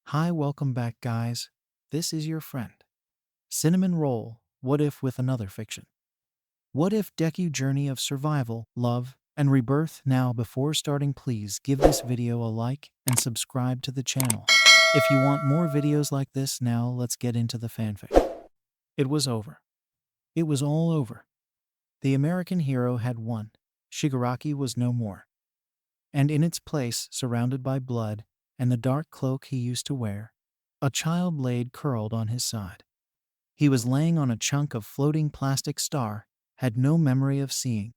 Hi, welcome back, guys. This is your friend. Cinnamon Roll, what if with another fiction? What if Deku journey of survival, love, and rebirth? Now, before starting, please give this video a like and subscribe to the channel. If you want more videos like this, now let's get into the fanfic. It was over. It was all over. The American hero had won. Shigaraki was no more. And in its place, surrounded by blood and the dark cloak he used to wear, a child laid curled on his side. He was laying on a chunk of floating plastic star, had no memory of seeing.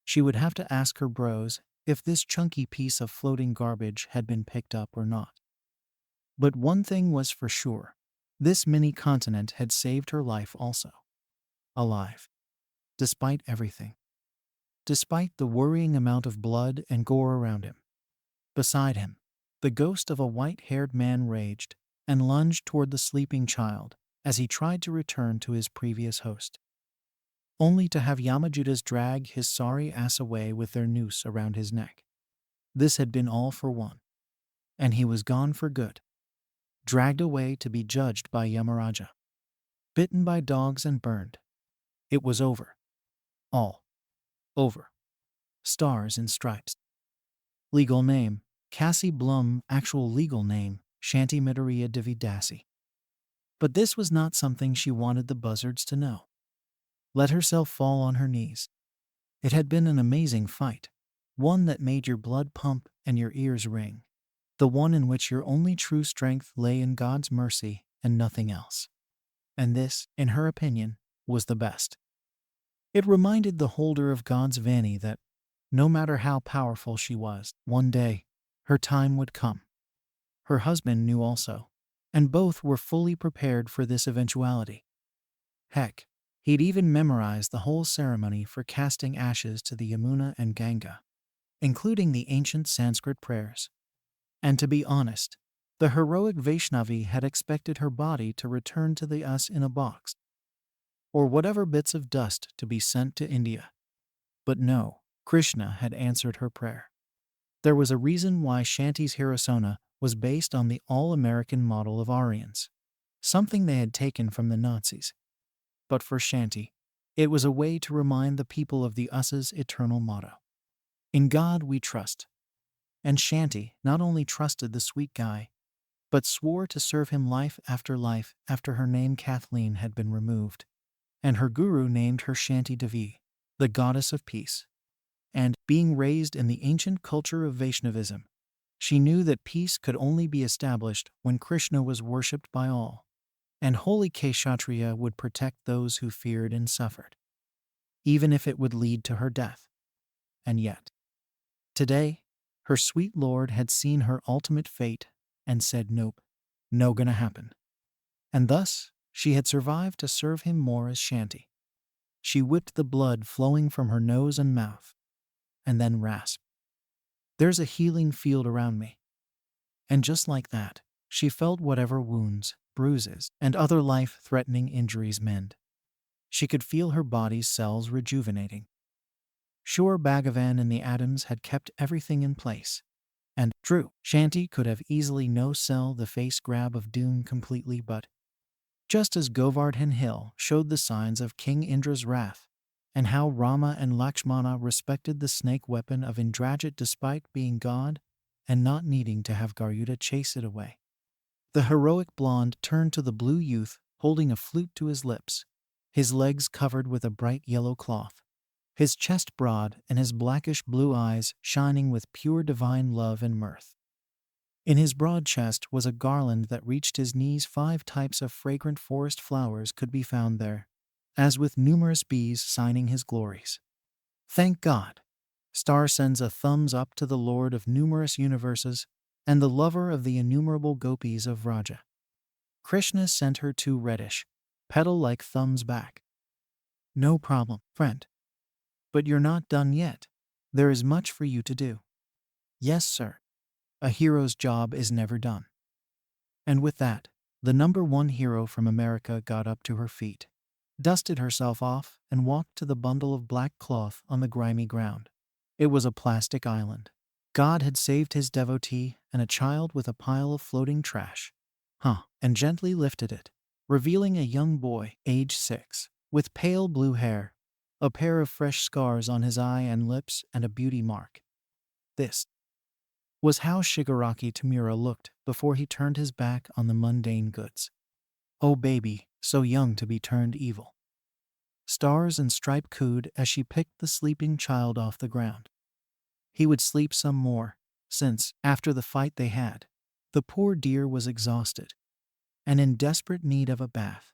She would have to ask her bros if this chunky piece of floating garbage had been picked up or not. But one thing was for sure. This mini continent had saved her life also. Alive. Despite everything. Despite the worrying amount of blood and gore around him. Beside him, the ghost of a white-haired man raged and lunged toward the sleeping child as he tried to return to his previous host, only to have Yamajutas drag his sorry ass away with their noose around his neck. This had been all for one, and he was gone for good, dragged away to be judged by Yamaraja, bitten by dogs and burned. It was over. All. Over. Stars and stripes. Legal name, Cassie Blum. Actual legal name, Shanti Midoriya Devidasi. But this was not something she wanted the buzzards to know. Let herself fall on her knees. It had been an amazing fight, one that made your blood pump and your ears ring, the one in which your only true strength lay in God's mercy and nothing else. And this, in her opinion, was the best. It reminded the holder of God's Vanny that, no matter how powerful she was, one day, her time would come. Her husband knew also, and both were fully prepared for this eventuality. Heck, he'd even memorized the whole ceremony for casting ashes to the Yamuna and Ganga, including the ancient Sanskrit prayers. And to be honest, the heroic Vaishnavi had expected her body to return to the us in a box, or whatever bits of dust to be sent to India. But no, Krishna had answered her prayer. There was a reason why Shanti's Hirasona was based on the all-American model of Aryans, something they had taken from the Nazis. But for Shanti, it was a way to remind the people of the us's eternal motto. In God we trust. And Shanti not only trusted the sweet guy, but swore to serve him life after her name Cathleen had been removed, and her guru named her Shanti Devi, the goddess of peace. And, being raised in the ancient culture of Vaishnavism, she knew that peace could only be established when Krishna was worshipped by all, and holy Kshatriya would protect those who feared and suffered, even if it would lead to her death. And yet, today, her sweet lord had seen her ultimate fate and said nope, no gonna happen. And thus, she had survived to serve him more as Shanti. She whipped the blood flowing from her nose and mouth, and then rasped, "There's a healing field around me." And just like that, she felt whatever wounds, bruises, and other life-threatening injuries mend. She could feel her body's cells rejuvenating. Sure, Bhagavan and the atoms had kept everything in place. And, true, Shanti could have easily no-sell the face grab of doom completely, but just as Govardhan Hill showed the signs of King Indra's wrath, and how Rama and Lakshmana respected the snake weapon of Indrajit despite being God and not needing to have Garuda chase it away. The heroic blonde turned to the blue youth holding a flute to his lips, his legs covered with a bright yellow cloth, his chest broad and his blackish blue eyes shining with pure divine love and mirth. In his broad chest was a garland that reached his knees. 5 types of fragrant forest flowers could be found there, as with numerous bees signing his glories. Thank God! Star sends a thumbs up to the Lord of numerous universes and the lover of the innumerable gopis of Vraja. Krishna sent her 2 reddish, petal-like thumbs back. No problem, friend. But you're not done yet. There is much for you to do. Yes, sir. A hero's job is never done. And with that, the #1 hero from America got up to her feet, dusted herself off, and walked to the bundle of black cloth on the grimy ground. It was a plastic island. God had saved his devotee and a child with a pile of floating trash. And gently lifted it, revealing a young boy, age 6, with pale blue hair, a pair of fresh scars on his eye and lips, and a beauty mark. This was how Shigaraki Tamura looked before he turned his back on the mundane goods. Oh baby, so young to be turned evil. Stars and Stripe cooed as she picked the sleeping child off the ground. He would sleep some more, since, after the fight they had, the poor dear was exhausted and in desperate need of a bath.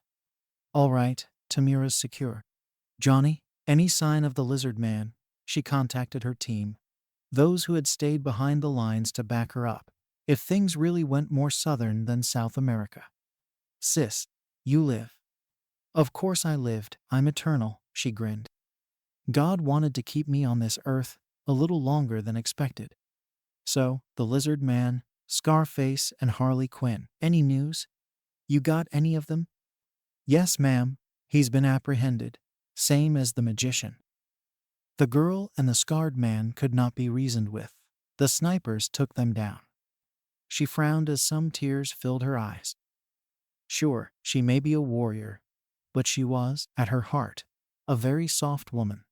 All right, Tamura's secure. Johnny, any sign of the lizard man? She contacted her team, those who had stayed behind the lines to back her up, if things really went more southern than South America. Sis, you live. Of course I lived, I'm eternal, she grinned. God wanted to keep me on this earth a little longer than expected. So, the lizard man, Scarface, and Harley Quinn. Any news? You got any of them? Yes, ma'am. He's been apprehended. Same as the magician. The girl and the scarred man could not be reasoned with. The snipers took them down. She frowned as some tears filled her eyes. Sure, she may be a warrior, but she was, at her heart, a very soft woman.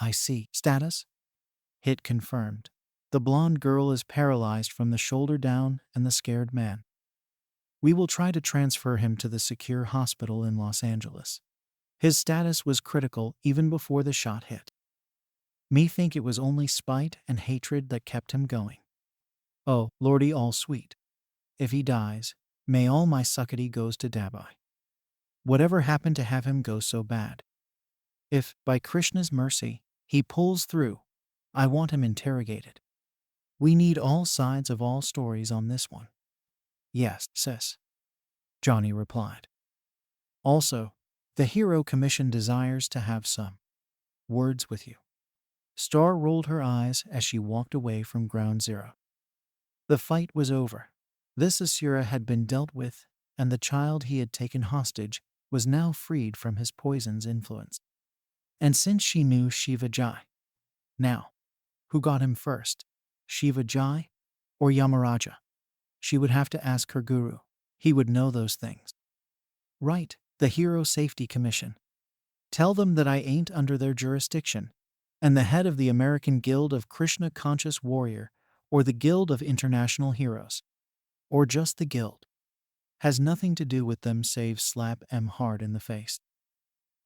I see. Status? Hit confirmed. The blonde girl is paralyzed from the shoulder down and the scared man. We will try to transfer him to the secure hospital in Los Angeles. His status was critical even before the shot hit. Me think it was only spite and hatred that kept him going. Oh, Lordy all sweet. If he dies, may all my suckety goes to Dabai. Whatever happened to have him go so bad? If, by Krishna's mercy, he pulls through, I want him interrogated. We need all sides of all stories on this one. Yes, sis, Johnny replied. Also, the Hero Commission desires to have some words with you. Star rolled her eyes as she walked away from Ground Zero. The fight was over. This Asura had been dealt with, and the child he had taken hostage was now freed from his poison's influence. And since she knew Shiva Jai, now, who got him first, Shiva Jai or Yamaraja? She would have to ask her guru. He would know those things. Right, the Hero Safety Commission. Tell them that I ain't under their jurisdiction, and the head of the American Guild of Krishna Conscious Warrior, or the Guild of International Heroes, or just the Guild, has nothing to do with them save slap em hard in the face.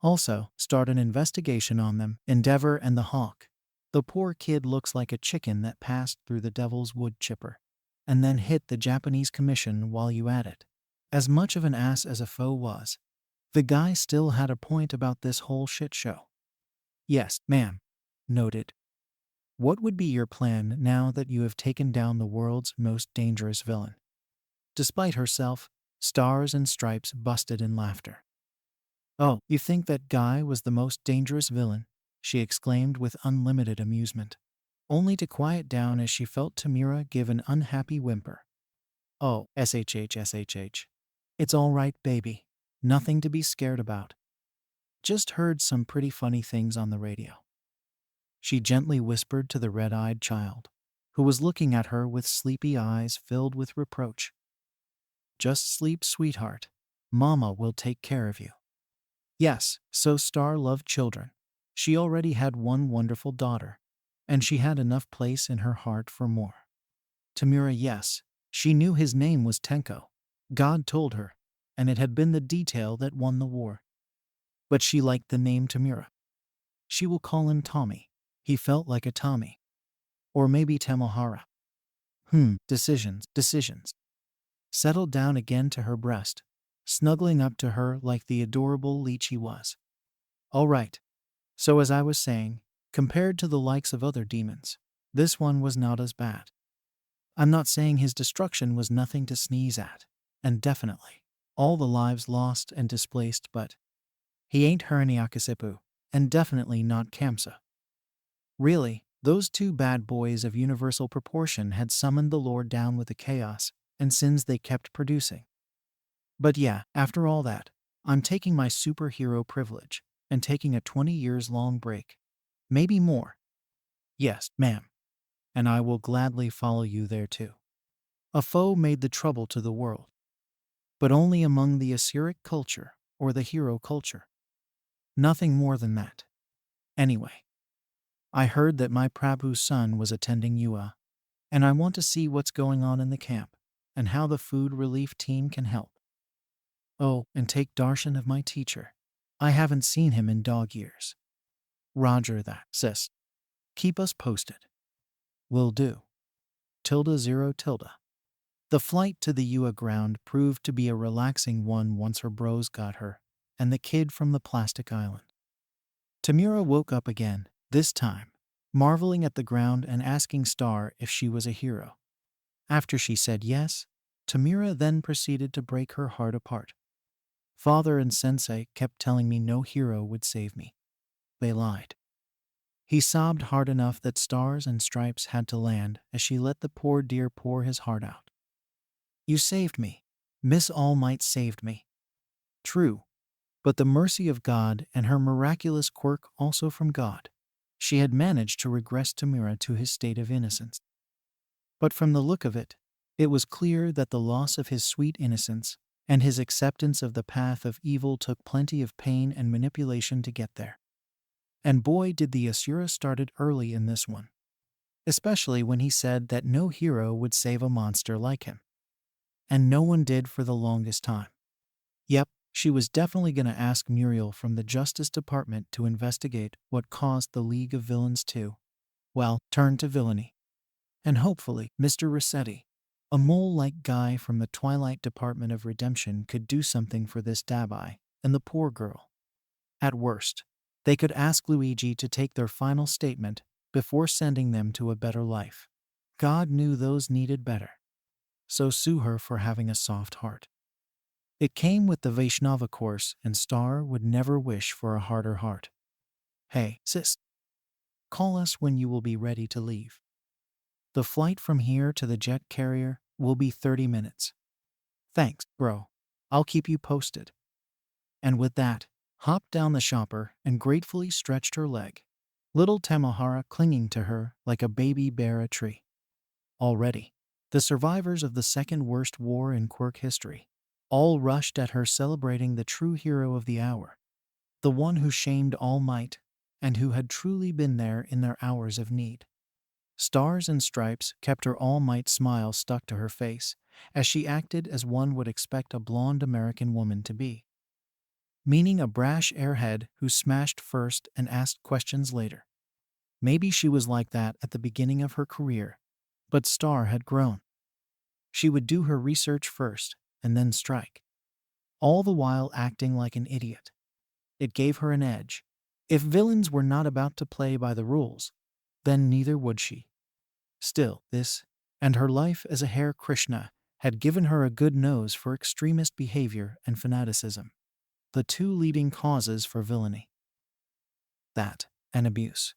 Also, start an investigation on them, Endeavor and the Hawk. The poor kid looks like a chicken that passed through the devil's wood chipper, and then hit the Japanese commission while you at it. As much of an ass as a foe was, the guy still had a point about this whole shit show. Yes, ma'am. Noted. What would be your plan now that you have taken down the world's most dangerous villain? Despite herself, Stars and Stripes busted in laughter. Oh, you think that guy was the most dangerous villain? She exclaimed with unlimited amusement, only to quiet down as she felt Tamura give an unhappy whimper. Oh, SHH. It's all right, baby. Nothing to be scared about. Just heard some pretty funny things on the radio. She gently whispered to the red-eyed child, who was looking at her with sleepy eyes filled with reproach. Just sleep, sweetheart. Mama will take care of you. Yes, so Star loved children. She already had one wonderful daughter, and she had enough place in her heart for more. Tamura, yes, she knew his name was Tenko. God told her, and it had been the detail that won the war. But she liked the name Tamura. She will call him Tommy. He felt like a Tommy. Or maybe Tamohara. Decisions. Settled down again to her breast, snuggling up to her like the adorable leech he was. All right. So as I was saying, compared to the likes of other demons, this one was not as bad. I'm not saying his destruction was nothing to sneeze at, and definitely, all the lives lost and displaced, but he ain't Hiranyakasipu, and definitely not Kamsa. Really, those two bad boys of universal proportion had summoned the Lord down with the chaos and sins they kept producing. But yeah, after all that, I'm taking my superhero privilege and taking a 20 years long break. Maybe more. Yes, ma'am. and I will gladly follow you there too. A foe made the trouble to the world, but only among the Assyric culture or the hero culture. Nothing more than that. Anyway, I heard that my Prabhu's son was attending UA, and I want to see what's going on in the camp and how the food relief team can help. Oh, and take darshan of my teacher. I haven't seen him in dog years. Roger that, sis. Keep us posted. Will do. Tilde 0 tilde. The flight to the UA ground proved to be a relaxing one once her bros got her and the kid from the plastic island. Tamira woke up again, this time, marveling at the ground and asking Star if she was a hero. After she said yes, Tamira then proceeded to break her heart apart. Father and Sensei kept telling me no hero would save me. They lied. He sobbed hard enough that Stars and Stripes had to land as she let the poor dear pour his heart out. You saved me. Miss All Might saved me. True, but the mercy of God and her miraculous quirk also from God. She had managed to regress Tamira to his state of innocence. But from the look of it, it was clear that the loss of his sweet innocence and his acceptance of the path of evil took plenty of pain and manipulation to get there. And boy did the Asura started early in this one. Especially when he said that no hero would save a monster like him. And no one did for the longest time. Yep, she was definitely going to ask Muriel from the Justice Department to investigate what caused the League of Villains to, well, turn to villainy. And hopefully, Mr. Rossetti, a mole-like guy from the Twilight Department of Redemption, could do something for this Dabai and the poor girl. At worst, they could ask Luigi to take their final statement before sending them to a better life. God knew those needed better. So sue her for having a soft heart. It came with the Vaishnava course, and Star would never wish for a harder heart. Hey, sis. Call us when you will be ready to leave. The flight from here to the jet carrier will be 30 minutes. Thanks, bro. I'll keep you posted. And with that, hopped down the shopper and gratefully stretched her leg, little Tamohara clinging to her like a baby bear a tree. Already, the survivors of the second worst war in quirk history all rushed at her, celebrating the true hero of the hour, the one who shamed All Might and who had truly been there in their hours of need. Stars and Stripes kept her All Might smile stuck to her face as she acted as one would expect a blonde American woman to be, meaning a brash airhead who smashed first and asked questions later. Maybe she was like that at the beginning of her career, but Star had grown. She would do her research first and then strike, all the while acting like an idiot. It gave her an edge. If villains were not about to play by the rules, then neither would she. Still, this, and her life as a Hare Krishna, had given her a good nose for extremist behavior and fanaticism, the two leading causes for villainy. That, and abuse.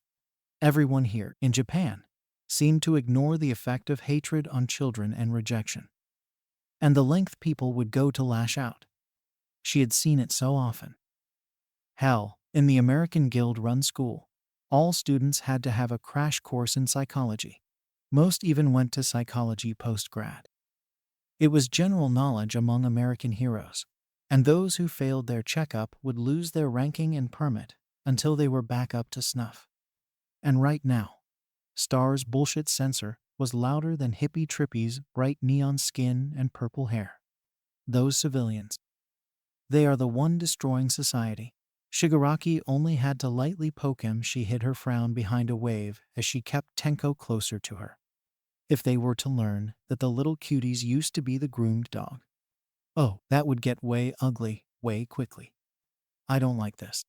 Everyone here, in Japan, seemed to ignore the effect of hatred on children and rejection, and the length people would go to lash out. She had seen it so often. Hell, in the American Guild-run school, all students had to have a crash course in psychology. Most even went to psychology post-grad. It was general knowledge among American heroes, and those who failed their checkup would lose their ranking and permit until they were back up to snuff. And right now, Star's bullshit censor was louder than Hippie Trippy's bright neon skin and purple hair. Those civilians. They are the one destroying society. Shigaraki only had to lightly poke him. She hid her frown behind a wave as she kept Tenko closer to her. If they were to learn that the little cuties used to be the groomed dog. Oh, that would get way ugly, way quickly. I don't like this.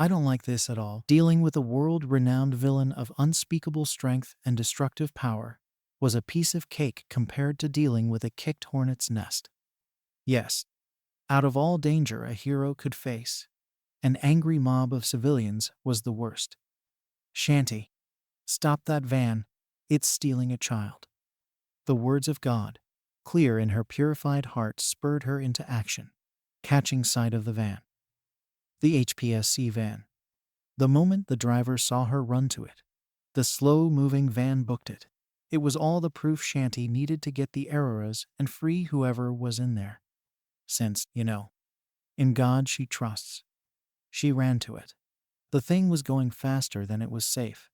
I don't like this at all. Dealing with a world-renowned villain of unspeakable strength and destructive power was a piece of cake compared to dealing with a kicked hornet's nest. Yes, out of all danger a hero could face, an angry mob of civilians was the worst. Shanty, stop that van, it's stealing a child. The words of God, clear in her purified heart, spurred her into action, catching sight of the van. The HPSC van. The moment the driver saw her run to it, The slow-moving van booked it. It was all the proof Shanty needed to get the Auroras and free whoever was in there. Since, in God she trusts. She ran to it. The thing was going faster than it was safe,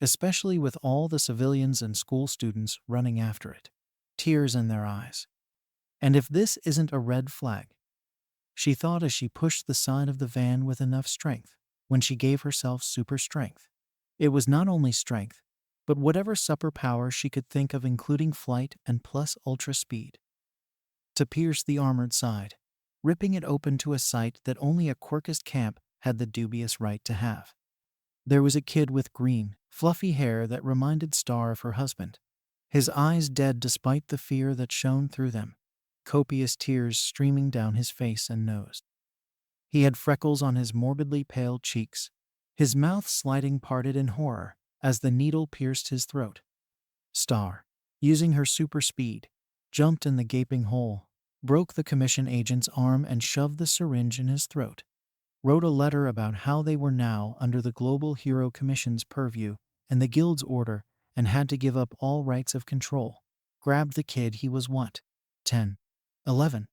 especially with all the civilians and school students running after it, tears in their eyes. And if this isn't a red flag, she thought as she pushed the side of the van with enough strength, when she gave herself super strength. It was not only strength, but whatever superpower she could think of, including flight and plus ultra speed, to pierce the armored side, ripping it open to a sight that only a quirkist camp had the dubious right to have. There was a kid with green, fluffy hair that reminded Star of her husband, his eyes dead despite the fear that shone through them, copious tears streaming down his face and nose. He had freckles on his morbidly pale cheeks, his mouth sliding parted in horror as the needle pierced his throat. Star, using her super speed, jumped in the gaping hole, broke the commission agent's arm and shoved the syringe in his throat, wrote a letter about how they were now under the Global Hero Commission's purview and the Guild's order and had to give up all rights of control, grabbed the kid. He was what? 10? 11?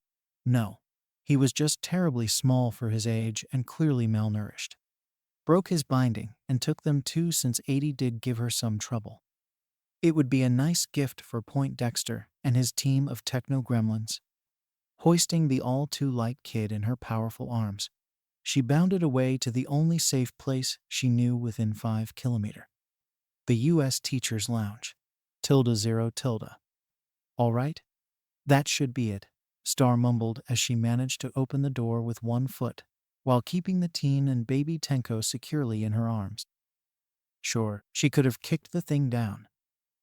No. He was just terribly small for his age and clearly malnourished. Broke his binding and took them too, since 80 did give her some trouble. It would be a nice gift for Point Dexter and his team of techno gremlins. Hoisting the all-too-light kid in her powerful arms, she bounded away to the only safe place she knew within 5 kilometers. The U.S. Teacher's Lounge. ~0. All right? That should be it, Star mumbled as she managed to open the door with one foot, while keeping the teen and baby Tenko securely in her arms. Sure, she could have kicked the thing down,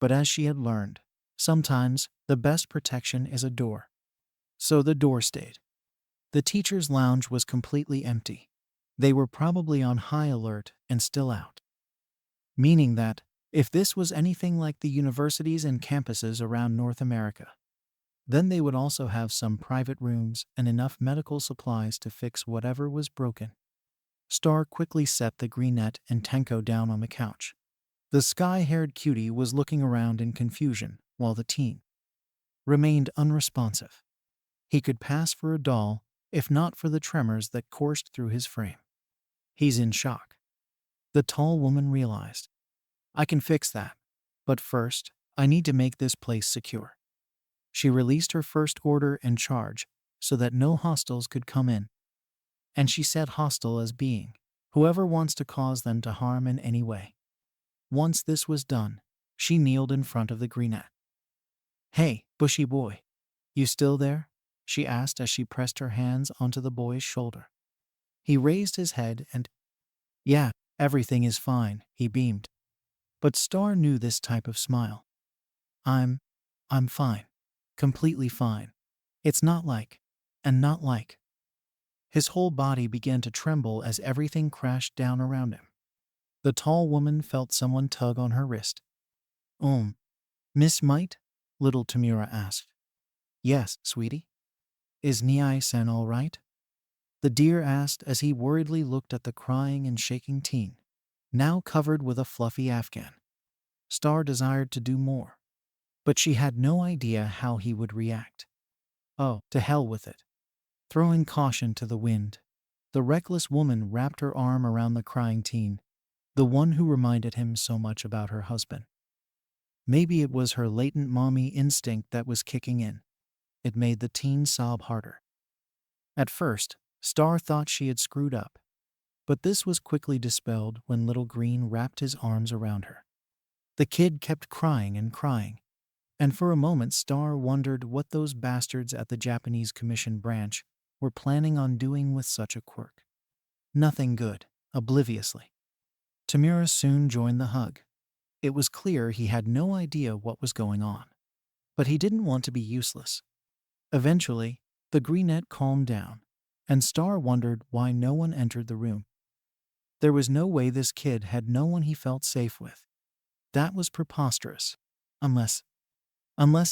but as she had learned, sometimes the best protection is a door. So the door stayed. The teacher's lounge was completely empty. They were probably on high alert and still out. Meaning that, if this was anything like the universities and campuses around North America, then they would also have some private rooms and enough medical supplies to fix whatever was broken. Star quickly set the greenette and Tenko down on the couch. The sky-haired cutie was looking around in confusion, while the teen remained unresponsive. He could pass for a doll, if not for the tremors that coursed through his frame. He's in shock. The tall woman realized. I can fix that. But first, I need to make this place secure. She released her first order and charge so that no hostiles could come in. And she said hostile as being whoever wants to cause them to harm in any way. Once this was done, she kneeled in front of the greenette. Hey, bushy boy. You still there? She asked as she pressed her hands onto the boy's shoulder. He raised his head and, yeah, everything is fine, he beamed. But Star knew this type of smile. I'm fine. Completely fine. It's not like, and not like. His whole body began to tremble as everything crashed down around him. The tall woman felt someone tug on her wrist. Miss Might? Little Tamura asked. Yes, sweetie. Is Niai-san all right? The deer asked as he worriedly looked at the crying and shaking teen, now covered with a fluffy afghan. Star desired to do more, but she had no idea how he would react. Oh, to hell with it. Throwing caution to the wind, the reckless woman wrapped her arm around the crying teen, the one who reminded him so much about her husband. Maybe it was her latent mommy instinct that was kicking in. It made the teen sob harder. At first, Star thought she had screwed up, but this was quickly dispelled when Little Green wrapped his arms around her. The kid kept crying and crying, and for a moment Star wondered what those bastards at the Japanese Commission branch were planning on doing with such a quirk. Nothing good, obliviously. Tamura soon joined the hug. It was clear he had no idea what was going on, but he didn't want to be useless. Eventually, the greenette calmed down, and Star wondered why no one entered the room. There was no way this kid had no one he felt safe with. That was preposterous, unless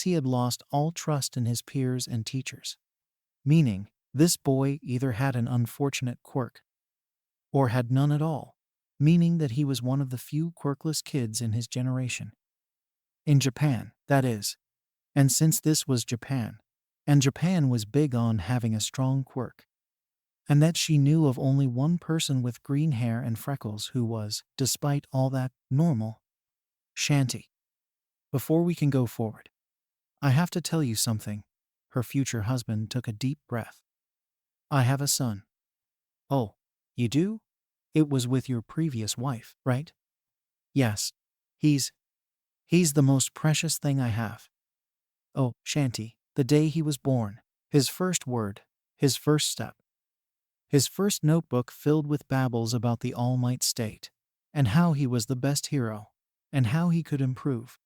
he had lost all trust in his peers and teachers. Meaning, this boy either had an unfortunate quirk or had none at all. meaning that he was one of the few quirkless kids in his generation. In Japan, that is. And since this was Japan, and Japan was big on having a strong quirk, and that she knew of only one person with green hair and freckles who was, despite all that, normal. Shanty. Before we can go forward, I have to tell you something. Her future husband took a deep breath. I have a son. Oh, you do? It was with your previous wife, right? Yes. He's the most precious thing I have. Oh, Shanty, the day he was born, his first word, his first step, his first notebook filled with babbles about the All Might State, and how he was the best hero, and how he could improve.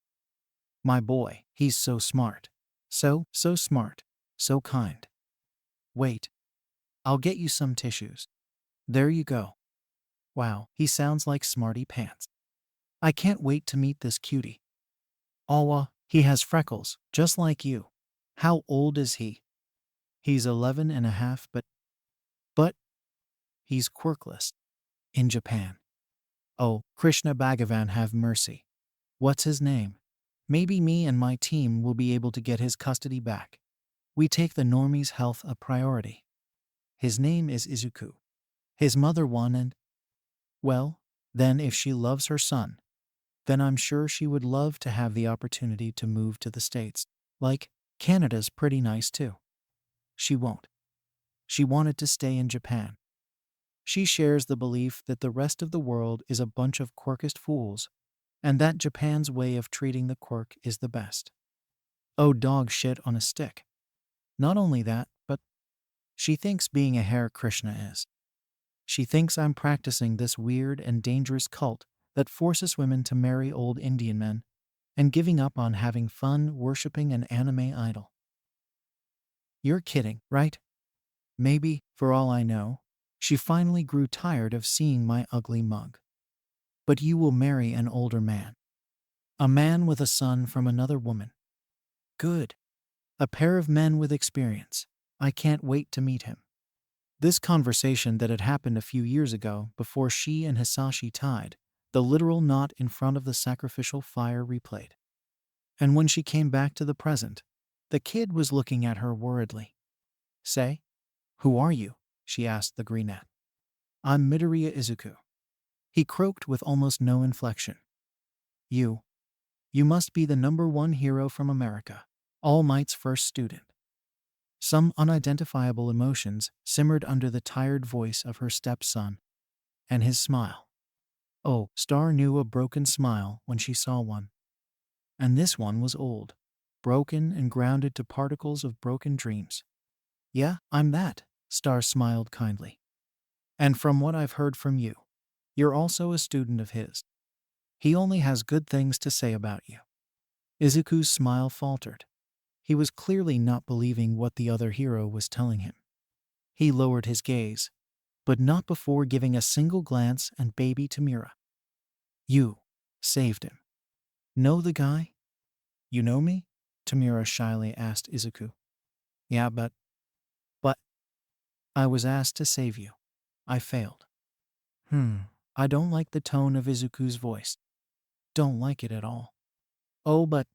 My boy, he's so smart. So smart. So kind. Wait. I'll get you some tissues. There you go. Wow, he sounds like Smarty Pants. I can't wait to meet this cutie. Awa, he has freckles, just like you. How old is he? He's 11 and a half, but he's quirkless. In Japan. Oh, Krishna Bhagavan have mercy. What's his name? Maybe me and my team will be able to get his custody back. We take the normie's health a priority. His name is Izuku. His mother won and… Well, then if she loves her son, then I'm sure she would love to have the opportunity to move to the States. Like, Canada's pretty nice too. She won't. She wanted to stay in Japan. She shares the belief that the rest of the world is a bunch of quirkist fools, and that Japan's way of treating the quirk is the best. Oh, dog shit on a stick. Not only that, but she thinks being a Hare Krishna is. She thinks I'm practicing this weird and dangerous cult that forces women to marry old Indian men and giving up on having fun worshipping an anime idol. You're kidding, right? Maybe, for all I know, she finally grew tired of seeing my ugly mug. But you will marry an older man. A man with a son from another woman. Good. A pair of men with experience. I can't wait to meet him. This conversation that had happened a few years ago before she and Hisashi tied, the literal knot in front of the sacrificial fire replayed. And when she came back to the present, the kid was looking at her worriedly. Say, who are you? She asked the greenette. I'm Midoriya Izuku. He croaked with almost no inflection. You must be the #1 hero from America, All Might's first student. Some unidentifiable emotions simmered under the tired voice of her stepson, and his smile. Oh, Star knew a broken smile when she saw one. And this one was old, broken and grounded to particles of broken dreams. Yeah, I'm that, Star smiled kindly. And from what I've heard from you, you're also a student of his. He only has good things to say about you. Izuku's smile faltered. He was clearly not believing what the other hero was telling him. He lowered his gaze, but not before giving a single glance at baby Tamura. You saved him. Know the guy? You know me? Tamura shyly asked Izuku. Yeah, but I was asked to save you. I failed. I don't like the tone of Izuku's voice. Don't like it at all. Oh, but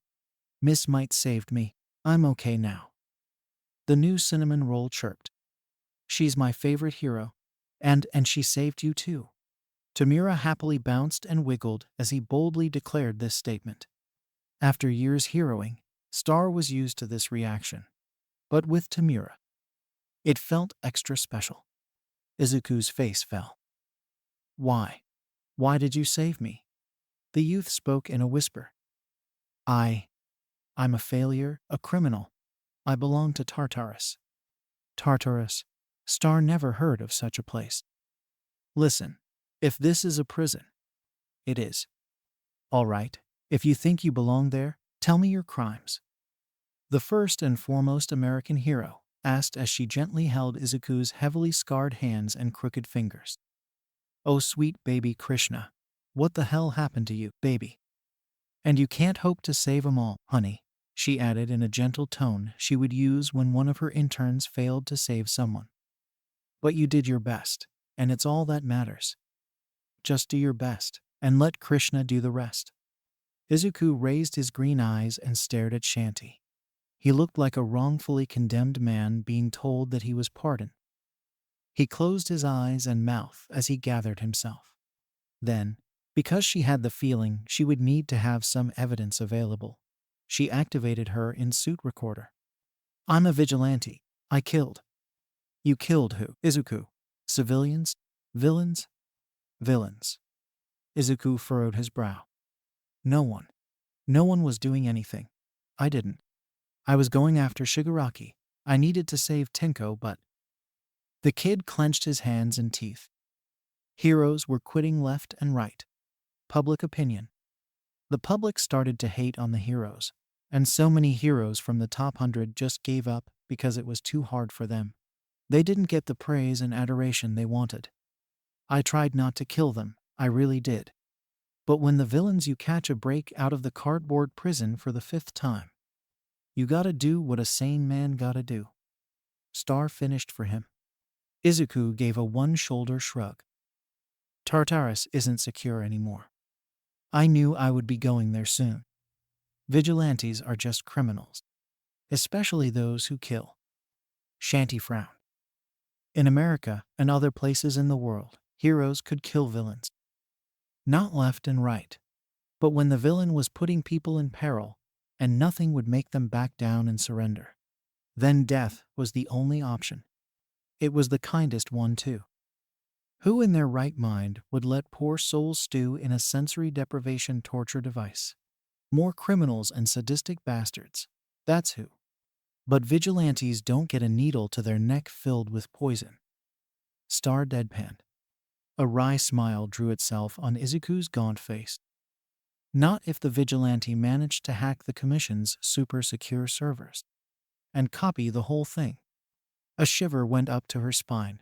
Miss Might saved me. I'm okay now. The new cinnamon roll chirped. She's my favorite hero. And she saved you too. Tamura happily bounced and wiggled as he boldly declared this statement. After years heroing, Star was used to this reaction. But with Tamura, it felt extra special. Izuku's face fell. Why? Why did you save me? The youth spoke in a whisper. I'm a failure, a criminal. I belong to Tartarus. Tartarus? Star never heard of such a place. Listen, if this is a prison, it is. All right, if you think you belong there, tell me your crimes. The first and foremost American hero asked as she gently held Izuku's heavily scarred hands and crooked fingers. Oh, sweet baby Krishna, what the hell happened to you, baby? And you can't hope to save 'em all, honey, she added in a gentle tone she would use when one of her interns failed to save someone. But you did your best, and it's all that matters. Just do your best, and let Krishna do the rest. Izuku raised his green eyes and stared at Shanti. He looked like a wrongfully condemned man being told that he was pardoned. He closed his eyes and mouth as he gathered himself. Then, because she had the feeling she would need to have some evidence available, she activated her in-suit recorder. I'm a vigilante. I killed. You killed who? Izuku. Civilians? Villains? Villains. Izuku furrowed his brow. No one. No one was doing anything. I didn't. I was going after Shigaraki. I needed to save Tenko, but... The kid clenched his hands and teeth. Heroes were quitting left and right. Public opinion. The public started to hate on the heroes, and so many heroes from the top 100 just gave up because it was too hard for them. They didn't get the praise and adoration they wanted. I tried not to kill them, I really did. But when the villains you catch a break out of the cardboard prison for the 5th time, you gotta do what a sane man gotta do. Star finished for him. Izuku gave a one-shoulder shrug. Tartarus isn't secure anymore. I knew I would be going there soon. Vigilantes are just criminals, especially those who kill. Shanti frowned. In America and other places in the world, heroes could kill villains. Not left and right. But when the villain was putting people in peril, and nothing would make them back down and surrender, then death was the only option. It was the kindest one, too. Who in their right mind would let poor souls stew in a sensory deprivation torture device? More criminals and sadistic bastards. That's who. But vigilantes don't get a needle to their neck filled with poison. Star deadpanned. A wry smile drew itself on Izuku's gaunt face. Not if the vigilante managed to hack the Commission's super secure servers and copy the whole thing. A shiver went up to her spine.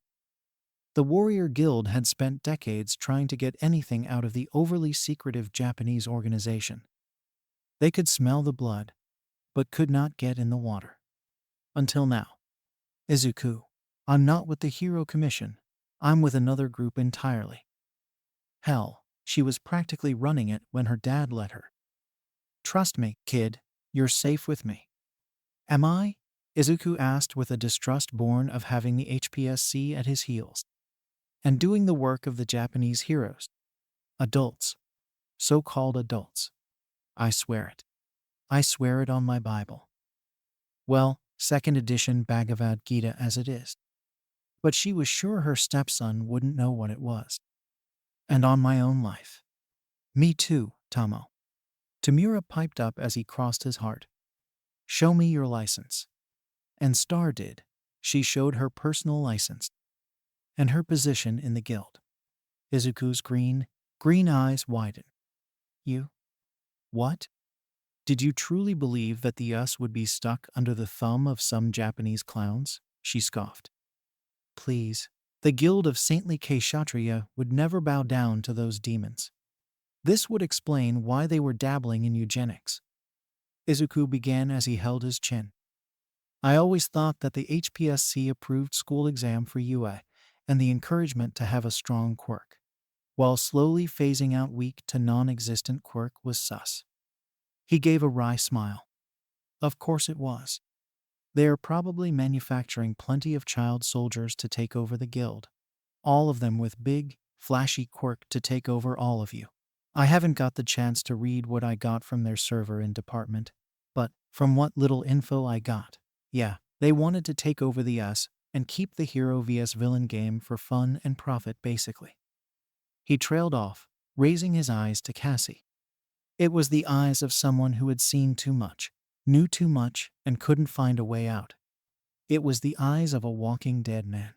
The Warrior Guild had spent decades trying to get anything out of the overly secretive Japanese organization. They could smell the blood, but could not get in the water. Until now. Izuku, I'm not with the Hero Commission. I'm with another group entirely. Hell, she was practically running it when her dad let her. Trust me, kid, you're safe with me. Am I? Izuku asked with a distrust born of having the HPSC at his heels. And doing the work of the Japanese heroes. Adults. So-called adults. I swear it. I swear it on my Bible. Well, 2nd edition Bhagavad Gita as it is. But she was sure her stepson wouldn't know what it was. And on my own life. Me too, Tomo. Tamura piped up as he crossed his heart. Show me your license. And Star did. She showed her personal license. And her position in the guild. Izuku's green eyes widened. You? What? Did you truly believe that the US would be stuck under the thumb of some Japanese clowns? She scoffed. Please. The guild of saintly Kshatriya would never bow down to those demons. This would explain why they were dabbling in eugenics. Izuku began as he held his chin. I always thought that the HPSC approved school exam for UA and the encouragement to have a strong quirk, while slowly phasing out weak to non-existent quirk was sus. He gave a wry smile. Of course it was. They are probably manufacturing plenty of child soldiers to take over the guild. All of them with big, flashy quirk to take over all of you. I haven't got the chance to read what I got from their server in department, but from what little info I got, yeah, they wanted to take over the US and keep the hero vs villain game for fun and profit basically. He trailed off, raising his eyes to Cassie. It was the eyes of someone who had seen too much, knew too much, and couldn't find a way out. It was the eyes of a walking dead man.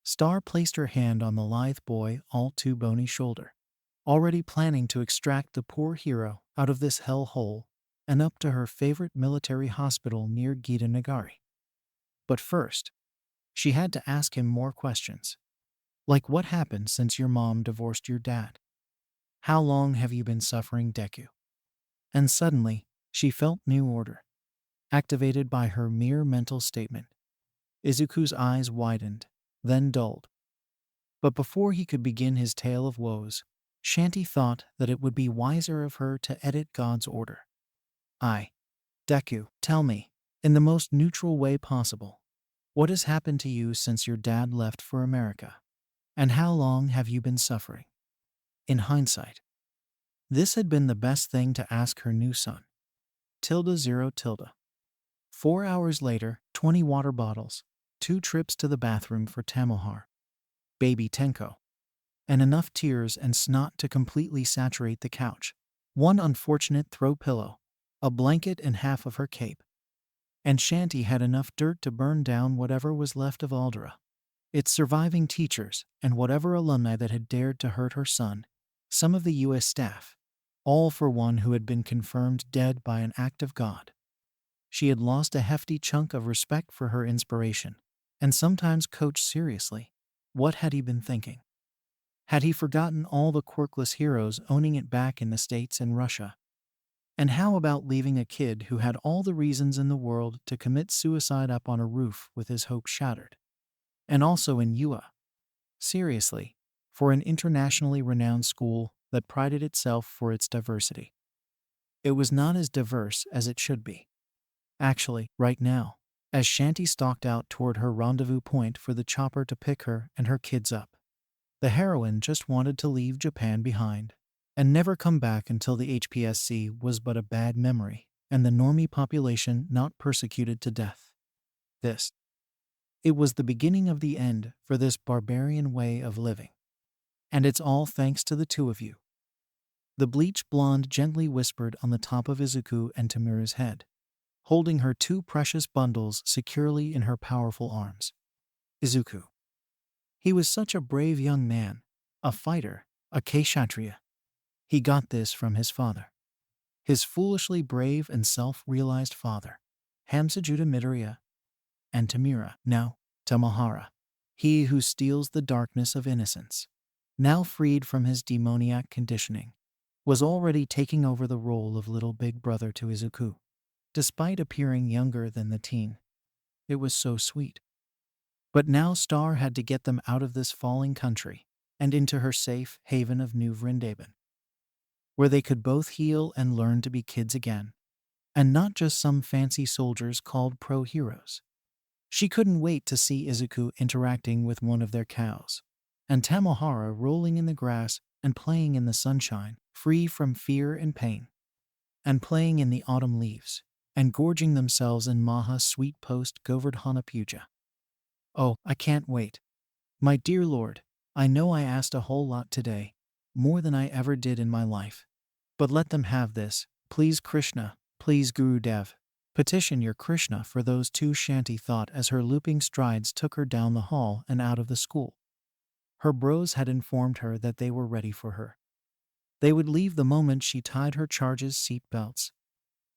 Star placed her hand on the lithe boy all too bony shoulder, already planning to extract the poor hero out of this hell hole and up to her favorite military hospital near Gita Nagari. But first, she had to ask him more questions. Like what happened since your mom divorced your dad? How long have you been suffering Deku? And suddenly, she felt new order, activated by her mere mental statement. Izuku's eyes widened, then dulled. But before he could begin his tale of woes, Shanti thought that it would be wiser of her to edit God's order. Deku, tell me, in the most neutral way possible, what has happened to you since your dad left for America? And how long have you been suffering? In hindsight, this had been the best thing to ask her new son. Tilde 0 tilde. 4 hours later, 20 water bottles, 2 trips to the bathroom for Tamohar, baby Tenko, and enough tears and snot to completely saturate the couch. One unfortunate throw pillow, a blanket and half of her cape. And Shanti had enough dirt to burn down whatever was left of Aldera, its surviving teachers, and whatever alumni that had dared to hurt her son, some of the U.S. staff, all for one who had been confirmed dead by an act of God. She had lost a hefty chunk of respect for her inspiration, and sometimes coached seriously. What had he been thinking? Had he forgotten all the quirkless heroes owning it back in the States and Russia? And how about leaving a kid who had all the reasons in the world to commit suicide up on a roof with his hopes shattered? And also in UA. Seriously, for an internationally renowned school that prided itself for its diversity. It was not as diverse as it should be. Actually, right now, as Shanti stalked out toward her rendezvous point for the chopper to pick her and her kids up, the heroine just wanted to leave Japan behind and never come back until the HPSC was but a bad memory and the normie population not persecuted to death. It was the beginning of the end for this barbarian way of living. And it's all thanks to the two of you. The bleached blonde gently whispered on the top of Izuku and Tamura's head, holding her 2 precious bundles securely in her powerful arms. Izuku. He was such a brave young man, a fighter, a Kshatriya. He got this from his father. His foolishly brave and self-realized father, Hamsajuda Midoriya, and Tamura, now Tamahara, he who steals the darkness of innocence, now freed from his demoniac conditioning, was already taking over the role of little big brother to Izuku. Despite appearing younger than the teen, it was so sweet. But now Star had to get them out of this falling country and into her safe haven of New Vrindavan, where they could both heal and learn to be kids again, and not just some fancy soldiers called pro-heroes. She couldn't wait to see Izuku interacting with one of their cows, and Tamohara rolling in the grass and playing in the sunshine, free from fear and pain, and playing in the autumn leaves, and gorging themselves in Maha's sweet post Govardhana Puja. Oh, I can't wait. My dear Lord, I know I asked a whole lot today, more than I ever did in my life. But let them have this, please Krishna, please Gurudev. Petition your Krishna for those 2, Shanti thought as her looping strides took her down the hall and out of the school. Her bros had informed her that they were ready for her. They would leave the moment she tied her charge's seat belts.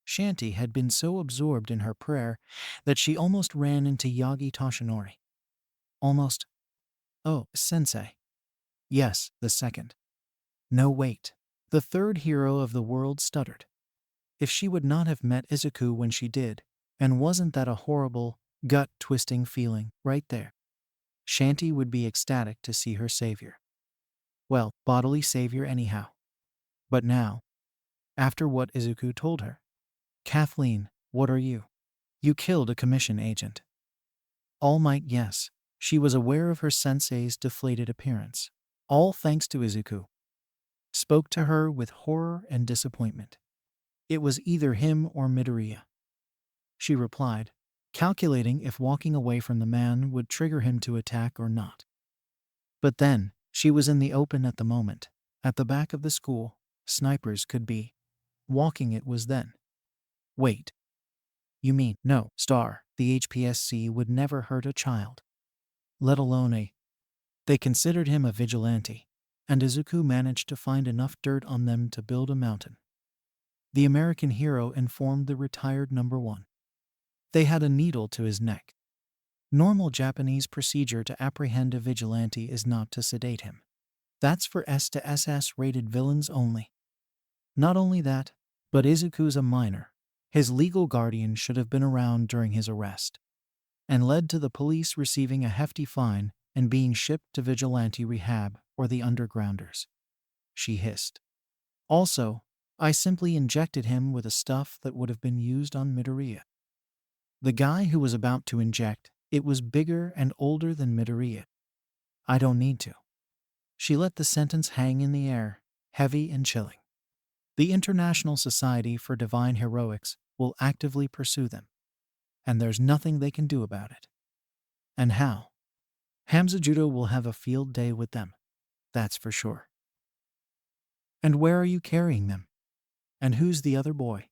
Shanti had been so absorbed in her prayer that she almost ran into Yagi Toshinori. Almost. Oh, sensei. Yes, the second. No, wait. The third hero of the world stuttered. If she would not have met Izuku when she did, and wasn't that a horrible, gut-twisting feeling right there? Shanti would be ecstatic to see her savior. Well, bodily savior anyhow. But now, after what Izuku told her, Cathleen, what are you? You killed a commission agent. All Might, yes. She was aware of her sensei's deflated appearance. All thanks to Izuku. Spoke to her with horror and disappointment. It was either him or Midoriya. She replied, calculating if walking away from the man would trigger him to attack or not. But then, she was in the open at the moment, at the back of the school. Snipers could be. Walking it was then. Wait. You mean, no, Star, the HPSC would never hurt a child. Let alone a. They considered him a vigilante, and Izuku managed to find enough dirt on them to build a mountain. The American hero informed the retired number 1. They had a needle to his neck. Normal Japanese procedure to apprehend a vigilante is not to sedate him. That's for S to SS rated villains only. Not only that, but Izuku's a minor. His legal guardian should have been around during his arrest, and led to the police receiving a hefty fine and being shipped to vigilante rehab or the undergrounders. she hissed. Also, I simply injected him with a stuff that would have been used on Midoriya. The guy who was about to inject, it was bigger and older than Midoriya. I don't need to. She let the sentence hang in the air, heavy and chilling. The International Society for Divine Heroics will actively pursue them, and there's nothing they can do about it. And how? Hamza Judo will have a field day with them, that's for sure. And where are you carrying them? And who's the other boy?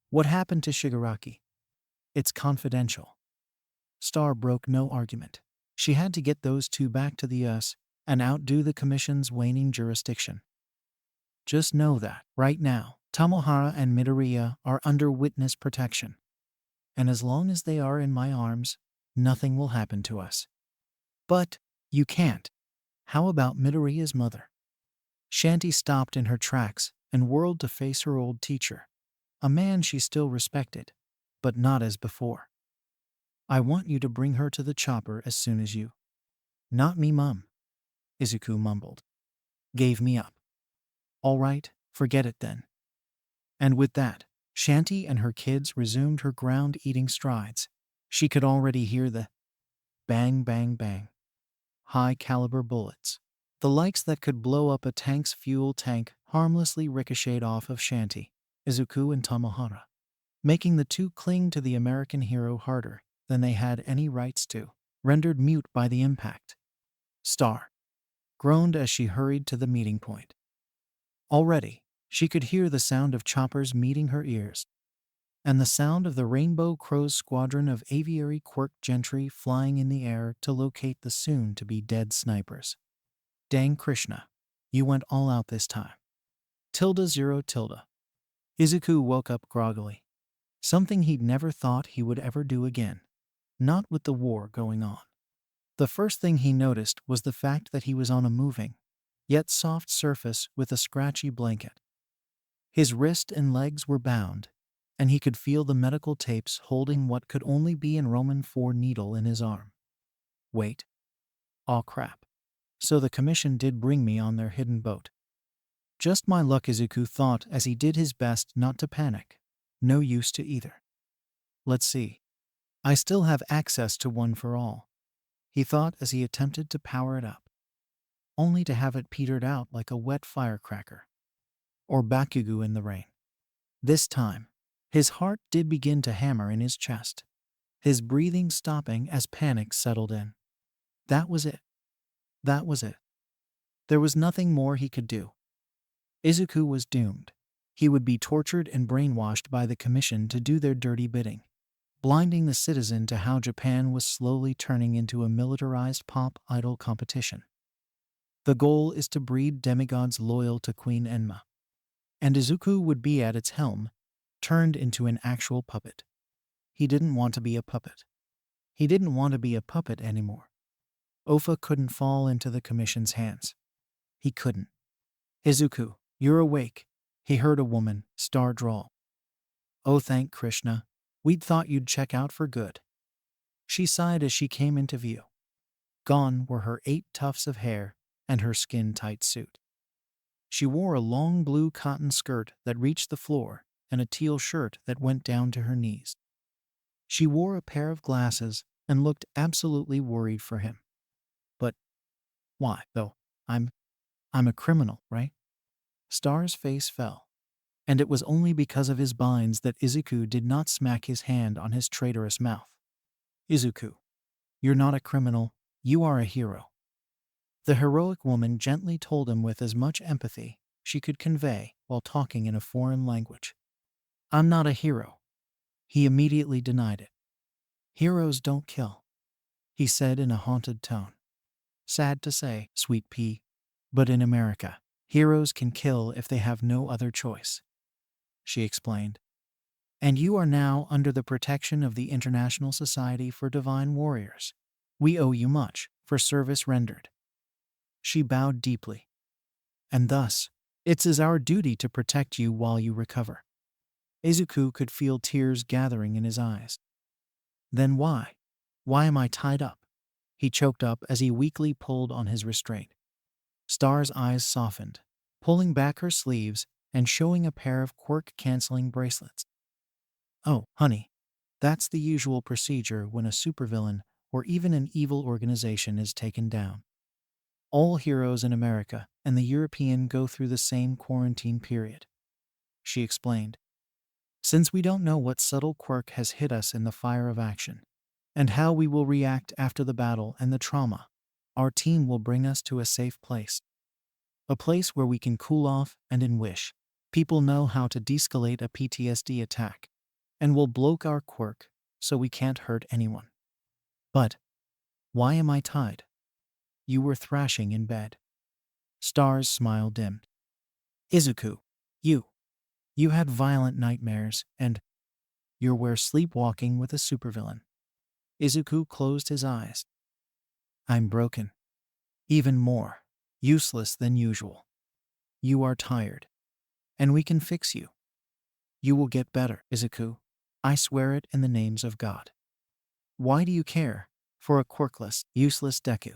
What happened to Shigaraki? It's confidential. Star broke no argument. She had to get those two back to the US and outdo the Commission's waning jurisdiction. Just know that, right now, Tomohara and Midoriya are under witness protection. And as long as they are in my arms, nothing will happen to us. But you can't. How about Midoriya's mother? Shanti stopped in her tracks and whirled to face her old teacher, a man she still respected, but not as before. I want you to bring her to the chopper as soon as you. Not me, Mum, Izuku mumbled. Gave me up. All right, forget it then. And with that, Shanti and her kids resumed her ground-eating strides. She could already hear the bang, bang, bang. High-caliber bullets. The likes that could blow up a tank's fuel tank harmlessly ricocheted off of Shanti, Izuku, and Tomohara, making the two cling to the American hero harder than they had any rights to, rendered mute by the impact. Star groaned as she hurried to the meeting point. Already, she could hear the sound of choppers meeting her ears, and the sound of the Rainbow Crow's squadron of aviary quirk gentry flying in the air to locate the soon-to-be-dead snipers. Dang Krishna, you went all out this time. Tilde 0 tilde. Izuku woke up groggily. Something he'd never thought he would ever do again. Not with the war going on. The first thing he noticed was the fact that he was on a moving, yet soft surface with a scratchy blanket. His wrist and legs were bound, and he could feel the medical tapes holding what could only be an Roman 4 needle in his arm. Wait. Aw crap. So the Commission did bring me on their hidden boat. Just my luck, Izuku thought as he did his best not to panic. No use to either. Let's see. I still have access to one for all, he thought as he attempted to power it up, only to have it petered out like a wet firecracker. Or Bakugu in the rain. This time, his heart did begin to hammer in his chest, his breathing stopping as panic settled in. That was it. That was it. There was nothing more he could do. Izuku was doomed. He would be tortured and brainwashed by the Commission to do their dirty bidding, blinding the citizen to how Japan was slowly turning into a militarized pop idol competition. The goal is to breed demigods loyal to Queen Enma. And Izuku would be at its helm, turned into an actual puppet. He didn't want to be a puppet. He didn't want to be a puppet anymore. Ofa couldn't fall into the Commission's hands. He couldn't. Izuku, you're awake, he heard a woman, Star drawl. Oh, thank Krishna. We'd thought you'd check out for good. She sighed as she came into view. Gone were her 8 tufts of hair and her skin-tight suit. She wore a long blue cotton skirt that reached the floor and a teal shirt that went down to her knees. She wore a pair of glasses and looked absolutely worried for him. But why, though? I'm a criminal, right? Star's face fell, and it was only because of his binds that Izuku did not smack his hand on his traitorous mouth. Izuku, you're not a criminal, you are a hero. The heroic woman gently told him with as much empathy she could convey while talking in a foreign language. I'm not a hero. He immediately denied it. Heroes don't kill, he said in a haunted tone. Sad to say, sweet pea, but in America, heroes can kill if they have no other choice, she explained. And you are now under the protection of the International Society for Divine Warriors. We owe you much for service rendered. She bowed deeply. And thus, it is our duty to protect you while you recover. Izuku could feel tears gathering in his eyes. Then why? Why am I tied up? He choked up as he weakly pulled on his restraint. Star's eyes softened, pulling back her sleeves and showing a pair of quirk-canceling bracelets. Oh, honey, that's the usual procedure when a supervillain or even an evil organization is taken down. All heroes in America and the European go through the same quarantine period, she explained. Since we don't know what subtle quirk has hit us in the fire of action, and how we will react after the battle and the trauma, our team will bring us to a safe place. A place where we can cool off and in which people know how to de-escalate a PTSD attack, and will block our quirk so we can't hurt anyone. But why am I tied? You were thrashing in bed. Star's smile dimmed. Izuku, you had violent nightmares, and you were sleepwalking with a supervillain. Izuku closed his eyes. I'm broken. Even more useless than usual. You are tired. And we can fix you. You will get better, Izuku. I swear it in the names of God. Why do you care for a quirkless, useless Deku?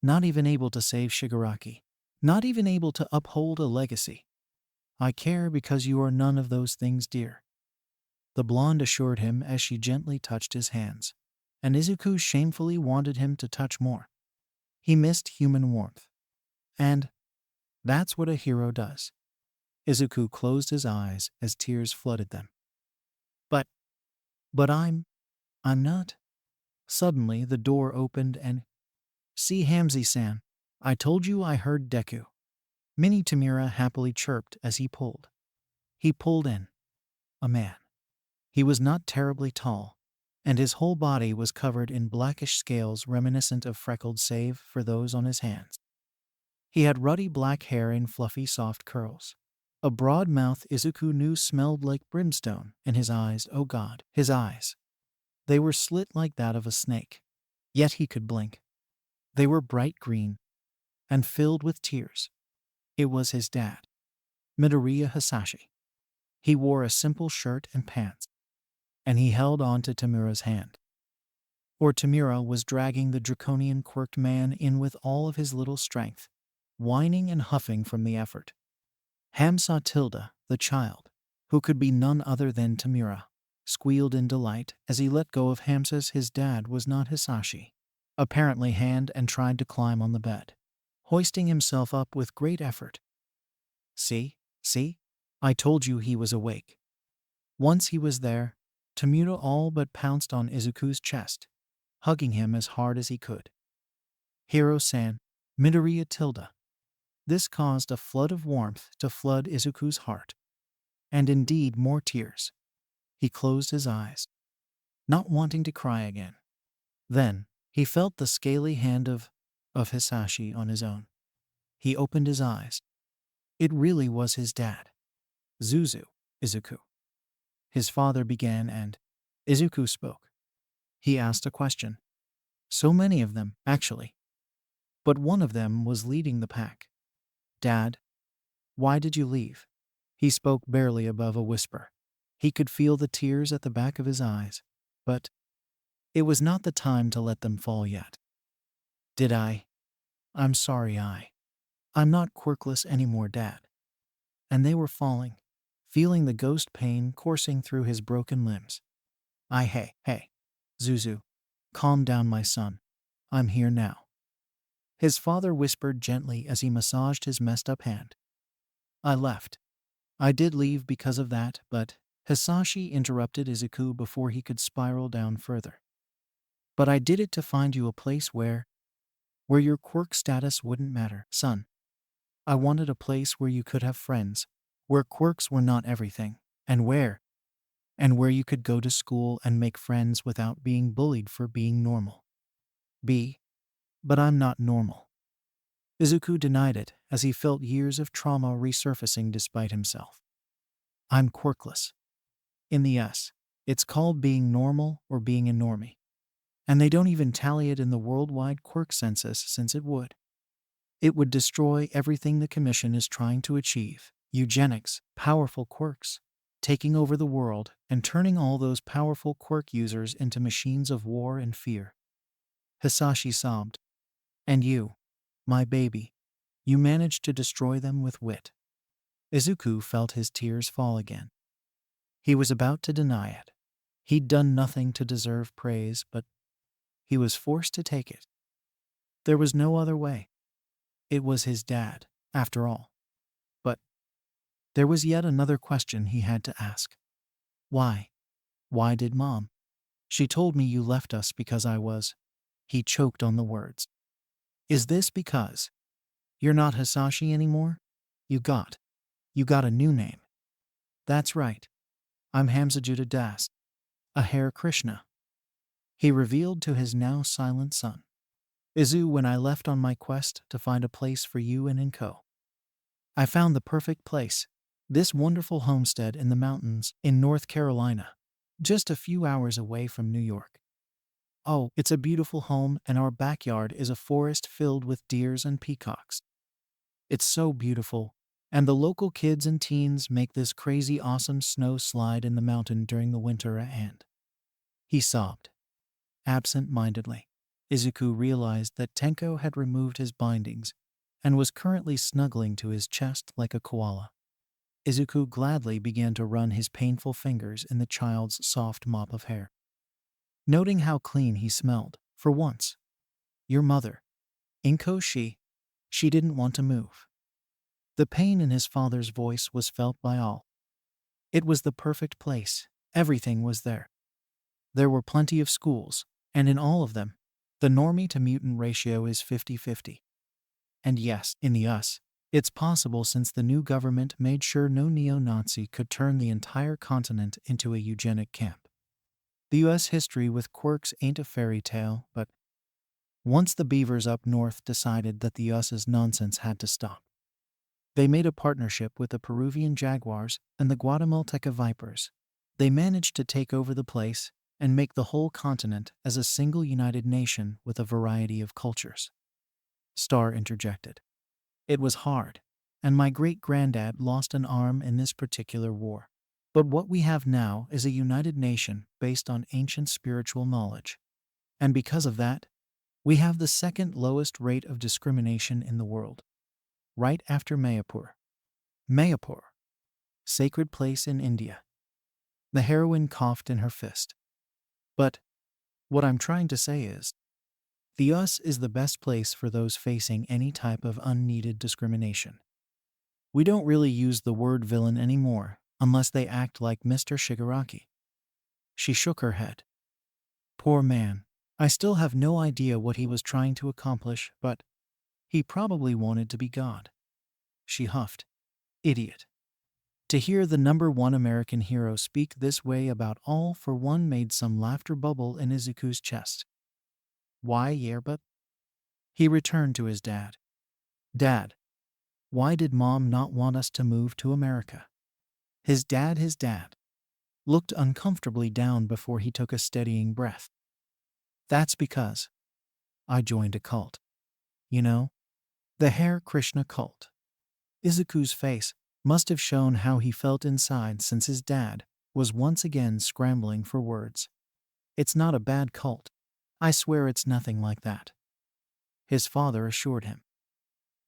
Not even able to save Shigaraki. Not even able to uphold a legacy. I care because you are none of those things, dear. The blonde assured him as she gently touched his hands, and Izuku shamefully wanted him to touch more. He missed human warmth. And that's what a hero does. Izuku closed his eyes as tears flooded them. But I'm not. Suddenly the door opened and, see Hamzy-san, I told you I heard Deku. Mini Tamura happily chirped as he pulled. He pulled in. A man. He was not terribly tall, and his whole body was covered in blackish scales reminiscent of freckled save for those on his hands. He had ruddy black hair in fluffy soft curls. A broad mouth Izuku knew smelled like brimstone, and his eyes, oh God, his eyes. They were slit like that of a snake. Yet he could blink. They were bright green and filled with tears. It was his dad, Midoriya Hisashi. He wore a simple shirt and pants, and he held on to Tamura's hand. Or Tamura was dragging the draconian quirked man in with all of his little strength, whining and huffing from the effort. Hamsa Tilda, the child, who could be none other than Tamura, squealed in delight as he let go of Hamsa's. His dad was not Hisashi, apparently hand and tried to climb on the bed, hoisting himself up with great effort. See? I told you he was awake. Once he was there, Tamura all but pounced on Izuku's chest, hugging him as hard as he could. Hiro-san, Midoriya Tilda. This caused a flood of warmth to flood Izuku's heart, and indeed more tears. He closed his eyes, not wanting to cry again. Then, he felt the scaly hand of Hisashi on his own. He opened his eyes. It really was his dad. Zuzu, Izuku. His father began and Izuku spoke. He asked a question. So many of them, actually. But one of them was leading the pack. Dad, why did you leave? He spoke barely above a whisper. He could feel the tears at the back of his eyes, but it was not the time to let them fall yet. Did I? I'm sorry I'm not quirkless anymore, Dad. And they were falling, feeling the ghost pain coursing through his broken limbs. Hey, Zuzu, calm down, my son. I'm here now. His father whispered gently as he massaged his messed up hand. I left. I did leave because of that, but Hisashi interrupted Izuku before he could spiral down further. But I did it to find you a place where your quirk status wouldn't matter, son. I wanted a place where you could have friends, where quirks were not everything, and where you could go to school and make friends without being bullied for being normal. But I'm not normal. Izuku denied it as he felt years of trauma resurfacing despite himself. I'm quirkless. In the US, it's called being normal or being a normie. And they don't even tally it in the worldwide quirk census since it would. It would destroy everything the Commission is trying to achieve. Eugenics, powerful quirks, taking over the world and turning all those powerful quirk users into machines of war and fear. Hisashi sobbed. And you, my baby, You managed to destroy them with wit. Izuku felt his tears fall again. He was about to deny it. He'd done nothing to deserve praise, but he was forced to take it. There was no other way. It was his dad, after all. But there was yet another question he had to ask. Why? Why did Mom? She told me you left us because I was. He choked on the words. Is this because you're not Hisashi anymore? You got a new name. That's right. I'm Hamzajuda Das, a Hare Krishna. He revealed to his now silent son. Izu, when I left on my quest to find a place for you and Inko, I found the perfect place. This wonderful homestead in the mountains in North Carolina, just a few hours away from New York. Oh, it's a beautiful home, and our backyard is a forest filled with deers and peacocks. It's so beautiful, and the local kids and teens make this crazy awesome snow slide in the mountain during the winter and he sobbed. Absent-mindedly, Izuku realized that Tenko had removed his bindings and was currently snuggling to his chest like a koala. Izuku gladly began to run his painful fingers in the child's soft mop of hair, noting how clean he smelled, for once. Your mother, Inko, she didn't want to move. The pain in his father's voice was felt by all. It was the perfect place. Everything was there. There were plenty of schools, and in all of them, the normie to mutant ratio is 50-50. And yes, in the US, it's possible since the new government made sure no neo-Nazi could turn the entire continent into a eugenic camp. The US history with quirks ain't a fairy tale, but once the beavers up north decided that the US's nonsense had to stop, they made a partnership with the Peruvian jaguars and the Guatemalteca vipers. They managed to take over the place and make the whole continent as a single united nation with a variety of cultures. Star interjected. It was hard, and my great-granddad lost an arm in this particular war. But what we have now is a united nation based on ancient spiritual knowledge. And because of that, we have the second lowest rate of discrimination in the world, right after Mayapur. Mayapur, sacred place in India. The heroine coughed in her fist. But what I'm trying to say is, the US is the best place for those facing any type of unneeded discrimination. We don't really use the word villain anymore unless they act like Mr. Shigaraki. She shook her head. Poor man. I still have no idea what he was trying to accomplish, but he probably wanted to be God. She huffed. Idiot. To hear the #1 American hero speak this way about all for one made some laughter bubble in Izuku's chest. Why, yeah, but he returned to his dad. Dad, why did Mom not want us to move to America? His dad looked uncomfortably down before he took a steadying breath. That's because I joined a cult. You know, the Hare Krishna cult. Izuku's face must have shown how he felt inside since his dad was once again scrambling for words. It's not a bad cult. I swear it's nothing like that, his father assured him.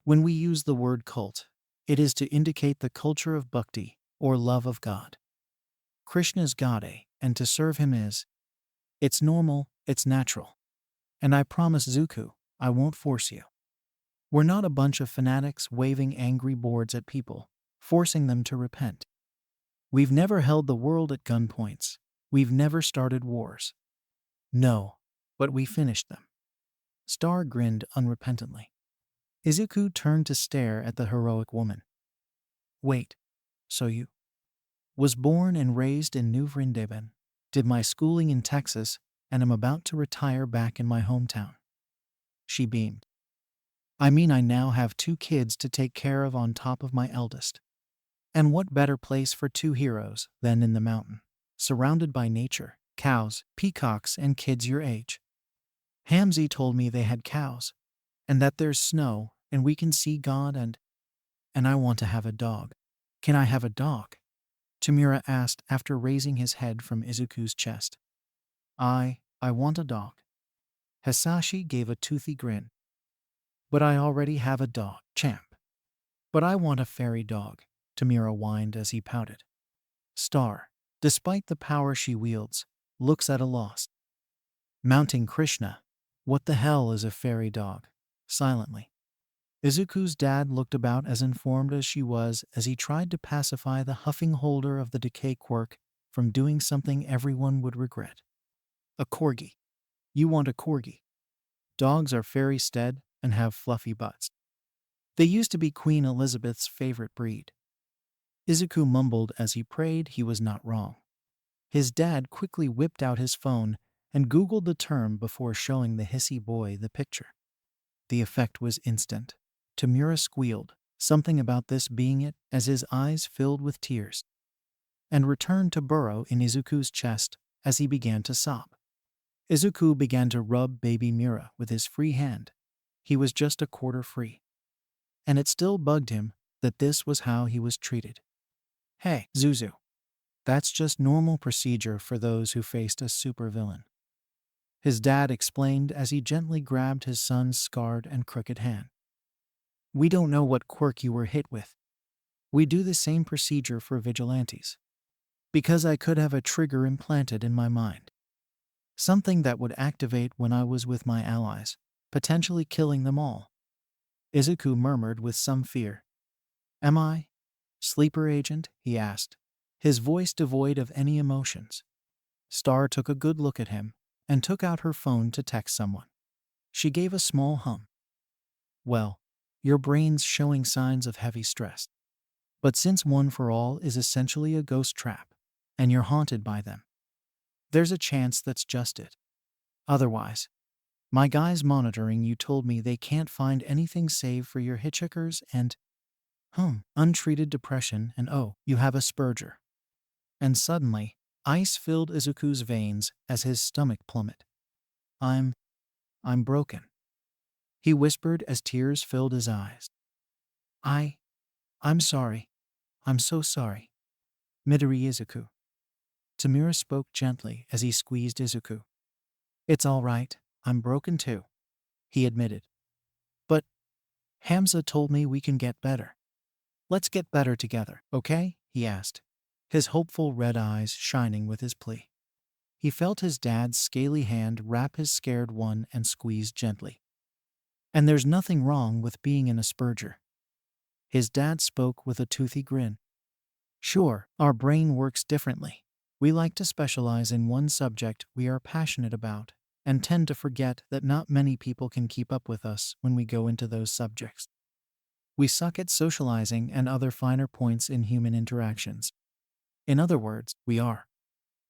When we use the word cult, it is to indicate the culture of bhakti, or love of God. Krishna's God, and to serve him is. It's normal, it's natural. And I promise Zuko, I won't force you. We're not a bunch of fanatics waving angry boards at people, forcing them to repent. We've never held the world at gunpoints. We've never started wars. No, but we finished them. Star grinned unrepentantly. Izuku turned to stare at the heroic woman. Wait, so you was born and raised in New Vrindavan, did my schooling in Texas, and am about to retire back in my hometown. She beamed. I mean, I now have 2 kids to take care of on top of my eldest. And what better place for 2 heroes than in the mountain, surrounded by nature, cows, peacocks, and kids your age. Hamzy told me they had cows, and that there's snow, and we can see God and I want to have a dog. Can I have a dog? Tamura asked after raising his head from Izuku's chest. I want a dog. Hisashi gave a toothy grin. But I already have a dog, champ. But I want a fairy dog, Tamira whined as he pouted. Star, despite the power she wields, looks at a loss. Mounting Krishna, what the hell is a fairy dog? Silently. Izuku's dad looked about as informed as she was as he tried to pacify the huffing holder of the decay quirk from doing something everyone would regret. A corgi. You want a corgi. Dogs are fairy stead and have fluffy butts. They used to be Queen Elizabeth's favorite breed. Izuku mumbled as he prayed he was not wrong. His dad quickly whipped out his phone and Googled the term before showing the hissy boy the picture. The effect was instant. Tamura squealed, something about this being it, as his eyes filled with tears, and returned to burrow in Izuku's chest as he began to sob. Izuku began to rub baby Mira with his free hand. He was just a quarter free. And it still bugged him that this was how he was treated. Hey, Zuzu. That's just normal procedure for those who faced a supervillain. His dad explained as he gently grabbed his son's scarred and crooked hand. We don't know what quirk you were hit with. We do the same procedure for vigilantes. Because I could have a trigger implanted in my mind. Something that would activate when I was with my allies, potentially killing them all. Izuku murmured with some fear. Am I? Sleeper agent? He asked, his voice devoid of any emotions. Star took a good look at him and took out her phone to text someone. She gave a small hum. Well, your brain's showing signs of heavy stress. But since One for All is essentially a ghost trap, and you're haunted by them, there's a chance that's just it. Otherwise, my guys monitoring you told me they can't find anything save for your hitchhikers and, untreated depression and oh, you have Asperger. And suddenly, ice filled Izuku's veins as his stomach plummeted. I'm broken. He whispered as tears filled his eyes. I'm sorry. I'm so sorry. Midori Izuku. Tamura spoke gently as he squeezed Izuku. It's all right, I'm broken too, he admitted. But Hamza told me we can get better. Let's get better together, okay? He asked, his hopeful red eyes shining with his plea. He felt his dad's scaly hand wrap his scared one and squeeze gently. And there's nothing wrong with being an Asperger. His dad spoke with a toothy grin. Sure, our brain works differently. We like to specialize in one subject we are passionate about, and tend to forget that not many people can keep up with us when we go into those subjects. We suck at socializing and other finer points in human interactions. In other words, we are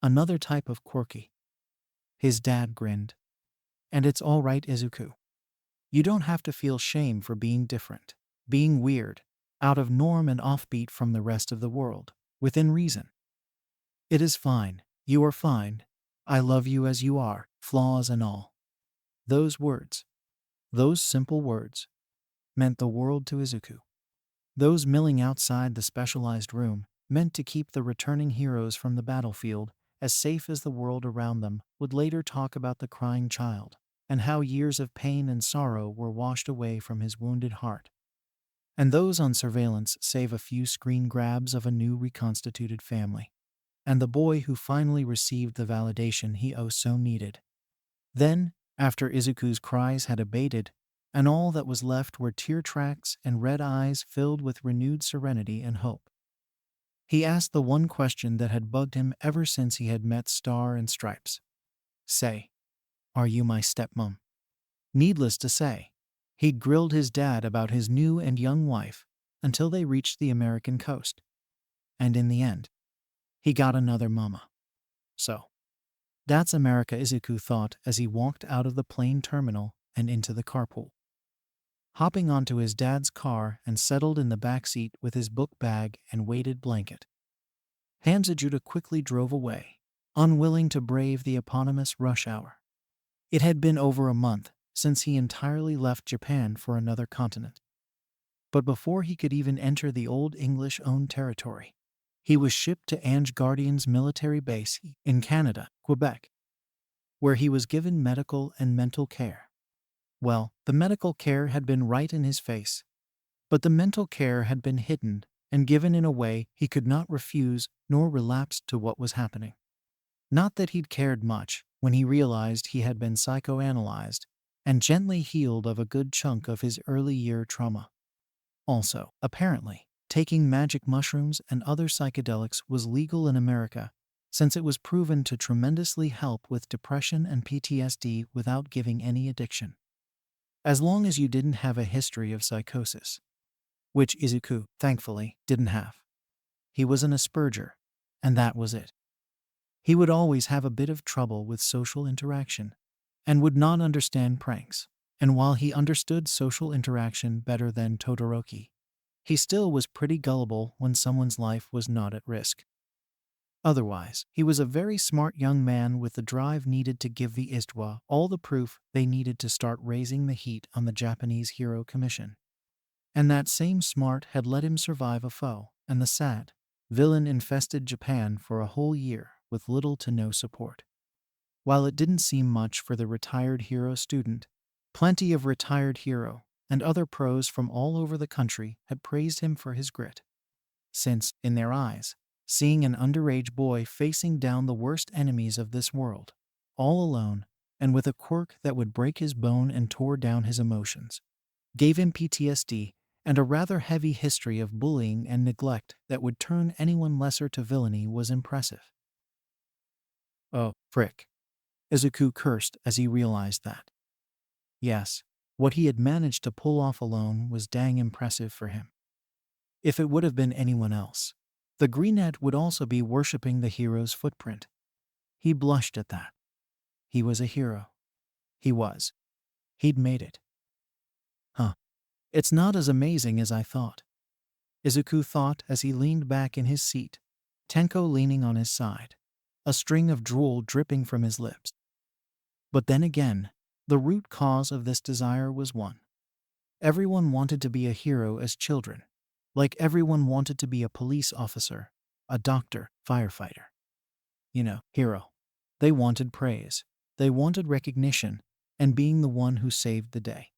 another type of quirky. His dad grinned. And it's all right, Izuku. You don't have to feel shame for being different, being weird, out of norm and offbeat from the rest of the world, within reason. It is fine, you are fine, I love you as you are, flaws and all. Those words, those simple words, meant the world to Izuku. Those milling outside the specialized room meant to keep the returning heroes from the battlefield as safe as the world around them would later talk about the crying child, and how years of pain and sorrow were washed away from his wounded heart. And those on surveillance save a few screen grabs of a new reconstituted family, and the boy who finally received the validation he oh so needed. Then, after Izuku's cries had abated, and all that was left were tear tracks and red eyes filled with renewed serenity and hope, he asked the one question that had bugged him ever since he had met Star and Stripes. Say, are you my stepmom? Needless to say, he'd grilled his dad about his new and young wife until they reached the American coast. And in the end, he got another mama. So, that's America, Izuku thought as he walked out of the plane terminal and into the carpool. Hopping onto his dad's car and settled in the back seat with his book bag and weighted blanket, Hamza Judah quickly drove away, unwilling to brave the eponymous rush hour. It had been over a month since he entirely left Japan for another continent. But before he could even enter the old English-owned territory, he was shipped to Ange Guardian's military base in Canada, Quebec, where he was given medical and mental care. Well, the medical care had been right in his face, but the mental care had been hidden and given in a way he could not refuse nor relapse to what was happening. Not that he'd cared much when he realized he had been psychoanalyzed and gently healed of a good chunk of his early year trauma. Also, apparently, taking magic mushrooms and other psychedelics was legal in America, since it was proven to tremendously help with depression and PTSD without giving any addiction. As long as you didn't have a history of psychosis, which Izuku, thankfully, didn't have. He was an Asperger, and that was it. He would always have a bit of trouble with social interaction, and would not understand pranks. And while he understood social interaction better than Todoroki, he still was pretty gullible when someone's life was not at risk. Otherwise, he was a very smart young man with the drive needed to give the Istwa all the proof they needed to start raising the heat on the Japanese Hero Commission. And that same smart had let him survive a foe and the sad, villain-infested Japan for a whole year with little to no support. While it didn't seem much for the retired hero student, plenty of retired hero and other pros from all over the country had praised him for his grit. Since, in their eyes, seeing an underage boy facing down the worst enemies of this world, all alone, and with a quirk that would break his bone and tore down his emotions, gave him PTSD and a rather heavy history of bullying and neglect that would turn anyone lesser to villainy was impressive. Oh, frick. Izuku cursed as he realized that. Yes, what he had managed to pull off alone was dang impressive for him. If it would have been anyone else, the Greenette would also be worshipping the hero's footprint. He blushed at that. He was a hero. He was. He'd made it. Huh. It's not as amazing as I thought, Izuku thought as he leaned back in his seat, Tenko leaning on his side, a string of drool dripping from his lips. But then again, the root cause of this desire was one. Everyone wanted to be a hero as children, like everyone wanted to be a police officer, a doctor, firefighter. Hero. They wanted praise, they wanted recognition, and being the one who saved the day.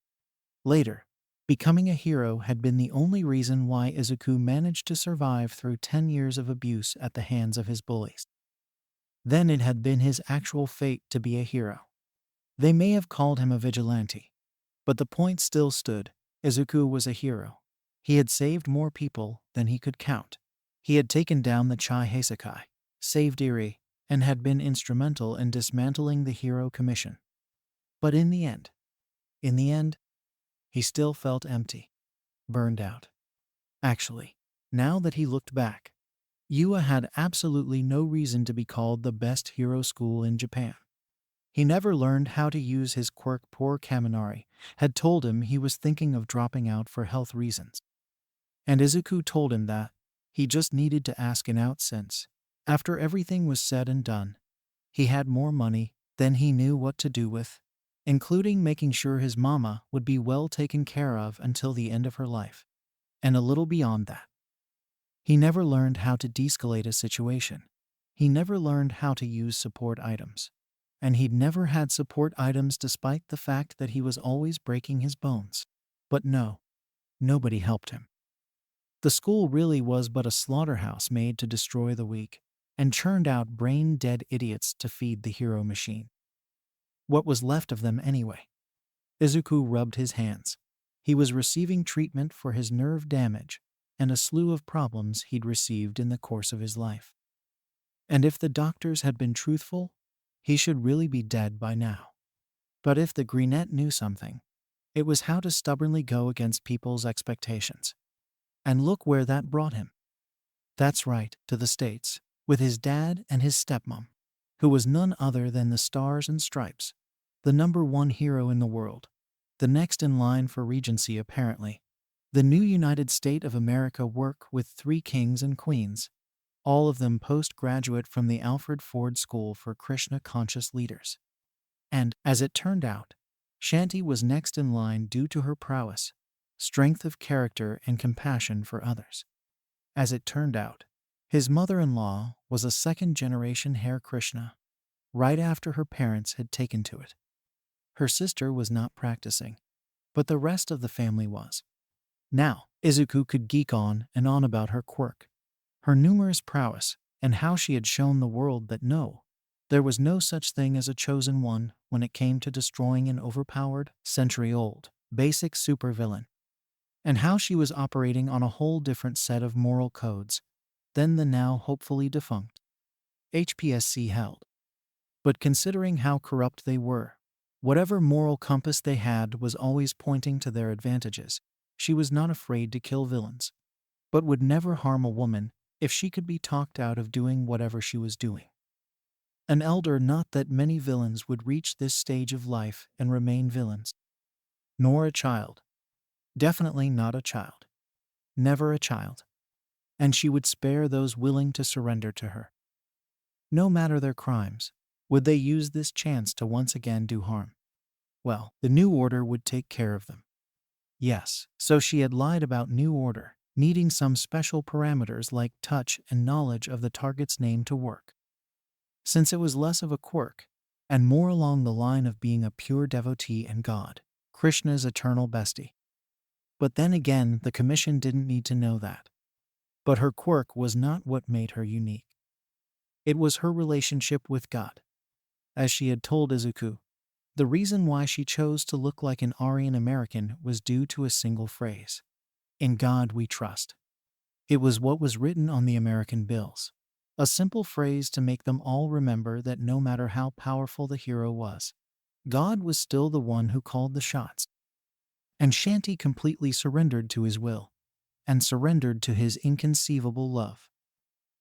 Later, becoming a hero had been the only reason why Izuku managed to survive through 10 years of abuse at the hands of his bullies. Then it had been his actual fate to be a hero. They may have called him a vigilante, but the point still stood. Izuku was a hero. He had saved more people than he could count. He had taken down the Chai Heisekai, saved Eri, and had been instrumental in dismantling the Hero Commission. But in the end, he still felt empty, burned out. Actually, now that he looked back, Yua had absolutely no reason to be called the best hero school in Japan. He never learned how to use his quirk. Poor Kaminari had told him he was thinking of dropping out for health reasons. And Izuku told him that he just needed to ask an out since, after everything was said and done, he had more money than he knew what to do with, including making sure his mama would be well taken care of until the end of her life, and a little beyond that. He never learned how to de-escalate a situation. He never learned how to use support items. And he'd never had support items despite the fact that he was always breaking his bones. But no, nobody helped him. The school really was but a slaughterhouse made to destroy the weak, and churned out brain-dead idiots to feed the hero machine. What was left of them anyway? Izuku rubbed his hands. He was receiving treatment for his nerve damage and a slew of problems he'd received in the course of his life. And if the doctors had been truthful, he should really be dead by now. But if the Greenette knew something, it was how to stubbornly go against people's expectations. And look where that brought him. That's right, to the States, with his dad and his stepmom, who was none other than the Stars and Stripes, the #1 hero in the world, the next in line for regency apparently. The new United States of America work with 3 kings and queens, all of them postgraduate from the Alfred Ford School for Krishna-conscious leaders. And, as it turned out, Shanti was next in line due to her prowess, strength of character, and compassion for others. As it turned out, his mother-in-law was a second-generation Hare Krishna, right after her parents had taken to it. Her sister was not practicing, but the rest of the family was. Now, Izuku could geek on and on about her quirk, her numerous prowess, and how she had shown the world that no, there was no such thing as a chosen one when it came to destroying an overpowered, century-old, basic supervillain, and how she was operating on a whole different set of moral codes than the now hopefully defunct HPSC held. But considering how corrupt they were, whatever moral compass they had was always pointing to their advantages. She was not afraid to kill villains, but would never harm a woman if she could be talked out of doing whatever she was doing. An elder, not that many villains would reach this stage of life and remain villains. Nor a child. Definitely not a child. Never a child. And she would spare those willing to surrender to her. No matter their crimes, would they use this chance to once again do harm? Well, the New Order would take care of them. Yes, so she had lied about New Order, needing some special parameters like touch and knowledge of the target's name to work. Since it was less of a quirk, and more along the line of being a pure devotee and God, Krishna's eternal bestie. But then again, the Commission didn't need to know that. But her quirk was not what made her unique. It was her relationship with God. As she had told Izuku, the reason why she chose to look like an Aryan American was due to a single phrase. In God we trust. It was what was written on the American bills. A simple phrase to make them all remember that no matter how powerful the hero was, God was still the one who called the shots. And Shanti completely surrendered to his will, and surrendered to his inconceivable love.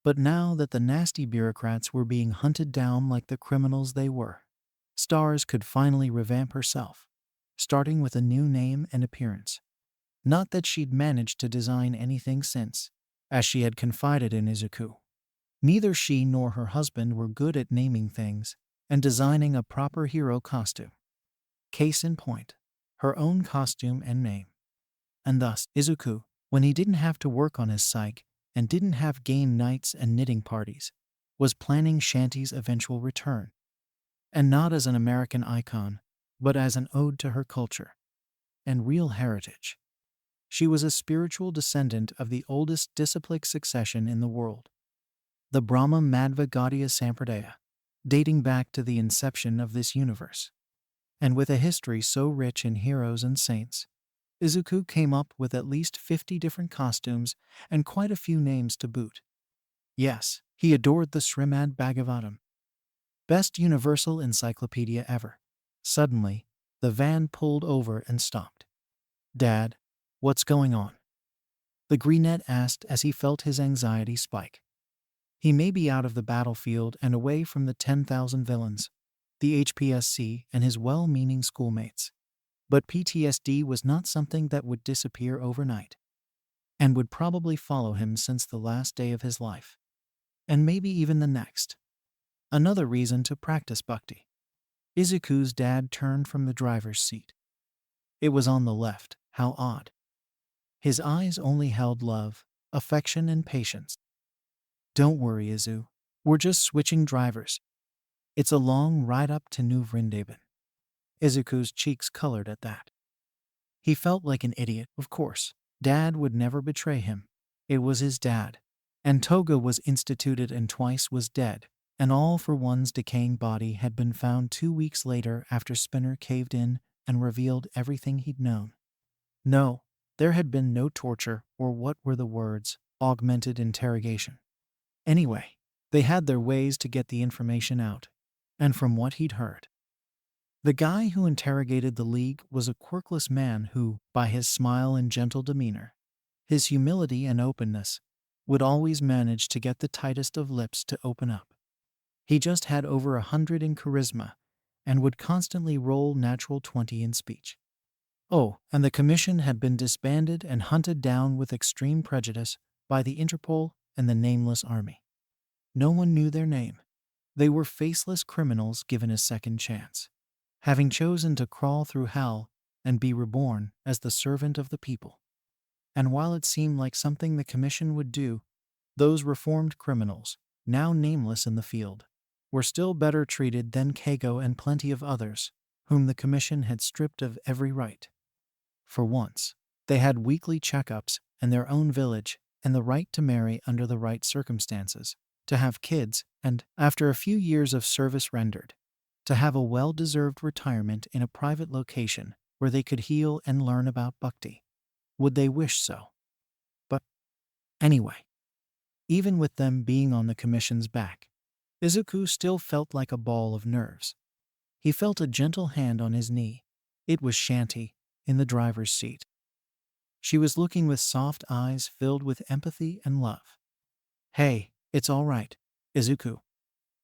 But now that the nasty bureaucrats were being hunted down like the criminals they were, Stars could finally revamp herself, starting with a new name and appearance. Not that she'd managed to design anything since, as she had confided in Izuku. Neither she nor her husband were good at naming things and designing a proper hero costume. Case in point, her own costume and name. And thus, Izuku, when he didn't have to work on his psyche and didn't have game nights and knitting parties, was planning Shanti's eventual return. And not as an American icon, but as an ode to her culture and real heritage. She was a spiritual descendant of the oldest disciplic succession in the world, the Brahma Madhva Gaudiya Sampradaya, dating back to the inception of this universe. And with a history so rich in heroes and saints, Izuku came up with at least 50 different costumes and quite a few names to boot. Yes, he adored the Srimad Bhagavatam. Best universal encyclopedia ever. Suddenly, the van pulled over and stopped. "Dad, what's going on?" the greenette asked as he felt his anxiety spike. He may be out of the battlefield and away from the 10,000 villains, the HPSC and his well-meaning schoolmates. But PTSD was not something that would disappear overnight, and would probably follow him since the last day of his life, and maybe even the next. Another reason to practice bhakti. Izuku's dad turned from the driver's seat. It was on the left. How odd. His eyes only held love, affection, and patience. "Don't worry, Izu. We're just switching drivers. It's a long ride up to New Vrindavan." Izuku's cheeks colored at that. He felt like an idiot, of course. Dad would never betray him. It was his dad. And Toga was instituted and twice was dead. And all for one's decaying body had been found 2 weeks later after Spinner caved in and revealed everything he'd known. No, there had been no torture or what were the words, augmented interrogation. Anyway, they had their ways to get the information out. And from what he'd heard, the guy who interrogated the League was a quirkless man who, by his smile and gentle demeanor, his humility and openness, would always manage to get the tightest of lips to open up. He just had over 100 in charisma, and would constantly roll natural 20 in speech. Oh, and the commission had been disbanded and hunted down with extreme prejudice by the Interpol and the Nameless Army. No one knew their name. They were faceless criminals given a second chance, having chosen to crawl through hell and be reborn as the servant of the people. And while it seemed like something the commission would do, those reformed criminals, now nameless in the field, were still better treated than Kago and plenty of others, whom the commission had stripped of every right. For once, they had weekly checkups and their own village and the right to marry under the right circumstances, to have kids, and, after a few years of service rendered, to have a well-deserved retirement in a private location where they could heal and learn about bhakti. Would they wish so? But anyway, even with them being on the commission's back, Izuku still felt like a ball of nerves. He felt a gentle hand on his knee. It was Shanti, in the driver's seat. She was looking with soft eyes filled with empathy and love. "Hey, it's all right, Izuku.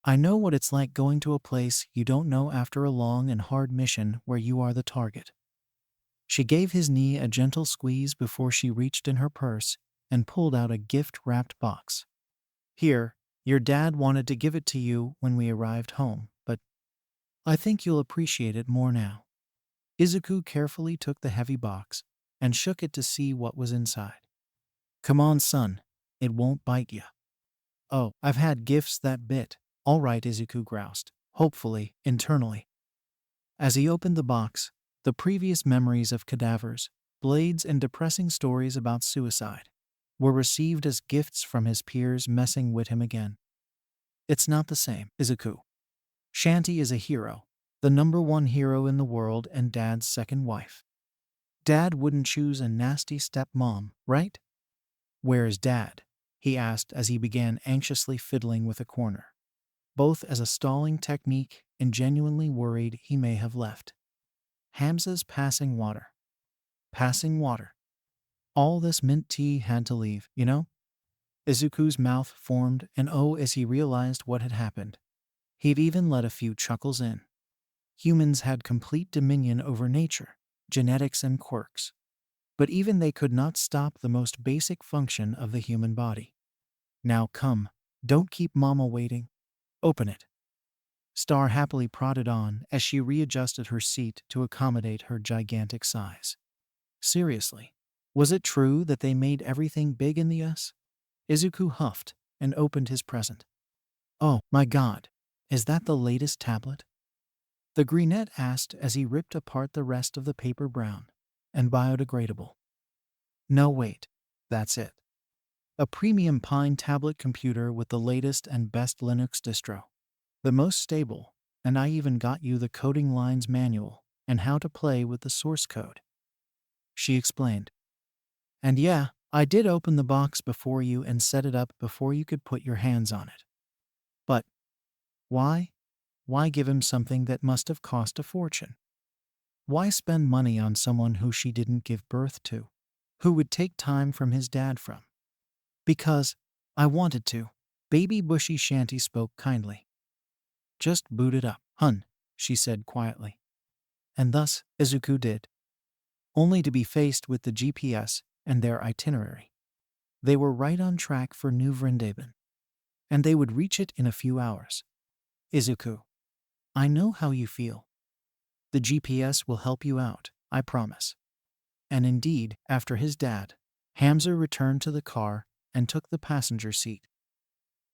I know what it's like going to a place you don't know after a long and hard mission where you are the target." She gave his knee a gentle squeeze before she reached in her purse and pulled out a gift-wrapped box. "Here, your dad wanted to give it to you when we arrived home, but I think you'll appreciate it more now." Izuku carefully took the heavy box and shook it to see what was inside. "Come on, son. It won't bite ya." "Oh, I've had gifts that bit." "All right," Izuku groused, hopefully, internally. As he opened the box, the previous memories of cadavers, blades, and depressing stories about suicide were received as gifts from his peers messing with him again. "It's not the same, Izuku. Shanti is a hero, the #1 hero in the world and Dad's second wife. Dad wouldn't choose a nasty stepmom, right?" "Where's Dad?" he asked as he began anxiously fiddling with a corner, both as a stalling technique and genuinely worried he may have left. "Hamza's passing water." Passing water. All this mint tea had to leave, you know? Izuku's mouth formed an O as he realized what had happened. He'd even let a few chuckles in. Humans had complete dominion over nature, genetics, and quirks. But even they could not stop the most basic function of the human body. "Now come, don't keep Mama waiting. Open it." Star happily prodded on as she readjusted her seat to accommodate her gigantic size. Seriously, was it true that they made everything big in the US? Izuku huffed and opened his present. "Oh, my God, is that the latest tablet?" the greenette asked as he ripped apart the rest of the paper brown and biodegradable. "No, wait, that's it. A premium Pine tablet computer with the latest and best Linux distro. The most stable, and I even got you the coding lines manual and how to play with the source code," she explained. "And yeah, I did open the box before you and set it up before you could put your hands on it. But why? Why give him something that must have cost a fortune? Why spend money on someone who she didn't give birth to, who would take time from his dad from?" "Because I wanted to." Baby Bushy Shanty spoke kindly. "Just boot it up, hun," she said quietly. And thus Izuku did, only to be faced with the GPS and their itinerary. They were right on track for New Vrindavan, and they would reach it in a few hours. "Izuku, I know how you feel. The GPS will help you out, I promise." And indeed, after his dad, Hamza returned to the car and took the passenger seat.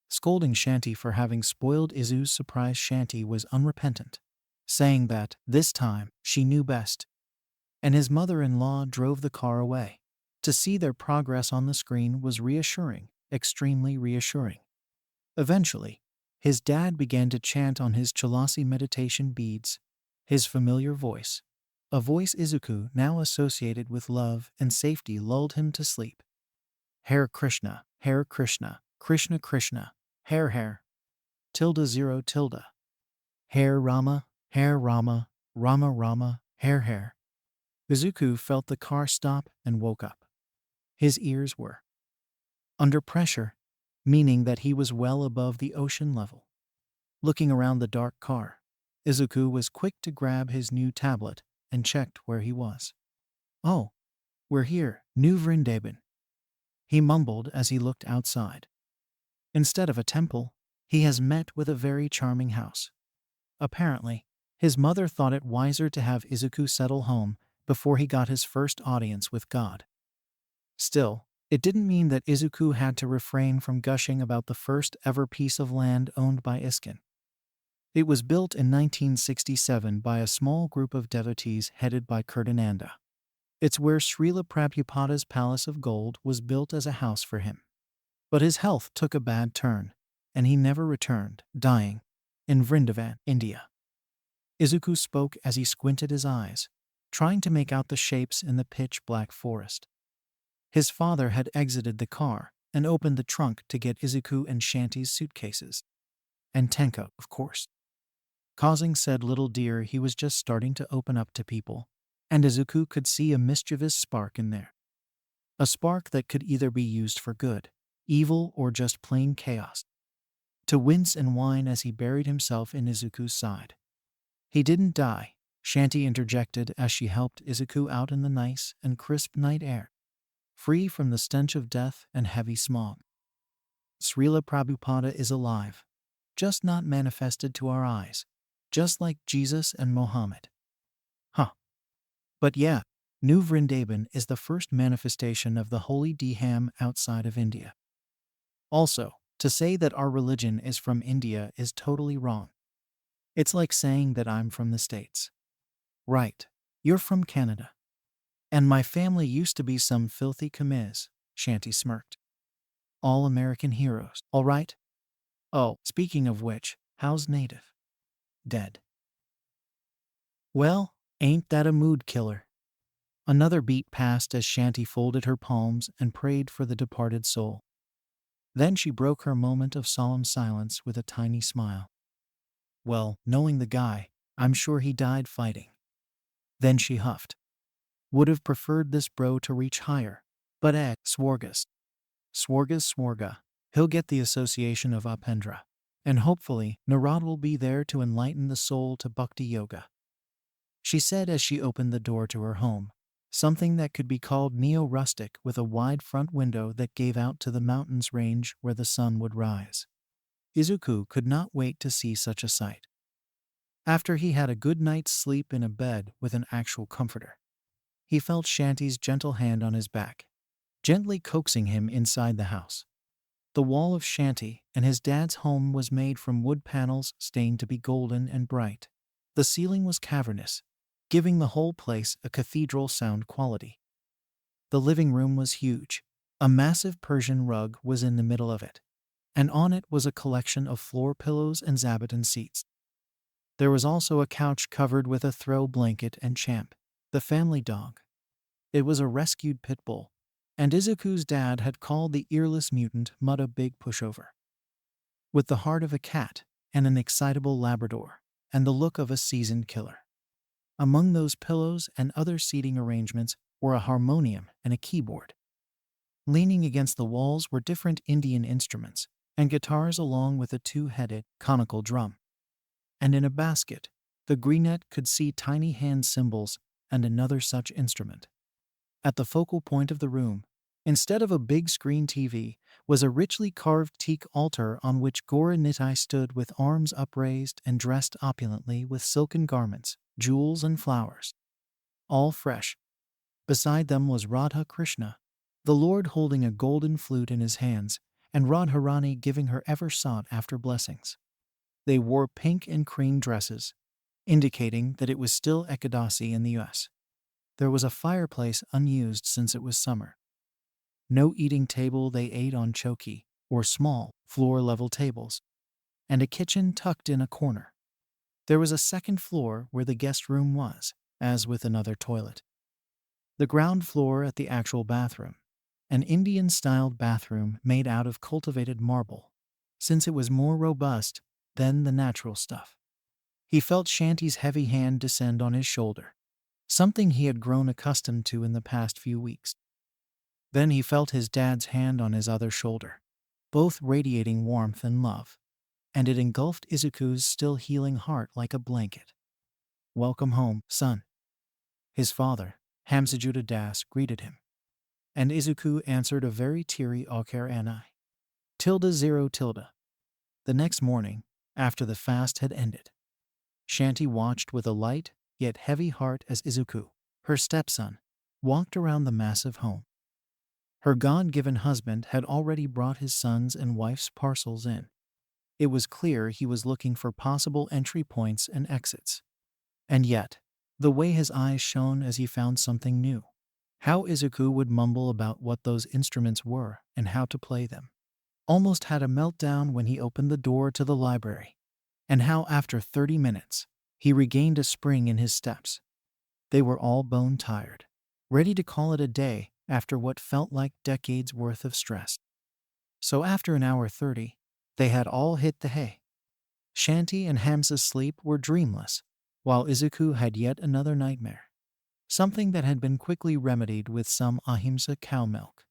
Scolding Shanti for having spoiled Izu's surprise, Shanti was unrepentant, saying that, this time, she knew best. And his mother-in-law drove the car away. To see their progress on the screen was reassuring, extremely reassuring. Eventually, his dad began to chant on his Chalasi meditation beads, his familiar voice. A voice Izuku, now associated with love and safety, lulled him to sleep. "Hare Krishna, Hare Krishna, Krishna Krishna, Hare Hare, ~0 tilde. Hare Rama, Rama Rama, Hare Hare." Izuku felt the car stop and woke up. His ears were under pressure, meaning that he was well above the ocean level. Looking around the dark car, Izuku was quick to grab his new tablet and checked where he was. "Oh, we're here, New Vrindavan," he mumbled as he looked outside. Instead of a temple, he has met with a very charming house. Apparently, his mother thought it wiser to have Izuku settle home before he got his first audience with God. Still, it didn't mean that Izuku had to refrain from gushing about the first ever piece of land owned by Iskin. It was built in 1967 by a small group of devotees headed by Kirtananda. It's where Srila Prabhupada's Palace of Gold was built as a house for him. But his health took a bad turn, and he never returned, dying in Vrindavan, India. Izuku spoke as he squinted his eyes, trying to make out the shapes in the pitch-black forest. His father had exited the car and opened the trunk to get Izuku and Shanti's suitcases. And Tenko, of course. Causing said little deer he was just starting to open up to people, and Izuku could see a mischievous spark in there. A spark that could either be used for good, evil, or just plain chaos. To wince and whine as he buried himself in Izuku's side. He didn't die, Shanti interjected as she helped Izuku out in the nice and crisp night air, free from the stench of death and heavy smog. Srila Prabhupada is alive, just not manifested to our eyes, just like Jesus and Mohammed. Huh. But yeah, New Vrindavan is the first manifestation of the holy Dham outside of India. Also, to say that our religion is from India is totally wrong. It's like saying that I'm from the States. Right, you're from Canada. And my family used to be some filthy Khmer, Shanti smirked. All American heroes, all right? Oh, speaking of which, how's Native? Dead. Well, ain't that a mood killer? Another beat passed as Shanti folded her palms and prayed for the departed soul. Then she broke her moment of solemn silence with a tiny smile. Well, knowing the guy, I'm sure he died fighting. Then she huffed. Would have preferred this bro to reach higher, but Swargas. Swarga. He'll get the association of Upendra. And hopefully, Narad will be there to enlighten the soul to Bhakti Yoga. She said as she opened the door to her home, something that could be called neo-rustic with a wide front window that gave out to the mountains range where the sun would rise. Izuku could not wait to see such a sight. After he had a good night's sleep in a bed with an actual comforter, he felt Shanti's gentle hand on his back, gently coaxing him inside the house. The wall of Shanti and his dad's home was made from wood panels stained to be golden and bright. The ceiling was cavernous, giving the whole place a cathedral sound quality. The living room was huge. A massive Persian rug was in the middle of it, and on it was a collection of floor pillows and zabuton seats. There was also a couch covered with a throw blanket and Champ, the family dog. It was a rescued pit bull, and Izuku's dad had called the earless mutant Mud a big pushover. With the heart of a cat and an excitable Labrador, and the look of a seasoned killer. Among those pillows and other seating arrangements were a harmonium and a keyboard. Leaning against the walls were different Indian instruments and guitars along with a two-headed conical drum. And in a basket, the greenette could see tiny hand cymbals and another such instrument. At the focal point of the room, instead of a big screen TV, was a richly carved teak altar on which Gora Nitai stood with arms upraised and dressed opulently with silken garments, jewels and flowers. All fresh. Beside them was Radha Krishna, the Lord holding a golden flute in his hands, and Radharani giving her ever sought-after blessings. They wore pink and cream dresses, indicating that it was still Ekadasi in the U.S. There was a fireplace unused since it was summer. No eating table, they ate on choki, or small, floor-level tables, and a kitchen tucked in a corner. There was a second floor where the guest room was, as with another toilet. The ground floor at the actual bathroom, an Indian-styled bathroom made out of cultivated marble, since it was more robust than the natural stuff. He felt Shanti's heavy hand descend on his shoulder, something he had grown accustomed to in the past few weeks. Then he felt his dad's hand on his other shoulder, both radiating warmth and love, and it engulfed Izuku's still healing heart like a blanket. Welcome home, son. His father, Hamsajuda Das, greeted him, and Izuku answered a very teary Aukar Anai. ~0. The next morning, after the fast had ended, Shanti watched with a light yet heavy heart as Izuku, her stepson, walked around the massive home. Her God-given husband had already brought his sons and wife's parcels in. It was clear he was looking for possible entry points and exits. And yet, the way his eyes shone as he found something new. How Izuku would mumble about what those instruments were and how to play them. Almost had a meltdown when he opened the door to the library. And how after 30 minutes, he regained a spring in his steps. They were all bone tired, ready to call it a day after what felt like decades worth of stress. So after an hour 30, they had all hit the hay. Shanti and Hamza's sleep were dreamless, while Izuku had yet another nightmare. Something that had been quickly remedied with some ahimsa cow milk.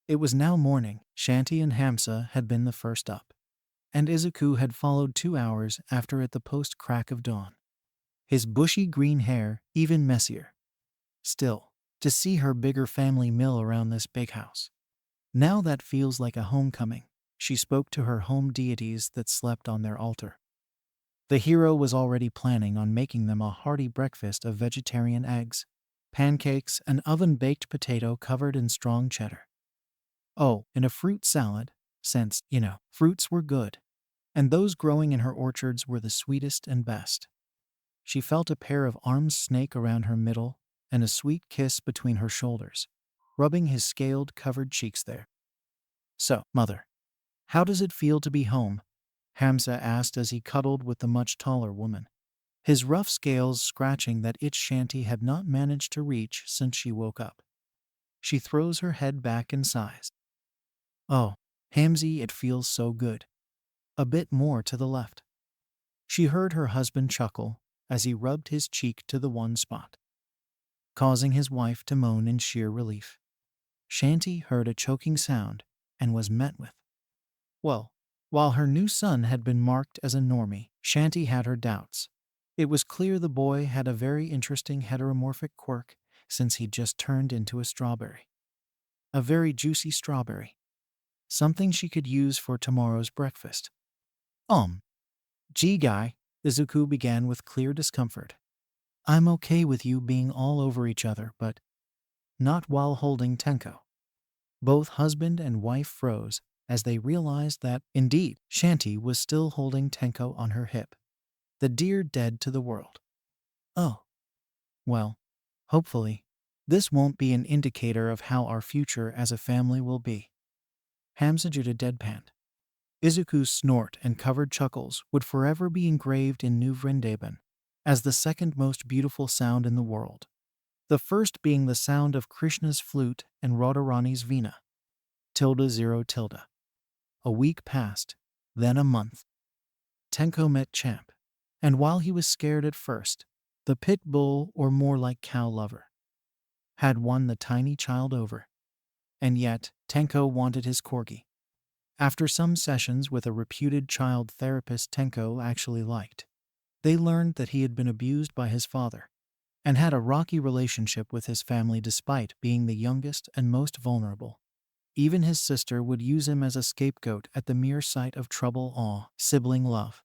It was now morning. Shanti and Hamza had been the first up, and Izuku had followed 2 hours after at the post-crack of dawn. His bushy green hair even messier. Still, to see her bigger family mill around this big house. Now that feels like a homecoming, she spoke to her home deities that slept on their altar. The hero was already planning on making them a hearty breakfast of vegetarian eggs, pancakes, and oven-baked potato covered in strong cheddar. Oh, and a fruit salad, since, fruits were good, and those growing in her orchards were the sweetest and best. She felt a pair of arms snake around her middle and a sweet kiss between her shoulders, rubbing his scaled-covered cheeks there. So, mother, how does it feel to be home? Hamza asked as he cuddled with the much taller woman, his rough scales scratching that itch Shanti had not managed to reach since she woke up. She throws her head back and sighs. Oh, Hamzy, it feels so good. A bit more to the left. She heard her husband chuckle as he rubbed his cheek to the one spot, causing his wife to moan in sheer relief. Shanti heard a choking sound and was met with, well, while her new son had been marked as a normie, Shanti had her doubts. It was clear the boy had a very interesting heteromorphic quirk since he'd just turned into a strawberry. A very juicy strawberry. Something she could use for tomorrow's breakfast. Gee guy, Izuku began with clear discomfort. I'm okay with you being all over each other, but not while holding Tenko. Both husband and wife froze as they realized that, indeed, Shanti was still holding Tenko on her hip, the dear dead to the world. Oh. Well, hopefully, this won't be an indicator of how our future as a family will be. Hamza Judah deadpanned. Izuku's snort and covered chuckles would forever be engraved in New Vrindavan as the second most beautiful sound in the world. The first being the sound of Krishna's flute and Radharani's veena. ~0. A week passed, then a month. Tenko met Champ, and while he was scared at first, the pit bull, or more like cow lover, had won the tiny child over. And yet, Tenko wanted his corgi. After some sessions with a reputed child therapist Tenko actually liked, they learned that he had been abused by his father and had a rocky relationship with his family despite being the youngest and most vulnerable. Even his sister would use him as a scapegoat at the mere sight of trouble. Sibling love.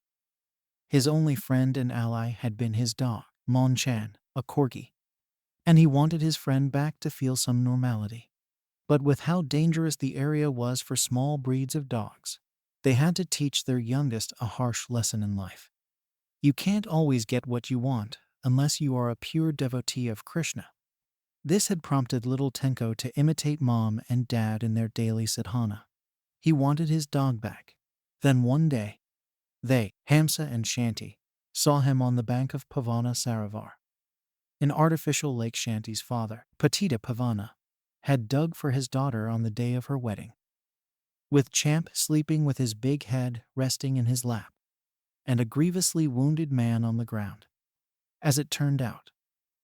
His only friend and ally had been his dog, Mon-chan, a corgi, and he wanted his friend back to feel some normality. But with how dangerous the area was for small breeds of dogs, they had to teach their youngest a harsh lesson in life. You can't always get what you want unless you are a pure devotee of Krishna. This had prompted little Tenko to imitate mom and dad in their daily sadhana. He wanted his dog back. Then one day, they, Hamza and Shanti, saw him on the bank of Pavana Sarovar, an artificial lake Shanti's father, Patita Pavana, had dug for his daughter on the day of her wedding. With Champ sleeping with his big head resting in his lap, and a grievously wounded man on the ground. As it turned out,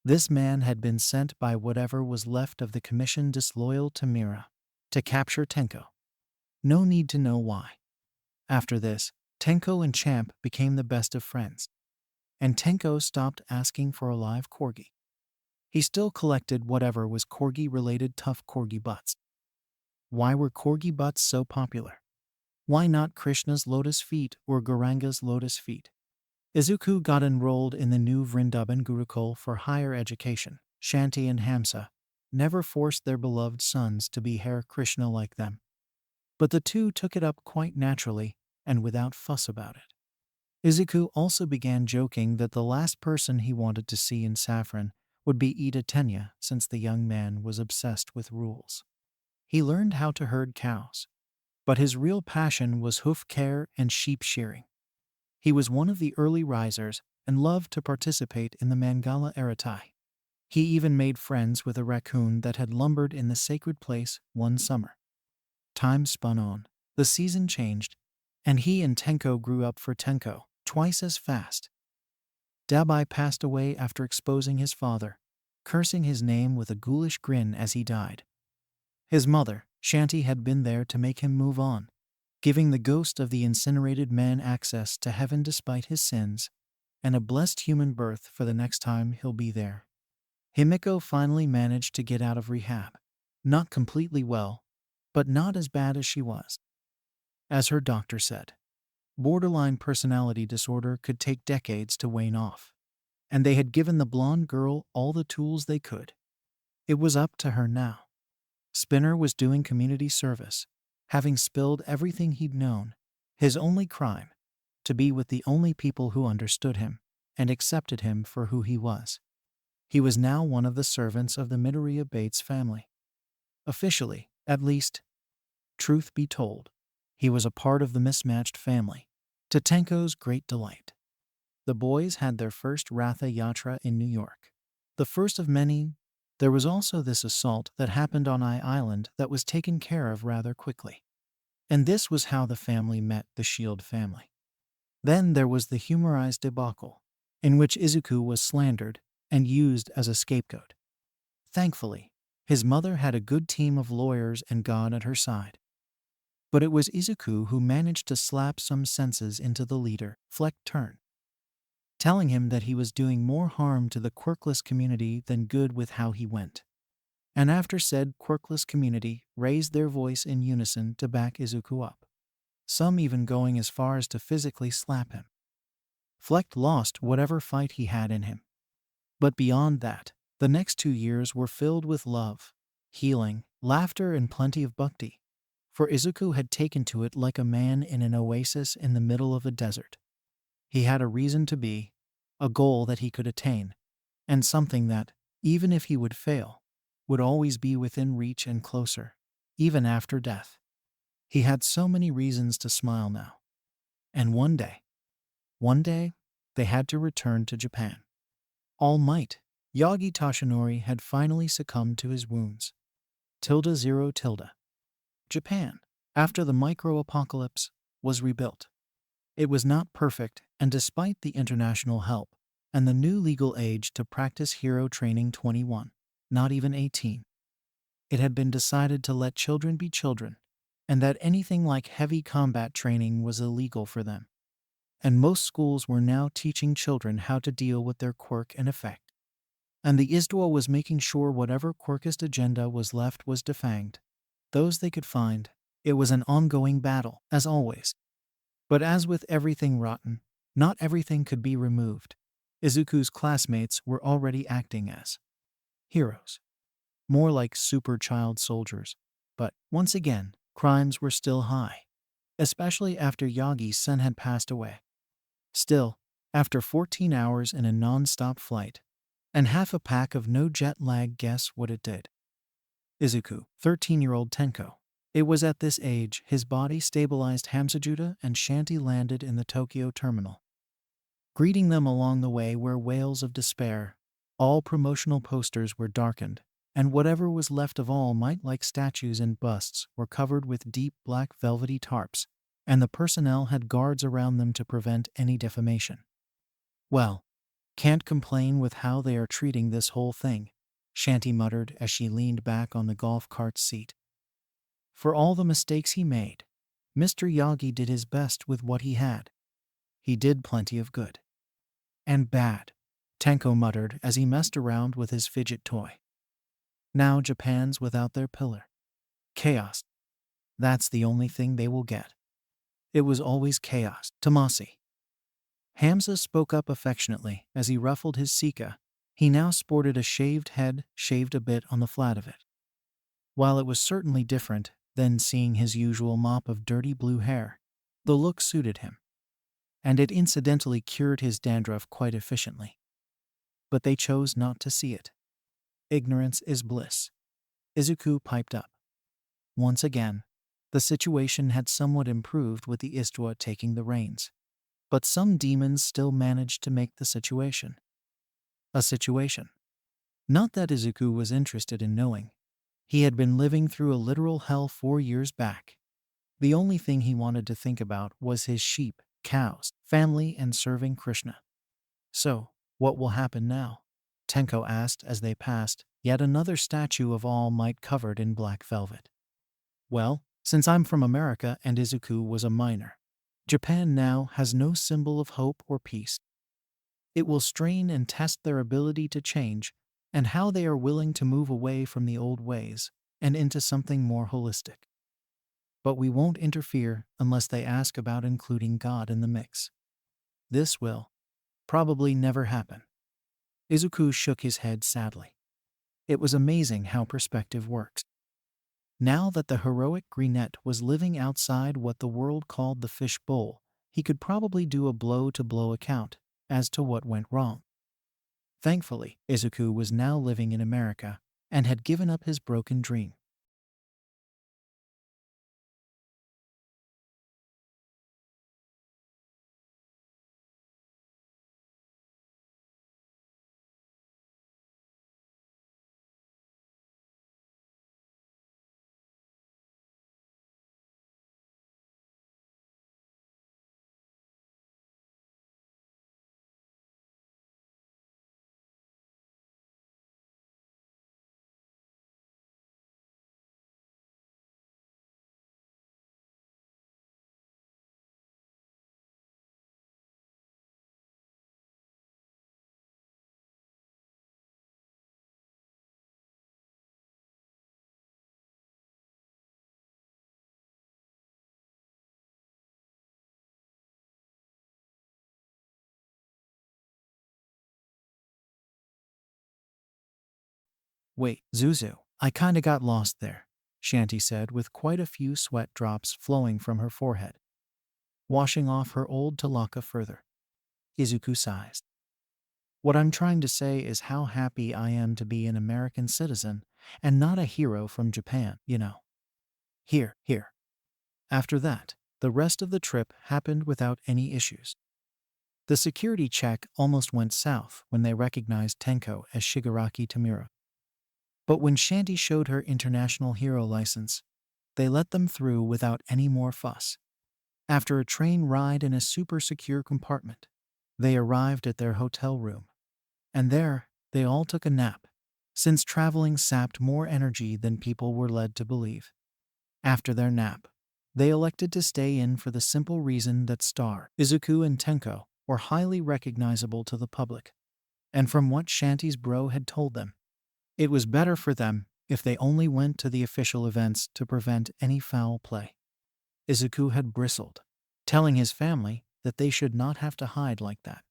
this man had been sent by whatever was left of the commission disloyal to Mira to capture Tenko. No need to know why. After this, Tenko and Champ became the best of friends, and Tenko stopped asking for a live corgi. He still collected whatever was corgi-related tough corgi butts. Why were corgi butts so popular? Why not Krishna's lotus feet or Gauranga's lotus feet? Izuku got enrolled in the new Vrindavan Gurukul for higher education. Shanti and Hamza never forced their beloved sons to be Hare Krishna like them. But the two took it up quite naturally and without fuss about it. Izuku also began joking that the last person he wanted to see in Saffron would be Ida Tenya, since the young man was obsessed with rules. He learned how to herd cows, but his real passion was hoof care and sheep shearing. He was one of the early risers and loved to participate in the Mangala Aratai. He even made friends with a raccoon that had lumbered in the sacred place one summer. Time spun on, the season changed, and he and Tenko grew up for Tenko, twice as fast. Dabai passed away after exposing his father, cursing his name with a ghoulish grin as he died. His mother, Shanti, had been there to make him move on, giving the ghost of the incinerated man access to heaven despite his sins, and a blessed human birth for the next time he'll be there. Himiko finally managed to get out of rehab. Not completely well, but not as bad as she was. As her doctor said, borderline personality disorder could take decades to wane off, and they had given the blonde girl all the tools they could. It was up to her now. Spinner was doing community service, having spilled everything he'd known, his only crime, to be with the only people who understood him and accepted him for who he was. He was now one of the servants of the Midoriya Bates family. Officially, at least. Truth be told, he was a part of the mismatched family, to Tenko's great delight. The boys had their first Ratha Yatra in New York. The first of many. There was also this assault that happened on Island that was taken care of rather quickly. And this was how the family met the Shield family. Then there was the humorized debacle, in which Izuku was slandered and used as a scapegoat. Thankfully, his mother had a good team of lawyers and God at her side. But it was Izuku who managed to slap some senses into the leader, Fleck Turn, telling him that he was doing more harm to the quirkless community than good with how he went. And after said quirkless community raised their voice in unison to back Izuku up, some even going as far as to physically slap him. Fleck lost whatever fight he had in him. But beyond that, the next 2 years were filled with love, healing, laughter, and plenty of bhakti, for Izuku had taken to it like a man in an oasis in the middle of a desert. He had a reason to be, a goal that he could attain, and something that, even if he would fail, would always be within reach and closer, even after death. He had so many reasons to smile now. And one day, they had to return to Japan. All Might, Yagi Toshinori had finally succumbed to his wounds. ~0. Japan, after the micro-apocalypse, was rebuilt. It was not perfect, and despite the international help and the new legal age to practice hero training 21, not even 18, it had been decided to let children be children, and that anything like heavy combat training was illegal for them. And most schools were now teaching children how to deal with their quirk and effect. And the ISDWA was making sure whatever quirkist agenda was left was defanged. Those they could find. It was an ongoing battle, as always. But as with everything rotten, not everything could be removed. Izuku's classmates were already acting as heroes. More like super child soldiers. But, once again, crimes were still high. Especially after Yagi's son had passed away. Still, after 14 hours in a non-stop flight, and half a pack of no jet lag, guess what it did? Izuku, 13-year-old Tenko. It was at this age his body stabilized. Hamsajuta and Shanti landed in the Tokyo terminal. Greeting them along the way were wails of despair. All promotional posters were darkened, and whatever was left of All Might like statues and busts were covered with deep black velvety tarps, and the personnel had guards around them to prevent any defamation. Well, can't complain with how they are treating this whole thing, Shanti muttered as she leaned back on the golf cart seat. For all the mistakes he made, Mr. Yagi did his best with what he had. He did plenty of good. And bad, Tenko muttered as he messed around with his fidget toy. Now Japan's without their pillar. Chaos. That's the only thing they will get. It was always chaos, Tamasi. Hamza spoke up affectionately as he ruffled his sika. He now sported a shaved head, shaved a bit on the flat of it. While it was certainly different than seeing his usual mop of dirty blue hair, The look suited him, and it incidentally cured his dandruff quite efficiently. But they chose not to see it. Ignorance is bliss, Izuku piped up. Once again, the situation had somewhat improved with the Istwa taking the reins. But some demons still managed to make the situation a situation. Not that Izuku was interested in knowing. He had been living through a literal hell 4 years back. The only thing he wanted to think about was his sheep, cows, family, and serving Krishna. So, what will happen now? Tenko asked as they passed yet another statue of All Might covered in black velvet. Well, since I'm from America and Izuku was a minor, Japan now has no symbol of hope or peace. It will strain and test their ability to change and how they are willing to move away from the old ways and into something more holistic. But we won't interfere unless they ask about including God in the mix. This will probably never happen. Izuku shook his head sadly. It was amazing how perspective works. Now that the heroic Greenette was living outside what the world called the fish bowl, he could probably do a blow-to-blow account as to what went wrong. Thankfully, Izuku was now living in America and had given up his broken dream. Wait, Zuzu, I kinda got lost there, Shanty said with quite a few sweat drops flowing from her forehead, washing off her old talaka further. Izuku sighs. What I'm trying to say is how happy I am to be an American citizen and not a hero from Japan, you know. Here. After that, the rest of the trip happened without any issues. The security check almost went south when they recognized Tenko as Shigaraki Tamura. But when Shanty showed her international hero license, they let them through without any more fuss. After a train ride in a super secure compartment, they arrived at their hotel room. And there, they all took a nap, since traveling sapped more energy than people were led to believe. After their nap, they elected to stay in for the simple reason that Izuku and Tenko were highly recognizable to the public. And from what Shanty's bro had told them, it was better for them if they only went to the official events to prevent any foul play. Izuku had bristled, telling his family that they should not have to hide like that.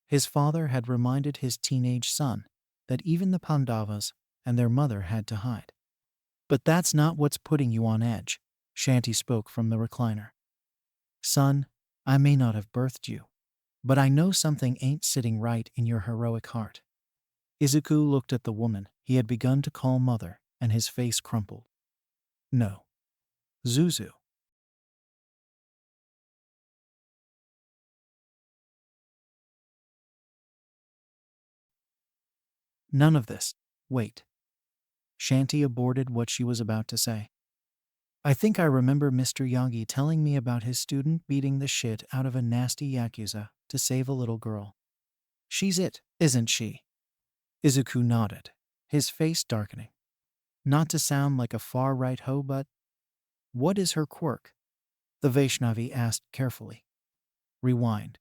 His father had reminded his teenage son that even the Pandavas and their mother had to hide. But that's not what's putting you on edge, Shanty spoke from the recliner. Son, I may not have birthed you, but I know something ain't sitting right in your heroic heart. Izuku looked at the woman he had begun to call mother, and his face crumpled. No. Zuzu. None of this. Wait. Shanty aborted what she was about to say. I think I remember Mr. Yagi telling me about his student beating the shit out of a nasty yakuza to save a little girl. She's it, isn't she? Izuku nodded, his face darkening. Not to sound like a far-right hoe, but what is her quirk? The Vaishnavi asked carefully. Rewind.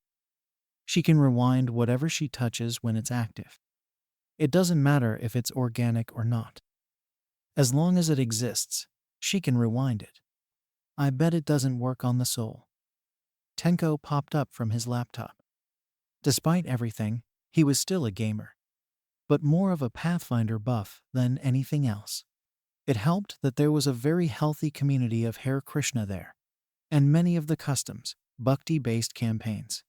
She can rewind whatever she touches when it's active. It doesn't matter if it's organic or not. As long as it exists, she can rewind it. I bet it doesn't work on the soul. Tenko popped up from his laptop. Despite everything, he was still a gamer, but more of a Pathfinder buff than anything else. It helped that there was a very healthy community of Hare Krishna there. and many of the customs, bhakti-based campaigns.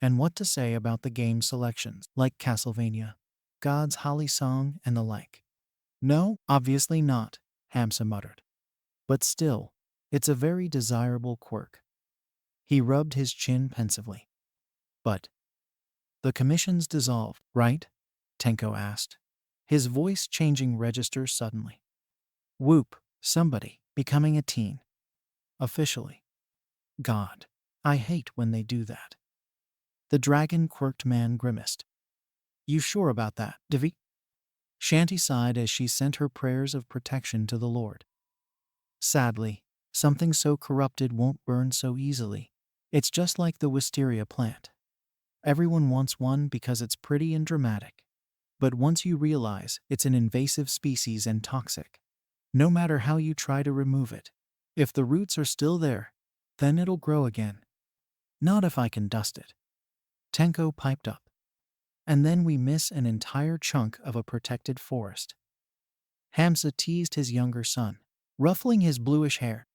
And what to say about the game selections, like Castlevania, God's Holly Song, and the like? No, obviously not, Hamza muttered. But still, it's a very desirable quirk. He rubbed his chin pensively. But the commission's dissolved, right? Tenko asked, his voice changing register suddenly. Whoop, somebody, becoming a teen. Officially. God, I hate when they do that. The dragon-quirked man grimaced. You sure about that, Divi? Shanti sighed as she sent her prayers of protection to the Lord. Sadly, something so corrupted won't burn so easily. It's just like the wisteria plant. Everyone wants one because it's pretty and dramatic. But once you realize it's an invasive species and toxic, no matter how you try to remove it, if the roots are still there, then it'll grow again. Not if I can dust it. Tenko piped up. And then we miss an entire chunk of a protected forest. Hamza teased his younger son, ruffling his bluish hair,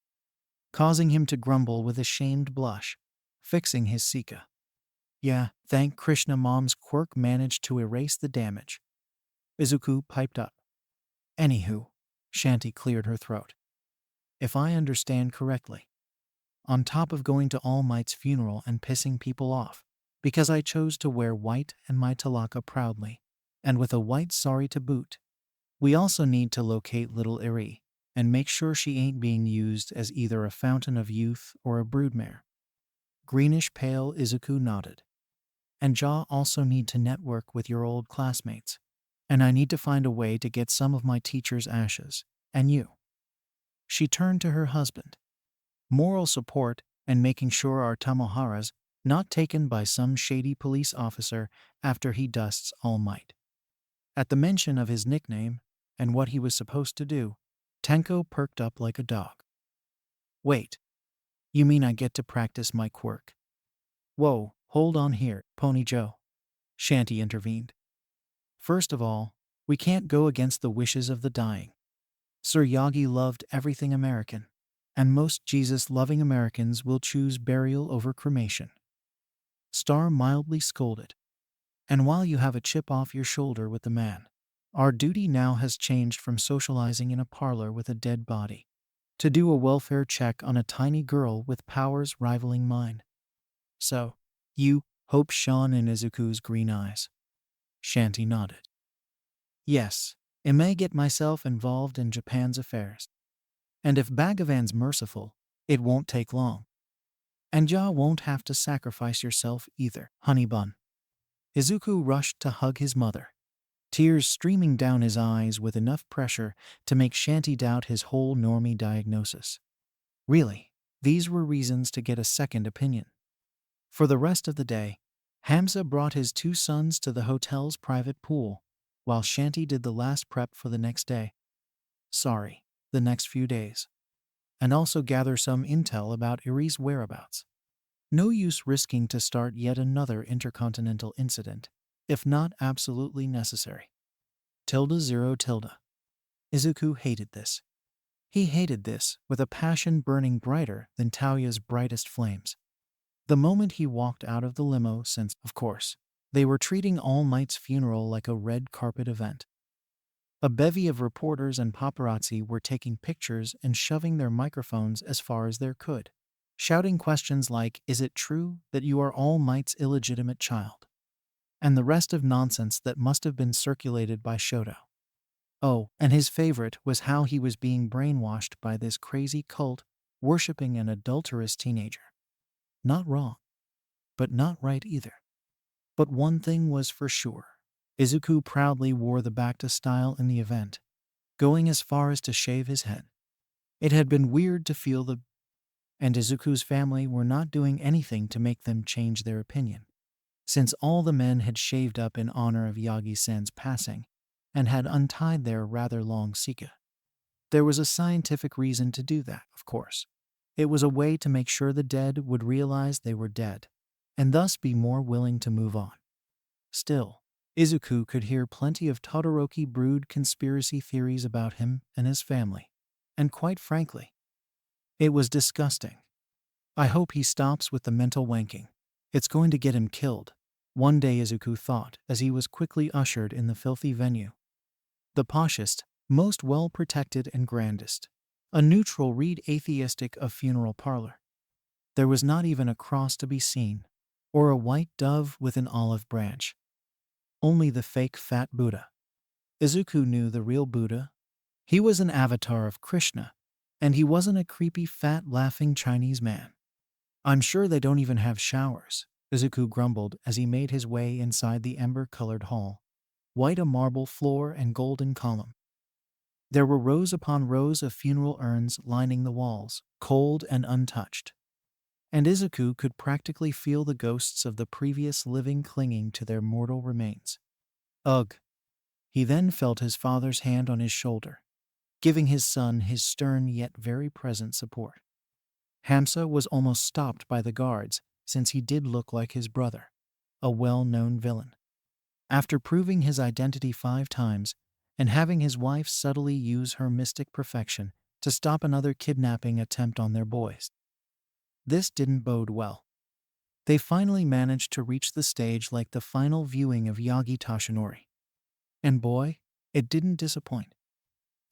causing him to grumble with a shamed blush, fixing his Sika. Yeah, thank Krishna Mom's quirk managed to erase the damage. Izuku piped up. Anywho, Shanti cleared her throat. If I understand correctly, on top of going to All Might's funeral and pissing people off, because I chose to wear white and my talaka proudly, and with a white sari to boot, we also need to locate little Eri, and make sure she ain't being used as either a fountain of youth or a broodmare. Greenish pale Izuku nodded. And Ja also need to network with your old classmates. And I need to find a way to get some of my teacher's ashes. And you. She turned to her husband. Moral support and making sure our Tamohara's not taken by some shady police officer after he dusts All Might. At the mention of his nickname and what he was supposed to do, Tenko perked up like a dog. Wait, you mean I get to practice my quirk? Whoa, hold on here, Pony Joe. Shanti intervened. First of all, we can't go against the wishes of the dying. Sir Yagi loved everything American, and most Jesus-loving Americans will choose burial over cremation. Star mildly scolded. And while you have a chip off your shoulder with the man, our duty now has changed from socializing in a parlor with a dead body to do a welfare check on a tiny girl with powers rivaling mine. So, you, Hope shone in Izuku's green eyes. Shanti nodded. Yes, I may get myself involved in Japan's affairs. And if Bhagavan's merciful, it won't take long. And Ja won't have to sacrifice yourself either, honey bun. Izuku rushed to hug his mother, tears streaming down his eyes with enough pressure to make Shanti doubt his whole normie diagnosis. Really, these were reasons to get a second opinion. For the rest of the day, Hamza brought his two sons to the hotel's private pool, while Shanti did the last prep for the next day. Sorry, the next few days. And also gather some intel about Eri's whereabouts. No use risking to start yet another intercontinental incident, if not absolutely necessary. ~0. Izuku hated this. He hated this with a passion burning brighter than Taoya's brightest flames. The moment he walked out of the limo since, of course, they were treating All Might's funeral like a red carpet event. A bevy of reporters and paparazzi were taking pictures and shoving their microphones as far as they could, shouting questions like, "Is it true that you are All Might's illegitimate child?" And the rest of nonsense that must have been circulated by Shoto. Oh, and his favorite was how he was being brainwashed by this crazy cult, worshipping an adulterous teenager. Not wrong, but not right either. But one thing was for sure. Izuku proudly wore the Bacta style in the event, going as far as to shave his head. It had been weird to feel and Izuku's family were not doing anything to make them change their opinion, since all the men had shaved up in honor of Yagi-san's passing and had untied their rather long Sika. There was a scientific reason to do that, of course. It was a way to make sure the dead would realize they were dead, and thus be more willing to move on. Still, Izuku could hear plenty of Todoroki brewed conspiracy theories about him and his family, and quite frankly, it was disgusting. I hope he stops with the mental wanking. It's going to get him killed, one day Izuku thought as he was quickly ushered in the filthy venue. The poshest, most well-protected and grandest. A neutral read atheistic of funeral parlor. There was not even a cross to be seen, or a white dove with an olive branch. Only the fake fat Buddha. Izuku knew the real Buddha. He was an avatar of Krishna, and he wasn't a creepy fat laughing Chinese man. I'm sure they don't even have showers, Izuku grumbled as he made his way inside the ember-colored hall. White a marble floor and golden column. There were rows upon rows of funeral urns lining the walls, cold and untouched. And Izuku could practically feel the ghosts of the previous living clinging to their mortal remains. Ugh! He then felt his father's hand on his shoulder, giving his son his stern yet very present support. Hamsa was almost stopped by the guards, since he did look like his brother, a well-known villain. After proving his identity 5 times, and having his wife subtly use her mystic perfection to stop another kidnapping attempt on their boys. This didn't bode well. They finally managed to reach the stage like the final viewing of Yagi Tashinori. And boy, it didn't disappoint.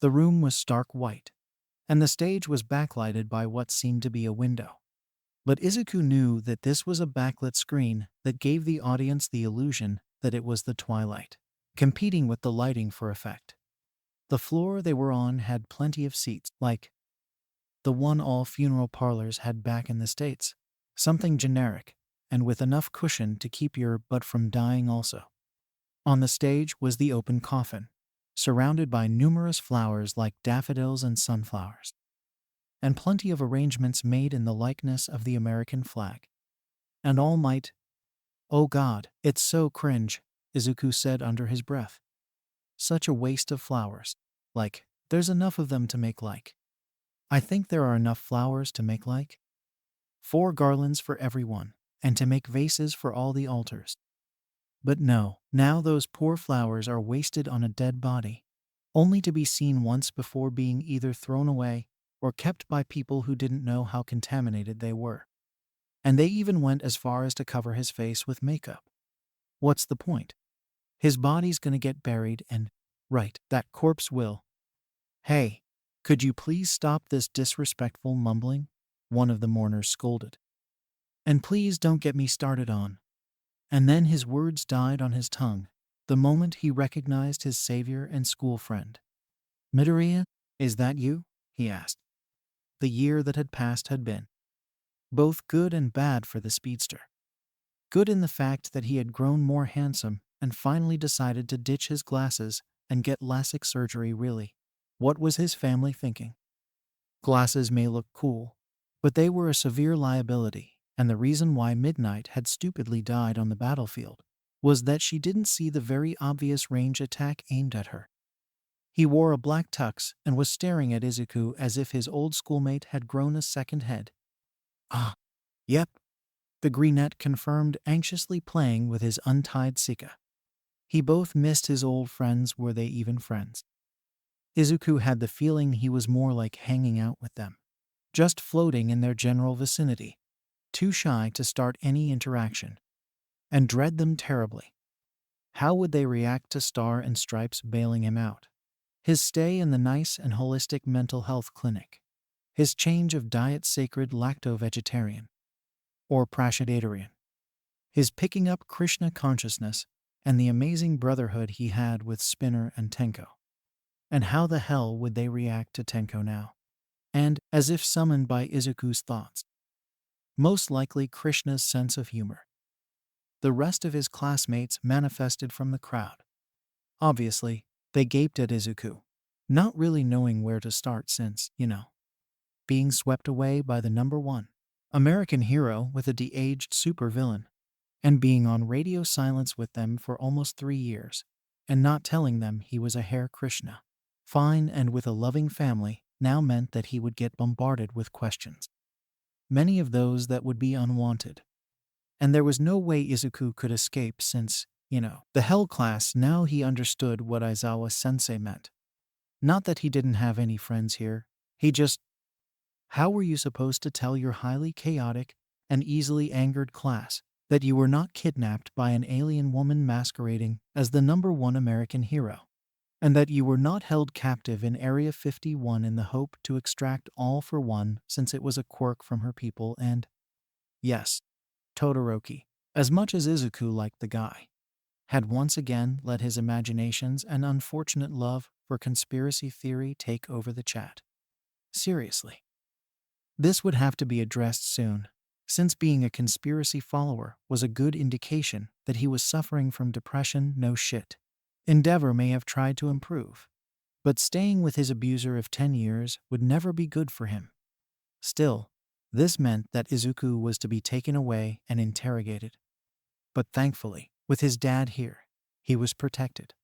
The room was stark white, and the stage was backlighted by what seemed to be a window. But Izuku knew that this was a backlit screen that gave the audience the illusion that it was the twilight, competing with the lighting for effect. The floor they were on had plenty of seats, like the one all funeral parlors had back in the States. Something generic, and with enough cushion to keep your butt from dying also. On the stage was the open coffin, surrounded by numerous flowers like daffodils and sunflowers, and plenty of arrangements made in the likeness of the American flag. And All Might, oh God, it's so cringe, Izuku said under his breath. Such a waste of flowers. Like, there's enough of them to make like. I think there are enough flowers to make like 4 garlands for everyone, and to make vases for all the altars. But no, now those poor flowers are wasted on a dead body, only to be seen once before being either thrown away or kept by people who didn't know how contaminated they were. And they even went as far as to cover his face with makeup. What's the point? His body's gonna get buried and, right, that corpse will. Hey, could you please stop this disrespectful mumbling? One of the mourners scolded. And please don't get me started on. And then his words died on his tongue, the moment he recognized his savior and school friend. Midoriya, is that you? He asked. The year that had passed had been both good and bad for the speedster. Good in the fact that he had grown more handsome and finally decided to ditch his glasses and get LASIK surgery really. What was his family thinking? Glasses may look cool, but they were a severe liability, and the reason why Midnight had stupidly died on the battlefield was that she didn't see the very obvious range attack aimed at her. He wore a black tux and was staring at Izuku as if his old schoolmate had grown a second head. Ah, yep, the brunette confirmed, anxiously playing with his untied Sika. He both missed his old friends. Were they even friends? Izuku had the feeling he was more like hanging out with them, just floating in their general vicinity, too shy to start any interaction, and dread them terribly. How would they react to Star and Stripes bailing him out? His stay in the nice and holistic mental health clinic, his change of diet sacred lacto-vegetarian, or prascidarian, his picking up Krishna consciousness, and the amazing brotherhood he had with Spinner and Tenko. And how the hell would they react to Tenko now? And, as if summoned by Izuku's thoughts, most likely Krishna's sense of humor. The rest of his classmates manifested from the crowd. Obviously, they gaped at Izuku, not really knowing where to start since, being swept away by the #1 American hero with a de-aged supervillain, and being on radio silence with them for almost 3 years, and not telling them he was a Hare Krishna. Fine and with a loving family now meant that he would get bombarded with questions. Many of those that would be unwanted. And there was no way Izuku could escape since, the Hell class. Now he understood what Aizawa-sensei meant. Not that he didn't have any friends here, he just How were you supposed to tell your highly chaotic and easily angered class that you were not kidnapped by an alien woman masquerading as the #1 American hero, and that you were not held captive in Area 51 in the hope to extract all for one since it was a quirk from her people and, yes, Todoroki, as much as Izuku liked the guy, had once again let his imaginations and unfortunate love for conspiracy theory take over the chat? Seriously. This would have to be addressed soon, since being a conspiracy follower was a good indication that he was suffering from depression. No shit. Endeavor may have tried to improve, but staying with his abuser of 10 years would never be good for him. Still, this meant that Izuku was to be taken away and interrogated. But thankfully, with his dad here, he was protected.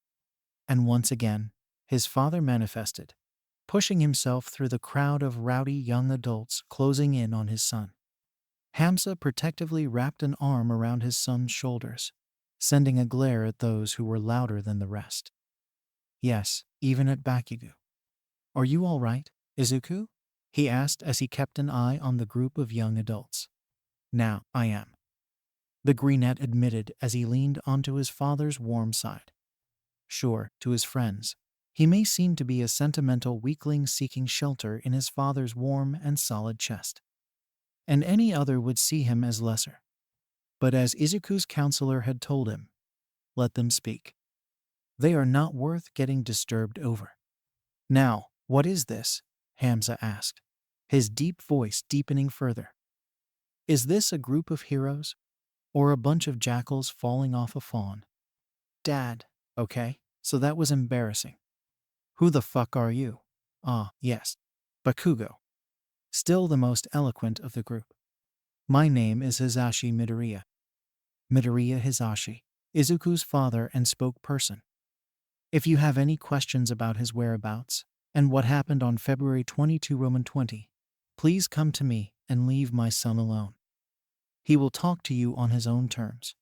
And once again, his father manifested, pushing himself through the crowd of rowdy young adults closing in on his son. Hamza protectively wrapped an arm around his son's shoulders, sending a glare at those who were louder than the rest. Yes, even at Bakugo. "Are you all right, Izuku?" he asked as he kept an eye on the group of young adults. "Now, I am," the greenette admitted as he leaned onto his father's warm side. Sure, to his friends, he may seem to be a sentimental weakling seeking shelter in his father's warm and solid chest, and any other would see him as lesser. But as Izuku's counselor had told him, let them speak. They are not worth getting disturbed over. "Now, what is this?" Hamza asked, his deep voice deepening further. "Is this a group of heroes? Or a bunch of jackals falling off a fawn?" "Dad, okay, so that was embarrassing. Who the fuck are you?" "Ah, yes, Bakugo. Still the most eloquent of the group. My name is Hisashi Midoriya." Midoriya Hisashi, Izuku's father and spokesperson. "If you have any questions about his whereabouts and what happened on February 22 Roman 20, please come to me and leave my son alone. He will talk to you on his own terms."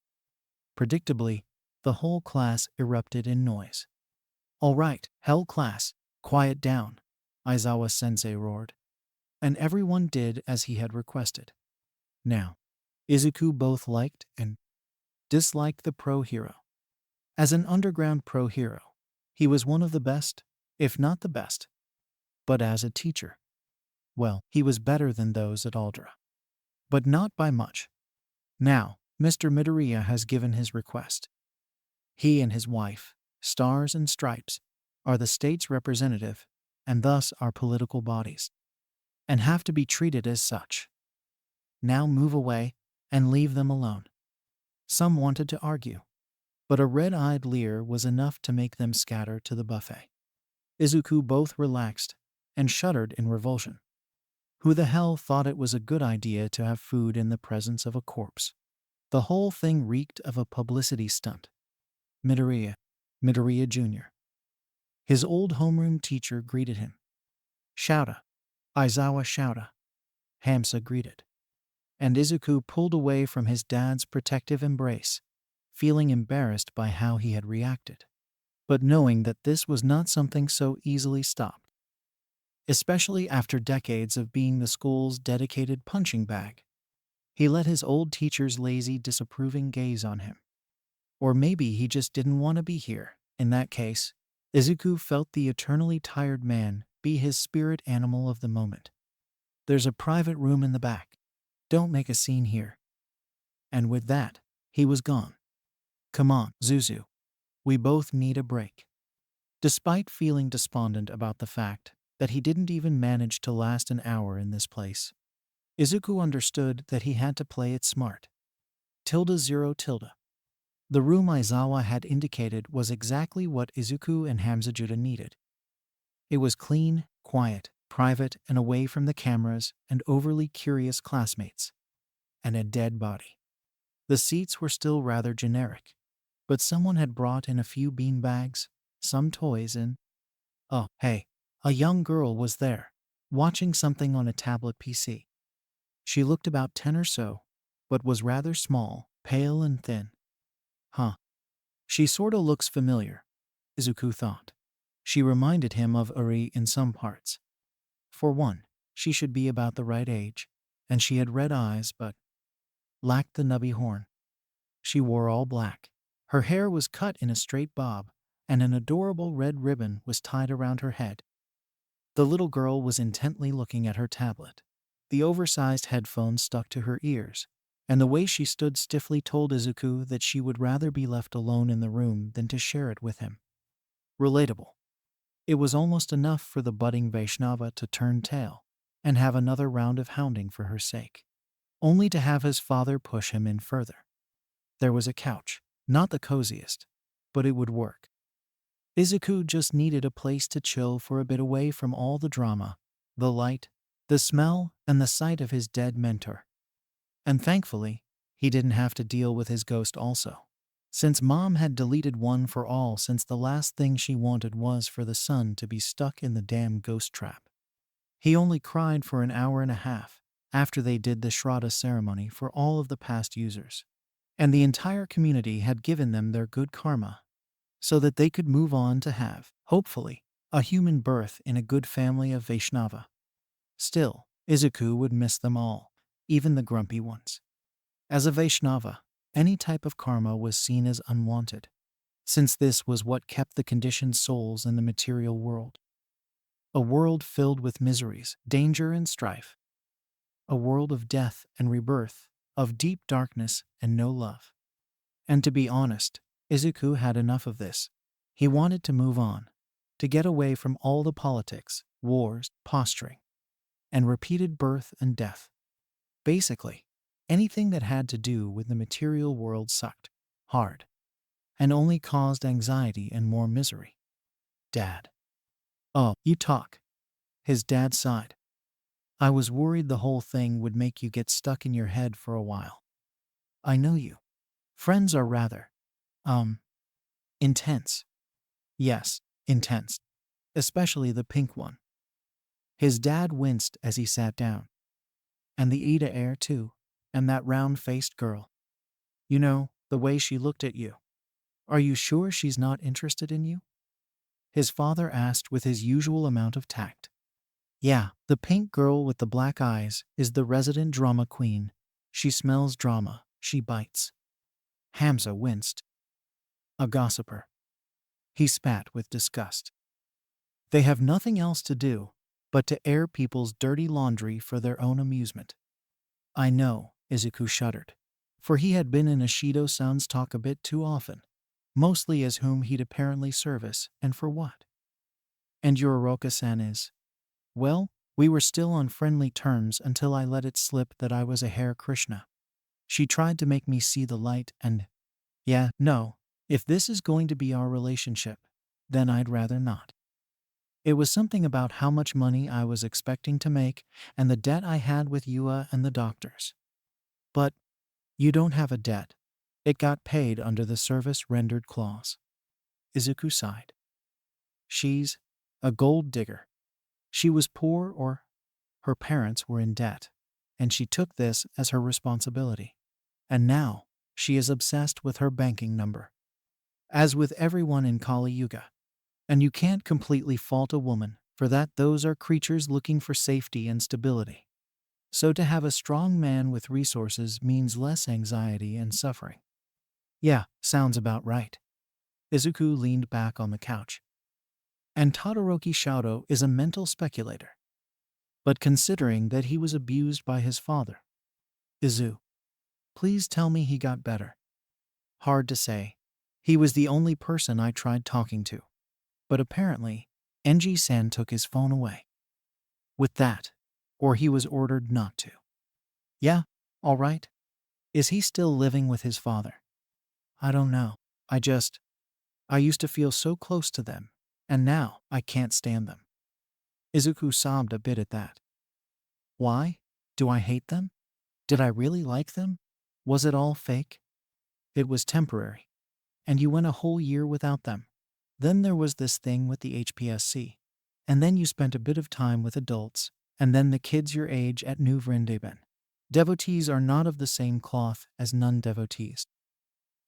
Predictably, the whole class erupted in noise. "All right, hell class, quiet down," Aizawa-sensei roared. And everyone did as he had requested. Now, Izuku both liked and disliked the pro-hero. As an underground pro-hero, he was one of the best, if not the best. But as a teacher, well, he was better than those at Aldra. But not by much. Now, Mr. Midoriya has given his request. He and his wife, Stars and Stripes, are the state's representative, and thus our political bodies, and have to be treated as such. Now move away and leave them alone. Some wanted to argue, but a red-eyed leer was enough to make them scatter to the buffet. Izuku both relaxed and shuddered in revulsion. Who the hell thought it was a good idea to have food in the presence of a corpse? The whole thing reeked of a publicity stunt. Midoriya Jr. His old homeroom teacher greeted him. "Shouta, Aizawa shouta," Hamza greeted. And Izuku pulled away from his dad's protective embrace, feeling embarrassed by how he had reacted, but knowing that this was not something so easily stopped. Especially after decades of being the school's dedicated punching bag. He let his old teacher's lazy, disapproving gaze on him. Or maybe he just didn't want to be here. In that case, Izuku felt the eternally tired man be his spirit animal of the moment. "There's a private room in the back. Don't make a scene here." And with that, he was gone. "Come on, Zuzu. We both need a break." Despite feeling despondent about the fact that he didn't even manage to last an hour in this place, Izuku understood that he had to play it smart. ~0. The room Aizawa had indicated was exactly what Izuku and Hamzajuda needed. It was clean, quiet, private, and away from the cameras and overly curious classmates. And a dead body. The seats were still rather generic, but someone had brought in a few beanbags, some toys, and oh, hey, a young girl was there, watching something on a tablet PC. She looked about 10 or so, but was rather small, pale and thin. Huh. She sorta looks familiar, Izuku thought. She reminded him of Uri in some parts. For one, She should be about the right age, and she had red eyes but lacked the nubby horn. She wore all black. Her hair was cut in a straight bob, and an adorable red ribbon was tied around her head. The little girl was intently looking at her tablet. The oversized headphones stuck to her ears, and the way she stood stiffly told Izuku that she would rather be left alone in the room than to share it with him. Relatable. It was almost enough for the budding Vaishnava to turn tail and have another round of hounding for her sake, only to have his father push him in further. There was a couch, not the coziest, but it would work. Izuku just needed a place to chill for a bit away from all the drama, the light, the smell, and the sight of his dead mentor. And thankfully, he didn't have to deal with his ghost also, since Mom had deleted one for all since the last thing she wanted was for the son to be stuck in the damn ghost trap. He only cried for an hour and a half after they did the Shraddha ceremony for all of the past users, and the entire community had given them their good karma so that they could move on to have, hopefully, a human birth in a good family of Vaishnava. Still, Izuku would miss them all, even the grumpy ones. As a Vaishnava, any type of karma was seen as unwanted, since this was what kept the conditioned souls in the material world. A world filled with miseries, danger, and strife. A world of death and rebirth, of deep darkness and no love. And to be honest, Izuku had enough of this. He wanted to move on, to get away from all the politics, wars, posturing, and repeated birth and death. Basically, anything that had to do with the material world sucked hard and only caused anxiety and more misery. Dad. Oh, you talk. His dad sighed. I was worried the whole thing would make you get stuck in your head for a while. I know you. Friends are rather, intense. Yes, intense. Especially the pink one. His dad winced as he sat down. And the Ida heir too, and that round-faced girl. You know, the way she looked at you. Are you sure she's not interested in you? His father asked with his usual amount of tact. Yeah, the pink girl with the black eyes is the resident drama queen. She smells drama, she bites. Hamza winced. A gossiper. He spat with disgust. They have nothing else to do but to air people's dirty laundry for their own amusement. I know, Izuku shuddered, for he had been in Ishido-san's talk a bit too often, mostly as whom he'd apparently service, and for what. And your Oroka-san is? Well, we were still on friendly terms until I let it slip that I was a Hare Krishna. She tried to make me see the light and, yeah, no, if this is going to be our relationship, then I'd rather not. It was something about how much money I was expecting to make and the debt I had with Yua and the doctors. But you don't have a debt. It got paid under the service rendered clause. Izuku sighed. She's a gold digger. She was poor or her parents were in debt, and she took this as her responsibility. And now she is obsessed with her banking number. As with everyone in Kali Yuga. And you can't completely fault a woman for that. Those are creatures looking for safety and stability. So to have a strong man with resources means less anxiety and suffering. Yeah, sounds about right. Izuku leaned back on the couch. And Todoroki Shoto is a mental speculator. But considering that he was abused by his father. Izu, please tell me he got better. Hard to say. He was the only person I tried talking to. But apparently, Enji-san took his phone away. With that, or he was ordered not to. Yeah, all right. Is he still living with his father? I don't know. I used to feel so close to them, and now I can't stand them. Izuku sobbed a bit at that. Why? Do I hate them? Did I really like them? Was it all fake? It was temporary. And you went a whole year without them. Then there was this thing with the HPSC. And then you spent a bit of time with adults, and then the kids your age at New Vrindavan. Devotees are not of the same cloth as non-devotees.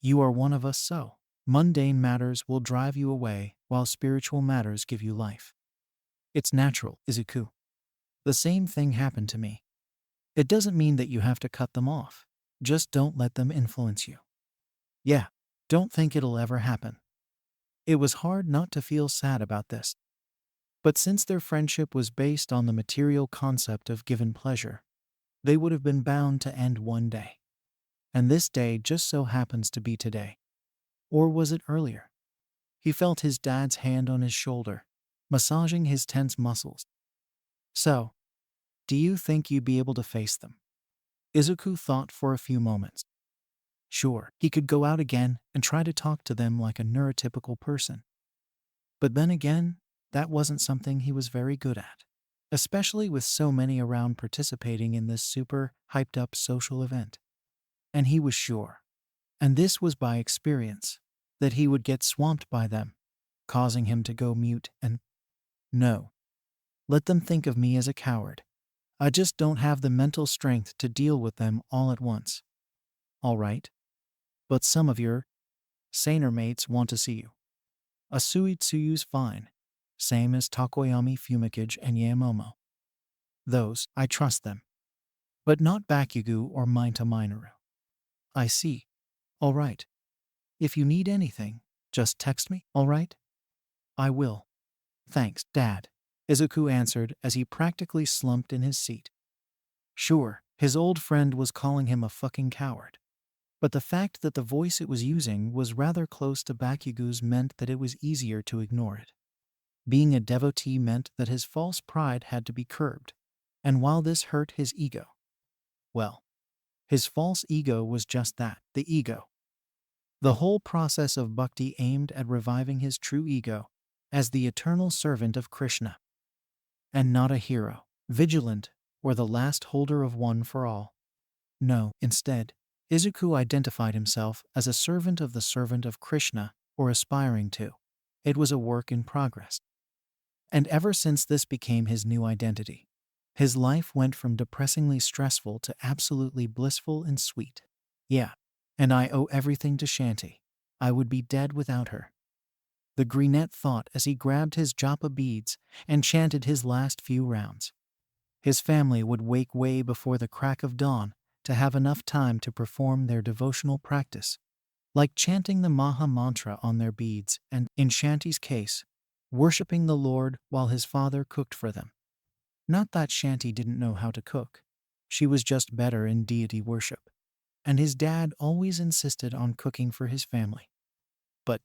You are one of us, so mundane matters will drive you away while spiritual matters give you life. It's natural, Izuku. The same thing happened to me. It doesn't mean that you have to cut them off. Just don't let them influence you. Yeah, don't think it'll ever happen. It was hard not to feel sad about this. But since their friendship was based on the material concept of given pleasure, they would have been bound to end one day. And this day just so happens to be today. Or was it earlier? He felt his dad's hand on his shoulder, massaging his tense muscles. So, do you think you'd be able to face them? Izuku thought for a few moments. Sure, he could go out again and try to talk to them like a neurotypical person. But then again, that wasn't something he was very good at, especially with so many around participating in this super hyped-up social event. And he was sure, and this was by experience, that he would get swamped by them, causing him to go mute and, no, let them think of me as a coward. I just don't have the mental strength to deal with them all at once. All right. But some of your saner mates want to see you. Asuitsuyu's fine. Same as Takoyami, Fumikage, and Yamomo. Those, I trust them. But not Bakugu or Mainta Minoru. I see. All right. If you need anything, just text me, all right? I will. Thanks, Dad, Izuku answered as he practically slumped in his seat. Sure, his old friend was calling him a fucking coward. But the fact that the voice it was using was rather close to Bakugu's meant that it was easier to ignore it. Being a devotee meant that his false pride had to be curbed, and while this hurt his ego, well, his false ego was just that, the ego. The whole process of bhakti aimed at reviving his true ego as the eternal servant of Krishna, and not a hero, vigilant, or the last holder of one for all. No, instead, Izuku identified himself as a servant of Krishna, or aspiring to. It was a work in progress. And ever since this became his new identity, his life went from depressingly stressful to absolutely blissful and sweet. Yeah, and I owe everything to Shanti. I would be dead without her. The greenette thought as he grabbed his japa beads and chanted his last few rounds. His family would wake way before the crack of dawn to have enough time to perform their devotional practice, like chanting the Maha Mantra on their beads and, in Shanti's case, worshipping the Lord while his father cooked for them. Not that Shanti didn't know how to cook. She was just better in deity worship, and his dad always insisted on cooking for his family. But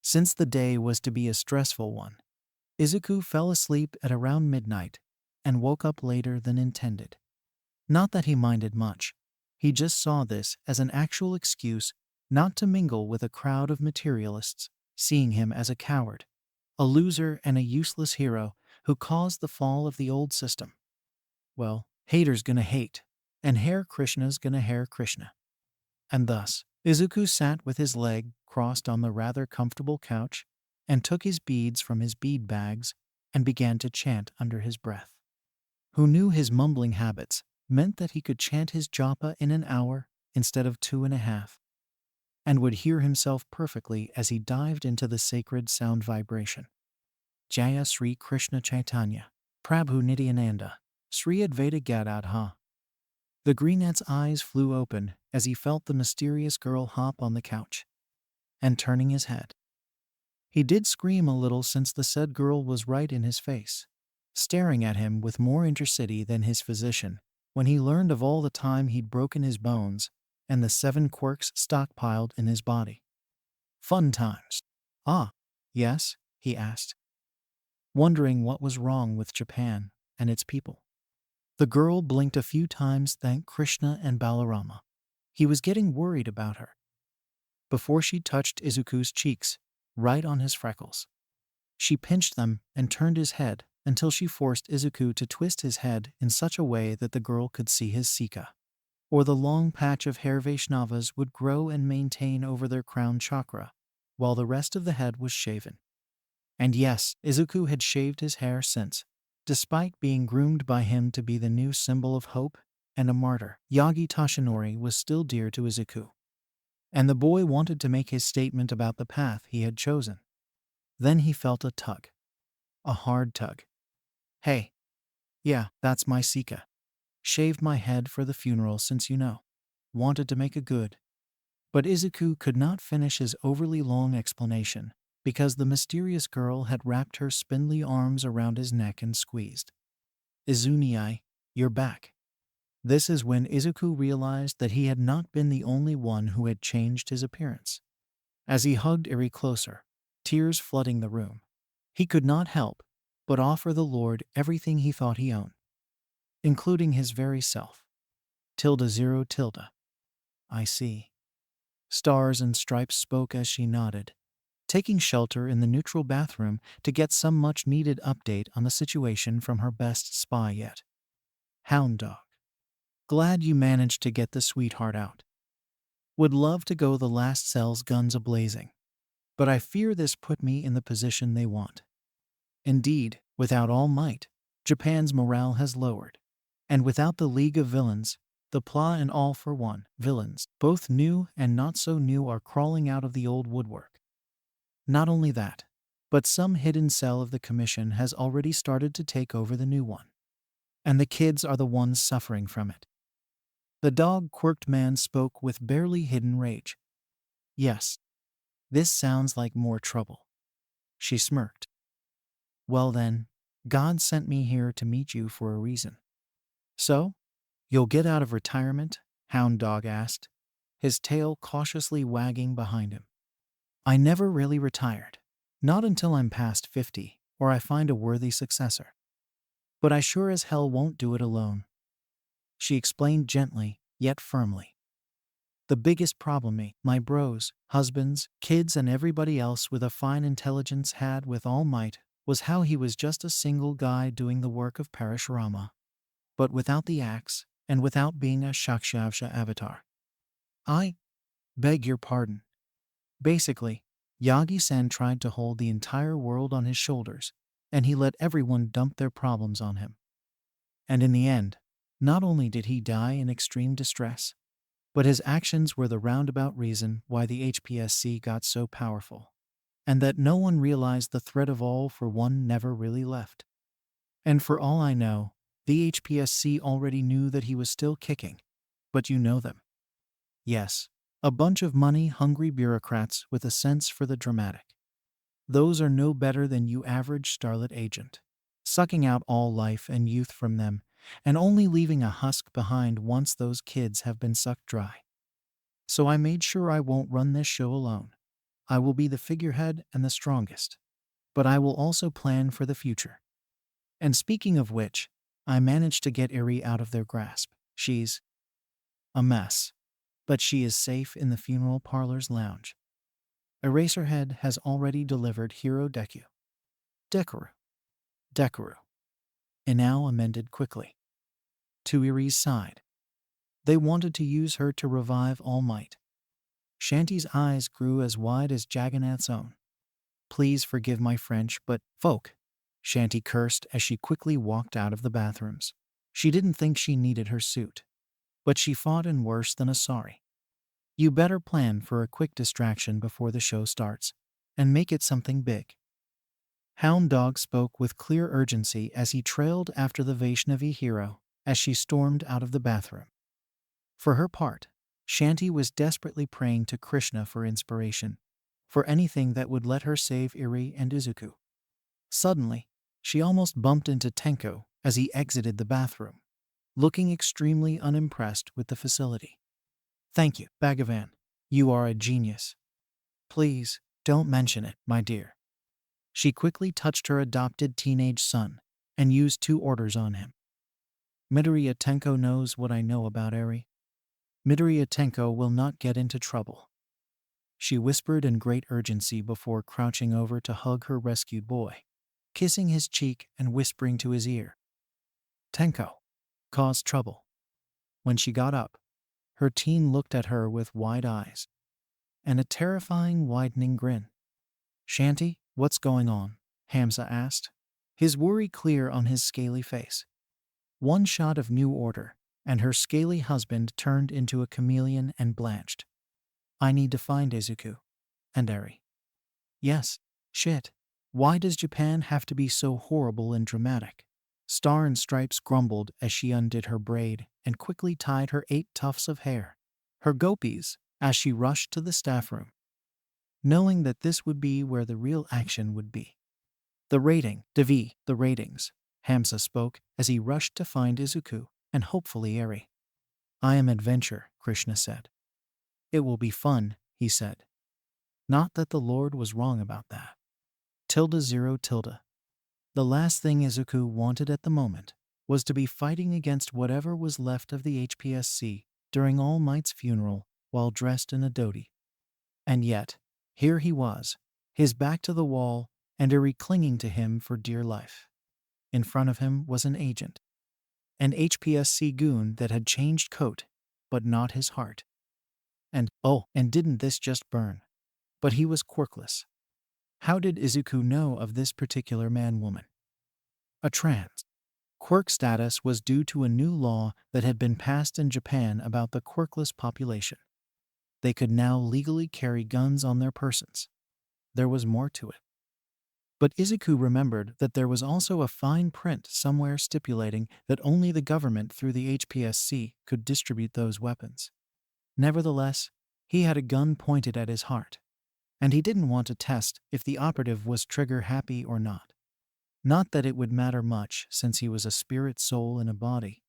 since the day was to be a stressful one, Izuku fell asleep at around midnight and woke up later than intended. Not that he minded much. He just saw this as an actual excuse not to mingle with a crowd of materialists, seeing him as a coward, a loser and a useless hero who caused the fall of the old system. Well, haters gonna hate, and Hare Krishna's gonna Hare Krishna. And thus, Izuku sat with his leg crossed on the rather comfortable couch and took his beads from his bead bags and began to chant under his breath. Who knew his mumbling habits meant that he could chant his japa in an hour instead of 2.5, and would hear himself perfectly as he dived into the sacred sound vibration. Jaya Sri Krishna Chaitanya, Prabhu Nityananda, Sri Advaita Gadadha. The greenette's eyes flew open as he felt the mysterious girl hop on the couch. And turning his head, he did scream a little since the said girl was right in his face, staring at him with more interest than his physician when he learned of all the time he'd broken his bones and the 7 quirks stockpiled in his body. Fun times. Ah, yes, he asked, wondering what was wrong with Japan and its people. The girl blinked a few times, thanked Krishna and Balarama. He was getting worried about her. Before she touched Izuku's cheeks, right on his freckles. She pinched them and turned his head until she forced Izuku to twist his head in such a way that the girl could see his sika, or the long patch of hair Vaishnavas would grow and maintain over their crown chakra, while the rest of the head was shaven. And yes, Izuku had shaved his hair since, despite being groomed by him to be the new symbol of hope and a martyr. Yagi Tashinori was still dear to Izuku, and the boy wanted to make his statement about the path he had chosen. Then he felt a tug. A hard tug. Hey, Yeah, that's my Sika. Shaved my head for the funeral since wanted to make a good. But Izuku could not finish his overly long explanation because the mysterious girl had wrapped her spindly arms around his neck and squeezed. Izuni, you're back. This is when Izuku realized that he had not been the only one who had changed his appearance. As he hugged Eri closer, tears flooding the room, he could not help but offer the Lord everything he thought he owned, including his very self. Tilde 0 tilde. I see. Stars and Stripes spoke as she nodded, taking shelter in the neutral bathroom to get some much-needed update on the situation from her best spy yet. Hound Dog. Glad you managed to get the sweetheart out. Would love to go the last cells guns a-blazing, but I fear this put me in the position they want. Indeed, without All Might, Japan's morale has lowered. And without the League of Villains, the PLA and All for One villains, both new and not so new, are crawling out of the old woodwork. Not only that, but some hidden cell of the Commission has already started to take over the new one. And the kids are the ones suffering from it. The dog-quirked man spoke with barely hidden rage. Yes, this sounds like more trouble. She smirked. Well then, God sent me here to meet you for a reason. So, you'll get out of retirement? Hound Dog asked, his tail cautiously wagging behind him. I never really retired. Not until I'm past 50, or I find a worthy successor. But I sure as hell won't do it alone. She explained gently, yet firmly. The biggest problem my bros, husbands, kids and everybody else with a fine intelligence had with All Might was how he was just a single guy doing the work of Parashurama. But without the axe, and without being a Shakshasha avatar. I beg your pardon. Basically, Yagi-san tried to hold the entire world on his shoulders, and he let everyone dump their problems on him. And in the end, not only did he die in extreme distress, but his actions were the roundabout reason why the HPSC got so powerful, and that no one realized the threat of All for One never really left. And for all I know, the HPSC already knew that he was still kicking, but you know them. Yes, a bunch of money-hungry bureaucrats with a sense for the dramatic. Those are no better than you average starlet agent, sucking out all life and youth from them, and only leaving a husk behind once those kids have been sucked dry. So I made sure I won't run this show alone. I will be the figurehead and the strongest. But I will also plan for the future. And speaking of which, I managed to get Eri out of their grasp. She's a mess, but she is safe in the funeral parlor's lounge. Eraserhead has already delivered Hero Deku. Deku. Inao amended quickly. To Eri's side. They wanted to use her to revive All Might. Shanty's eyes grew as wide as Jagannath's own. Please forgive my French, but folk, Shanty cursed as she quickly walked out of the bathrooms. She didn't think she needed her suit, but she fought in worse than a sorry. You better plan for a quick distraction before the show starts, and make it something big. Hound Dog spoke with clear urgency as he trailed after the Vaishnavi hero as she stormed out of the bathroom. For her part, Shanty was desperately praying to Krishna for inspiration, for anything that would let her save Eri and Izuku. Suddenly, she almost bumped into Tenko as he exited the bathroom, looking extremely unimpressed with the facility. Thank you, Bhagavan. You are a genius. Please, don't mention it, my dear. She quickly touched her adopted teenage son and used 2 orders on him. Midoriya Tenko knows what I know about Eri. Midoriya Tenko will not get into trouble. She whispered in great urgency before crouching over to hug her rescued boy, kissing his cheek and whispering to his ear. Tenko caused trouble. When she got up, her teen looked at her with wide eyes and a terrifying widening grin. Shanty, what's going on? Hamza asked, his worry clear on his scaly face. One shot of New Order, and her scaly husband turned into a chameleon and blanched. I need to find Izuku. And Eri. Yes, shit. Why does Japan have to be so horrible and dramatic? Star and Stripes grumbled as she undid her braid and quickly tied her 8 tufts of hair, her gopis, as she rushed to the staff room, knowing that this would be where the real action would be. The ratings, Hamsa spoke as he rushed to find Izuku and hopefully Eri. I am adventure, Krishna said. It will be fun, he said. Not that the Lord was wrong about that. Tilde 0 tilde. The last thing Izuku wanted at the moment was to be fighting against whatever was left of the HPSC during All Might's funeral while dressed in a dhoti. And yet, here he was, his back to the wall and Eri clinging to him for dear life. In front of him was an agent, an HPSC goon that had changed coat, but not his heart. And didn't this just burn? But he was quirkless. How did Izuku know of this particular man-woman? A trans. Quirk status was due to a new law that had been passed in Japan about the quirkless population. They could now legally carry guns on their persons. There was more to it. But Izuku remembered that there was also a fine print somewhere stipulating that only the government through the HPSC could distribute those weapons. Nevertheless, he had a gun pointed at his heart, and he didn't want to test if the operative was trigger-happy or not. Not that it would matter much since he was a spirit soul in a body,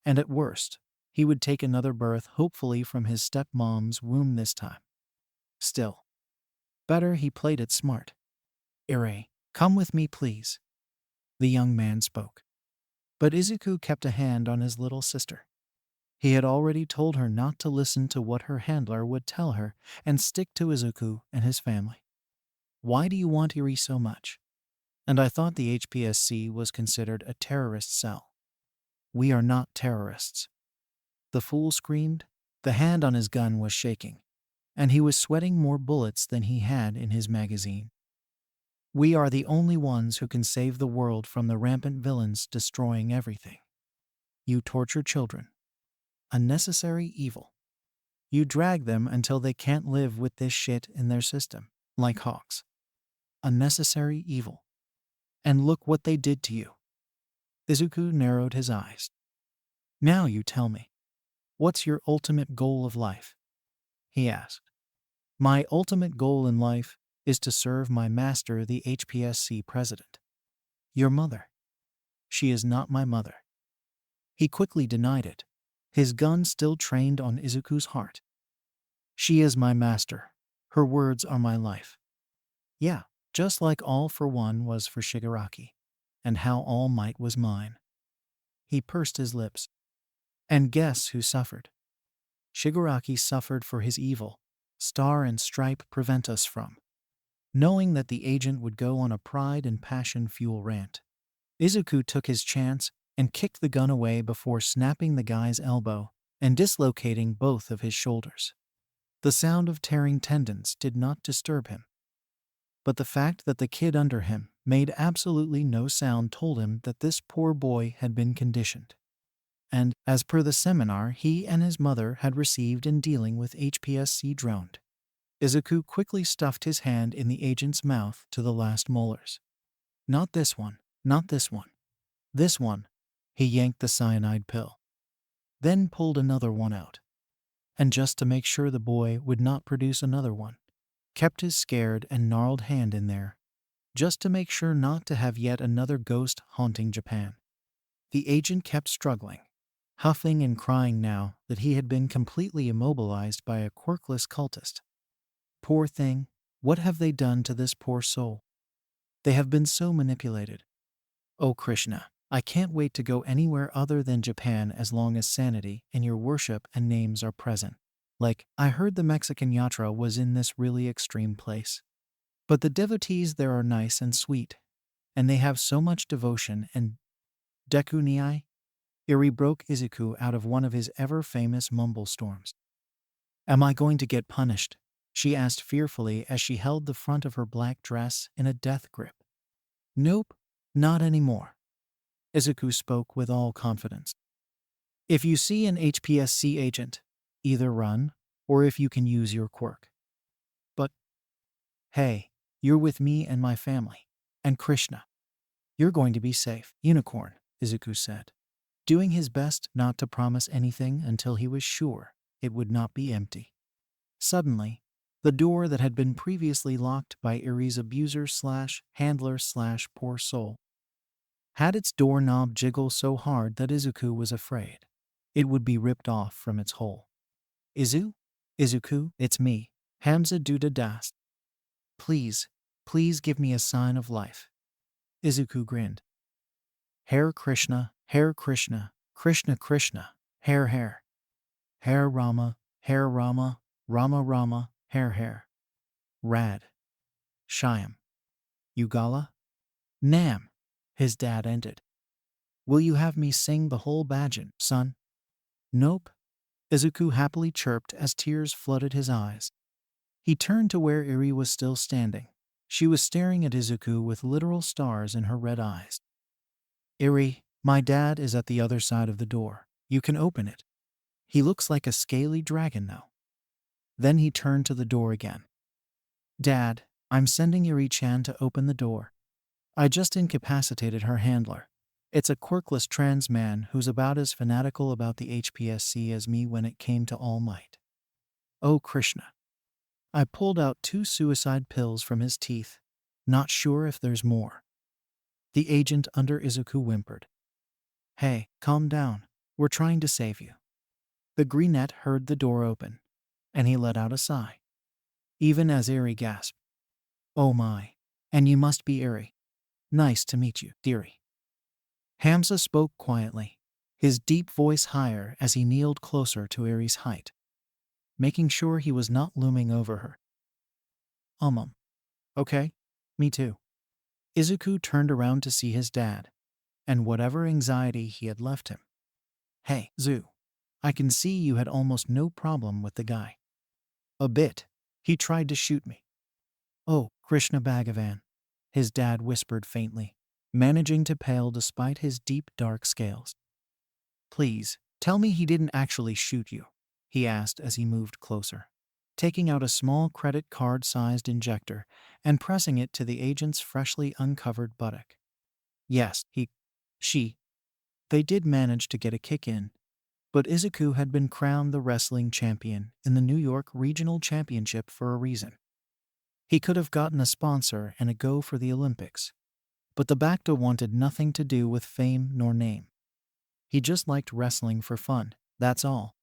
and at worst, he would take another birth hopefully from his stepmom's womb this time. Still, better he played it smart. Eri, come with me please, the young man spoke. But Izuku kept a hand on his little sister. He had already told her not to listen to what her handler would tell her and stick to Izuku and his family. Why do you want Eri so much? And I thought the HPSC was considered a terrorist cell. We are not terrorists. The fool screamed. The hand on his gun was shaking, and he was sweating more bullets than he had in his magazine. We are the only ones who can save the world from the rampant villains destroying everything. You torture children. A necessary evil. You drag them until they can't live with this shit in their system, like hawks. A necessary evil. And look what they did to you. Izuku narrowed his eyes. Now you tell me. What's your ultimate goal of life? He asked. My ultimate goal in life is to serve my master, the HPSC president. Your mother. She is not my mother. He quickly denied it, his gun still trained on Izuku's heart. She is my master. Her words are my life. Yeah, just like All for One was for Shigaraki, and how All Might was mine. He pursed his lips. And guess who suffered? Shigaraki suffered for his evil. Star and Stripe prevent us from. Knowing that the agent would go on a pride and passion fuel rant, Izuku took his chance and kicked the gun away before snapping the guy's elbow and dislocating both of his shoulders. The sound of tearing tendons did not disturb him. But the fact that the kid under him made absolutely no sound told him that this poor boy had been conditioned. And, as per the seminar he and his mother had received in dealing with HPSC droned, Izuku quickly stuffed his hand in the agent's mouth to the last molars. Not this one, not this one. This one. He yanked the cyanide pill. Then pulled another one out. And just to make sure the boy would not produce another one, kept his scared and gnarled hand in there, just to make sure not to have yet another ghost haunting Japan. The agent kept struggling, huffing and crying now that he had been completely immobilized by a quirkless cultist. Poor thing, what have they done to this poor soul? They have been so manipulated. Oh Krishna, I can't wait to go anywhere other than Japan as long as sanity and your worship and names are present. Like, I heard the Mexican yatra was in this really extreme place. But the devotees there are nice and sweet, and they have so much devotion and Deku ni. Eri broke Izuku out of one of his ever-famous mumble storms. Am I going to get punished? She asked fearfully as she held the front of her black dress in a death grip. Nope, not anymore. Izuku spoke with all confidence. If you see an HPSC agent, either run, or if you can use your quirk. But, hey, you're with me and my family, and Krishna. You're going to be safe, unicorn, Izuku said, doing his best not to promise anything until he was sure it would not be empty. Suddenly, the door that had been previously locked by Irie's abuser/handler/poor soul had its doorknob jiggle so hard that Izuku was afraid it would be ripped off from its hole. Izuku, it's me, Hamza Duda Das. Please, please give me a sign of life. Izuku grinned. Hare Krishna, Krishna Krishna, Hare. Hare Rama, Rama Rama, Hare. Rad. Shyam. Ugala? Nam, his dad ended. Will you have me sing the whole bhajan, son? Nope. Izuku happily chirped as tears flooded his eyes. He turned to where Irie was still standing. She was staring at Izuku with literal stars in her red eyes. Irie, my dad is at the other side of the door. You can open it. He looks like a scaly dragon now. Then he turned to the door again. Dad, I'm sending Irie-chan to open the door. I just incapacitated her handler. It's a quirkless trans man who's about as fanatical about the HPSC as me when it came to All Might. Oh Krishna. I pulled out 2 suicide pills from his teeth. Not sure if there's more. The agent under Izuku whimpered. Hey, calm down. We're trying to save you. The greenette heard the door open, and he let out a sigh. Even as Irie gasped. Oh my. And you must be Irie. Nice to meet you, dearie. Hamza spoke quietly, his deep voice higher as he kneeled closer to Irie's height, making sure he was not looming over her. Okay, me too. Izuku turned around to see his dad, and whatever anxiety he had left him. Hey, Zu, I can see you had almost no problem with the guy. A bit. He tried to shoot me. Oh, Krishna Bhagavan, his dad whispered faintly, managing to pale despite his deep dark scales. Please, tell me he didn't actually shoot you, he asked as he moved closer, taking out a small credit card-sized injector and pressing it to the agent's freshly uncovered buttock. Yes, they did manage to get a kick in, but Izuku had been crowned the wrestling champion in the New York Regional Championship for a reason. He could have gotten a sponsor and a go for the Olympics, but the Bacta wanted nothing to do with fame nor name. He just liked wrestling for fun, that's all.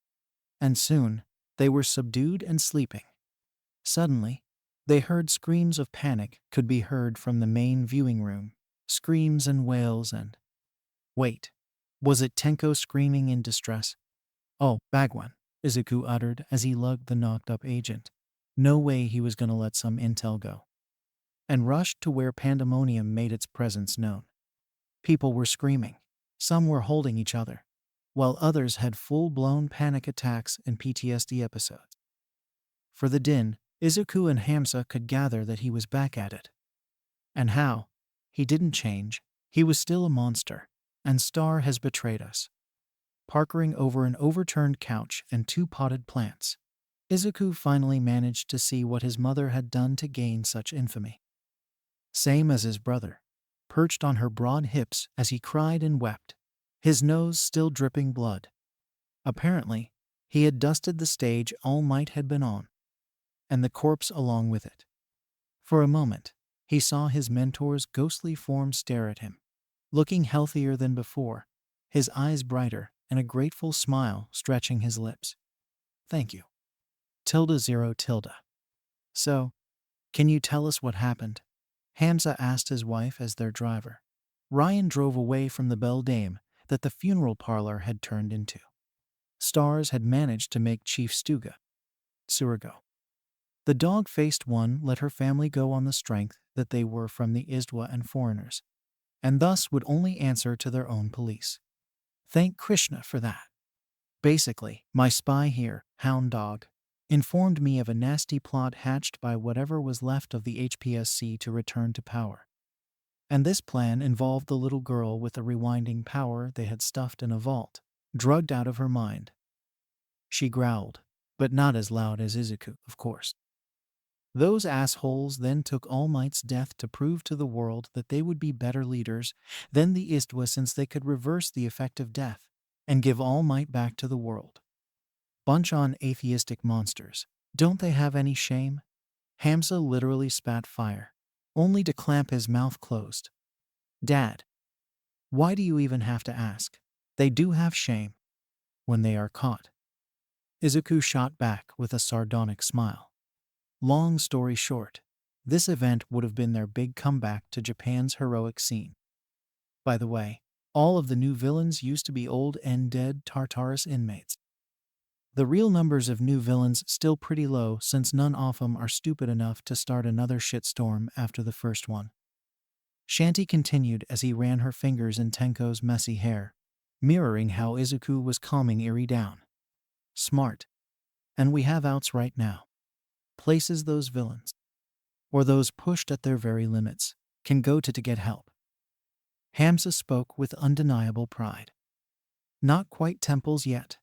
And soon, they were subdued and sleeping. Suddenly, they heard screams of panic could be heard from the main viewing room, screams and wails and... Wait, was it Tenko screaming in distress? Oh, Bagwan, Izuku uttered as he lugged the knocked-up agent. No way he was going to let some intel go. And rushed to where pandemonium made its presence known. People were screaming. Some were holding each other, while others had full-blown panic attacks and PTSD episodes. For the din, Izuku and Hamza could gather that he was back at it. And how? He didn't change. He was still a monster, and Star has betrayed us. Parkering over an overturned couch and 2 potted plants, Izuku finally managed to see what his mother had done to gain such infamy. Same as his brother, perched on her broad hips as he cried and wept, his nose still dripping blood. Apparently, he had dusted the stage All Might had been on, and the corpse along with it. For a moment, he saw his mentor's ghostly form stare at him, looking healthier than before, his eyes brighter and a grateful smile stretching his lips. Thank you. ~0. So, can you tell us what happened? Hamza asked his wife as their driver. Ryan drove away from the beldame that the funeral parlor had turned into. Stars had managed to make Chief Stuga, Surigo. The dog-faced one let her family go on the strength that they were from the Izdwa and foreigners, and thus would only answer to their own police. Thank Krishna for that. Basically, my spy here, Hound Dog, informed me of a nasty plot hatched by whatever was left of the HPSC to return to power. And this plan involved the little girl with the rewinding power they had stuffed in a vault, drugged out of her mind. She growled, but not as loud as Izuku, of course. Those assholes then took All Might's death to prove to the world that they would be better leaders than the Istwa since they could reverse the effect of death and give All Might back to the world. Bunch on atheistic monsters. Don't they have any shame? Hamza literally spat fire, only to clamp his mouth closed. Dad, why do you even have to ask? They do have shame when they are caught. Izuku shot back with a sardonic smile. Long story short, this event would have been their big comeback to Japan's heroic scene. By the way, all of the new villains used to be old and dead Tartarus inmates. The real numbers of new villains still pretty low since none of them are stupid enough to start another shitstorm after the first one. Shanti continued as he ran her fingers in Tenko's messy hair, mirroring how Izuku was calming Eri down. Smart. And we have outs right now. Places those villains, or those pushed at their very limits, can go to get help. Hamza spoke with undeniable pride. Not quite temples yet,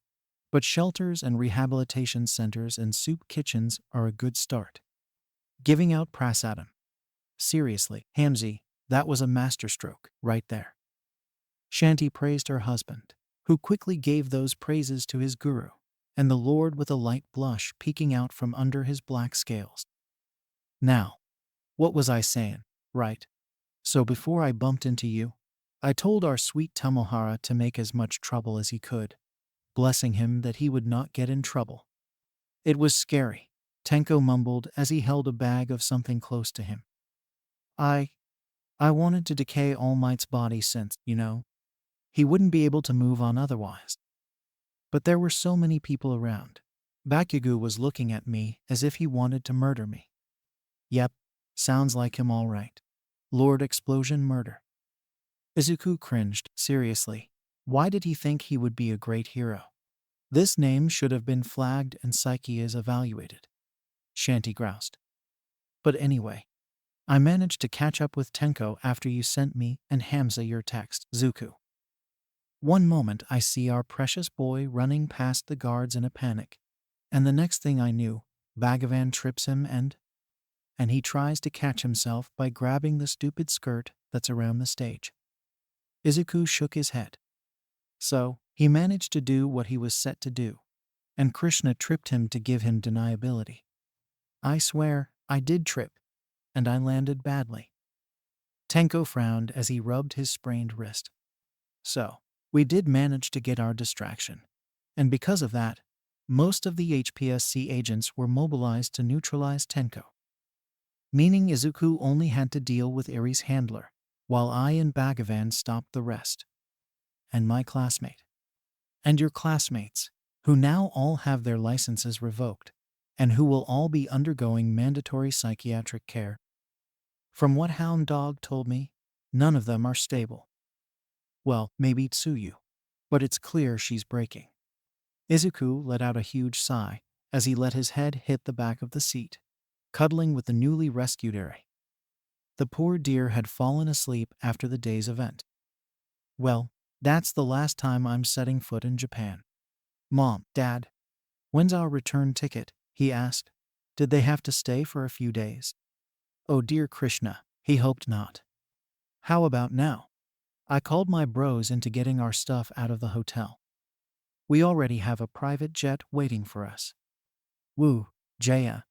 but shelters and rehabilitation centers and soup kitchens are a good start. Giving out prasadam. Seriously, Hamzi, that was a masterstroke right there. Shanti praised her husband, who quickly gave those praises to his guru, and the Lord with a light blush peeking out from under his black scales. Now, what was I saying, right? So before I bumped into you, I told our sweet Tomohara to make as much trouble as he could, blessing him that he would not get in trouble. It was scary, Tenko mumbled as he held a bag of something close to him. I wanted to decay All Might's body since, he wouldn't be able to move on otherwise. But there were so many people around. Bakugo was looking at me as if he wanted to murder me. Yep, sounds like him all right. Lord Explosion Murder. Izuku cringed. Seriously, why did he think he would be a great hero? This name should have been flagged and Psyche is evaluated. Shanti groused. But anyway, I managed to catch up with Tenko after you sent me and Hamza your text, Zuku. One moment I see our precious boy running past the guards in a panic, and the next thing I knew, Bhagavan trips him and he tries to catch himself by grabbing the stupid skirt that's around the stage. Izuku shook his head. So, he managed to do what he was set to do, and Krishna tripped him to give him deniability. I swear, I did trip, and I landed badly. Tenko frowned as he rubbed his sprained wrist. So, we did manage to get our distraction, and because of that, most of the HPSC agents were mobilized to neutralize Tenko. Meaning Izuku only had to deal with Eri's handler, while I and Bhagavan stopped the rest. And my classmate. And your classmates, who now all have their licenses revoked, and who will all be undergoing mandatory psychiatric care. From what Hound Dog told me, none of them are stable. Well, maybe Tsuyu, but it's clear she's breaking. Izuku let out a huge sigh as he let his head hit the back of the seat, cuddling with the newly rescued Eri. The poor dear had fallen asleep after the day's event. Well, that's the last time I'm setting foot in Japan. Mom, Dad, when's our return ticket? He asked. Did they have to stay for a few days? Oh dear Krishna, he hoped not. How about now? I called my bros into getting our stuff out of the hotel. We already have a private jet waiting for us. Woo, Jaya.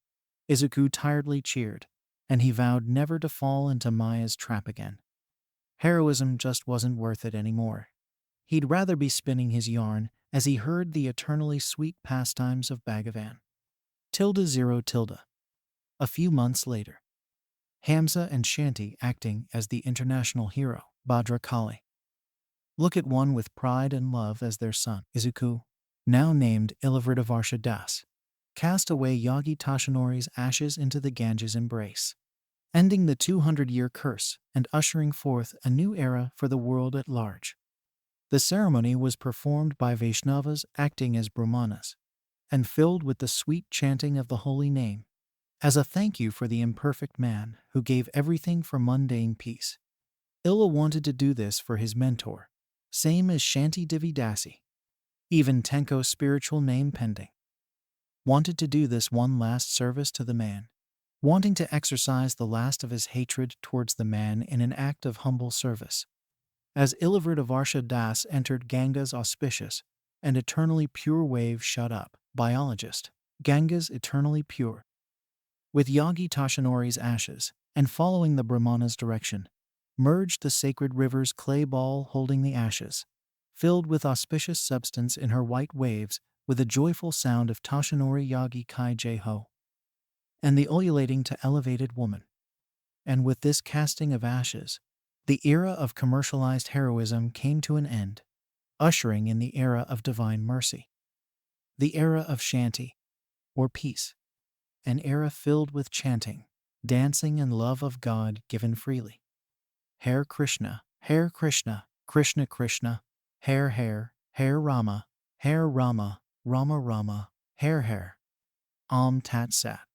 Izuku tiredly cheered, and he vowed never to fall into Maya's trap again. Heroism just wasn't worth it anymore. He'd rather be spinning his yarn as he heard the eternally sweet pastimes of Bhagavan. ~0. A few months later. Hamza and Shanti acting as the international hero, Bhadra Kali. Look at one with pride and love as their son, Izuku, now named Ilavriddhavarsha Das, cast away Yagi Tashinori's ashes into the Ganges embrace, ending the 200-year curse and ushering forth a new era for the world at large. The ceremony was performed by Vaishnavas acting as Brahmanas, and filled with the sweet chanting of the holy name, as a thank you for the imperfect man who gave everything for mundane peace. Illa wanted to do this for his mentor, same as Shanti Devi Dasi. Even Tenko's spiritual name pending. Wanted to do this one last service to the man wanting to exercise the last of his hatred towards the man in an act of humble service. As Ilivridavarsa Das entered Ganga's auspicious and eternally pure wave shut up, biologist, Ganga's eternally pure. With Yagi Toshinori's ashes, and following the Brahmana's direction, merged the sacred river's clay ball holding the ashes, filled with auspicious substance in her white waves with a joyful sound of Toshinori Yagi Kai Jeho, and the ululating to elevated woman. And with this casting of ashes, the era of commercialized heroism came to an end, ushering in the era of divine mercy. The era of Shanti, or peace. An era filled with chanting, dancing, and love of God given freely. Hare Krishna, Hare Krishna, Krishna Krishna, Hare Hare, Hare Rama, Rama, Rama, Hare Hare. Om Tat Sat.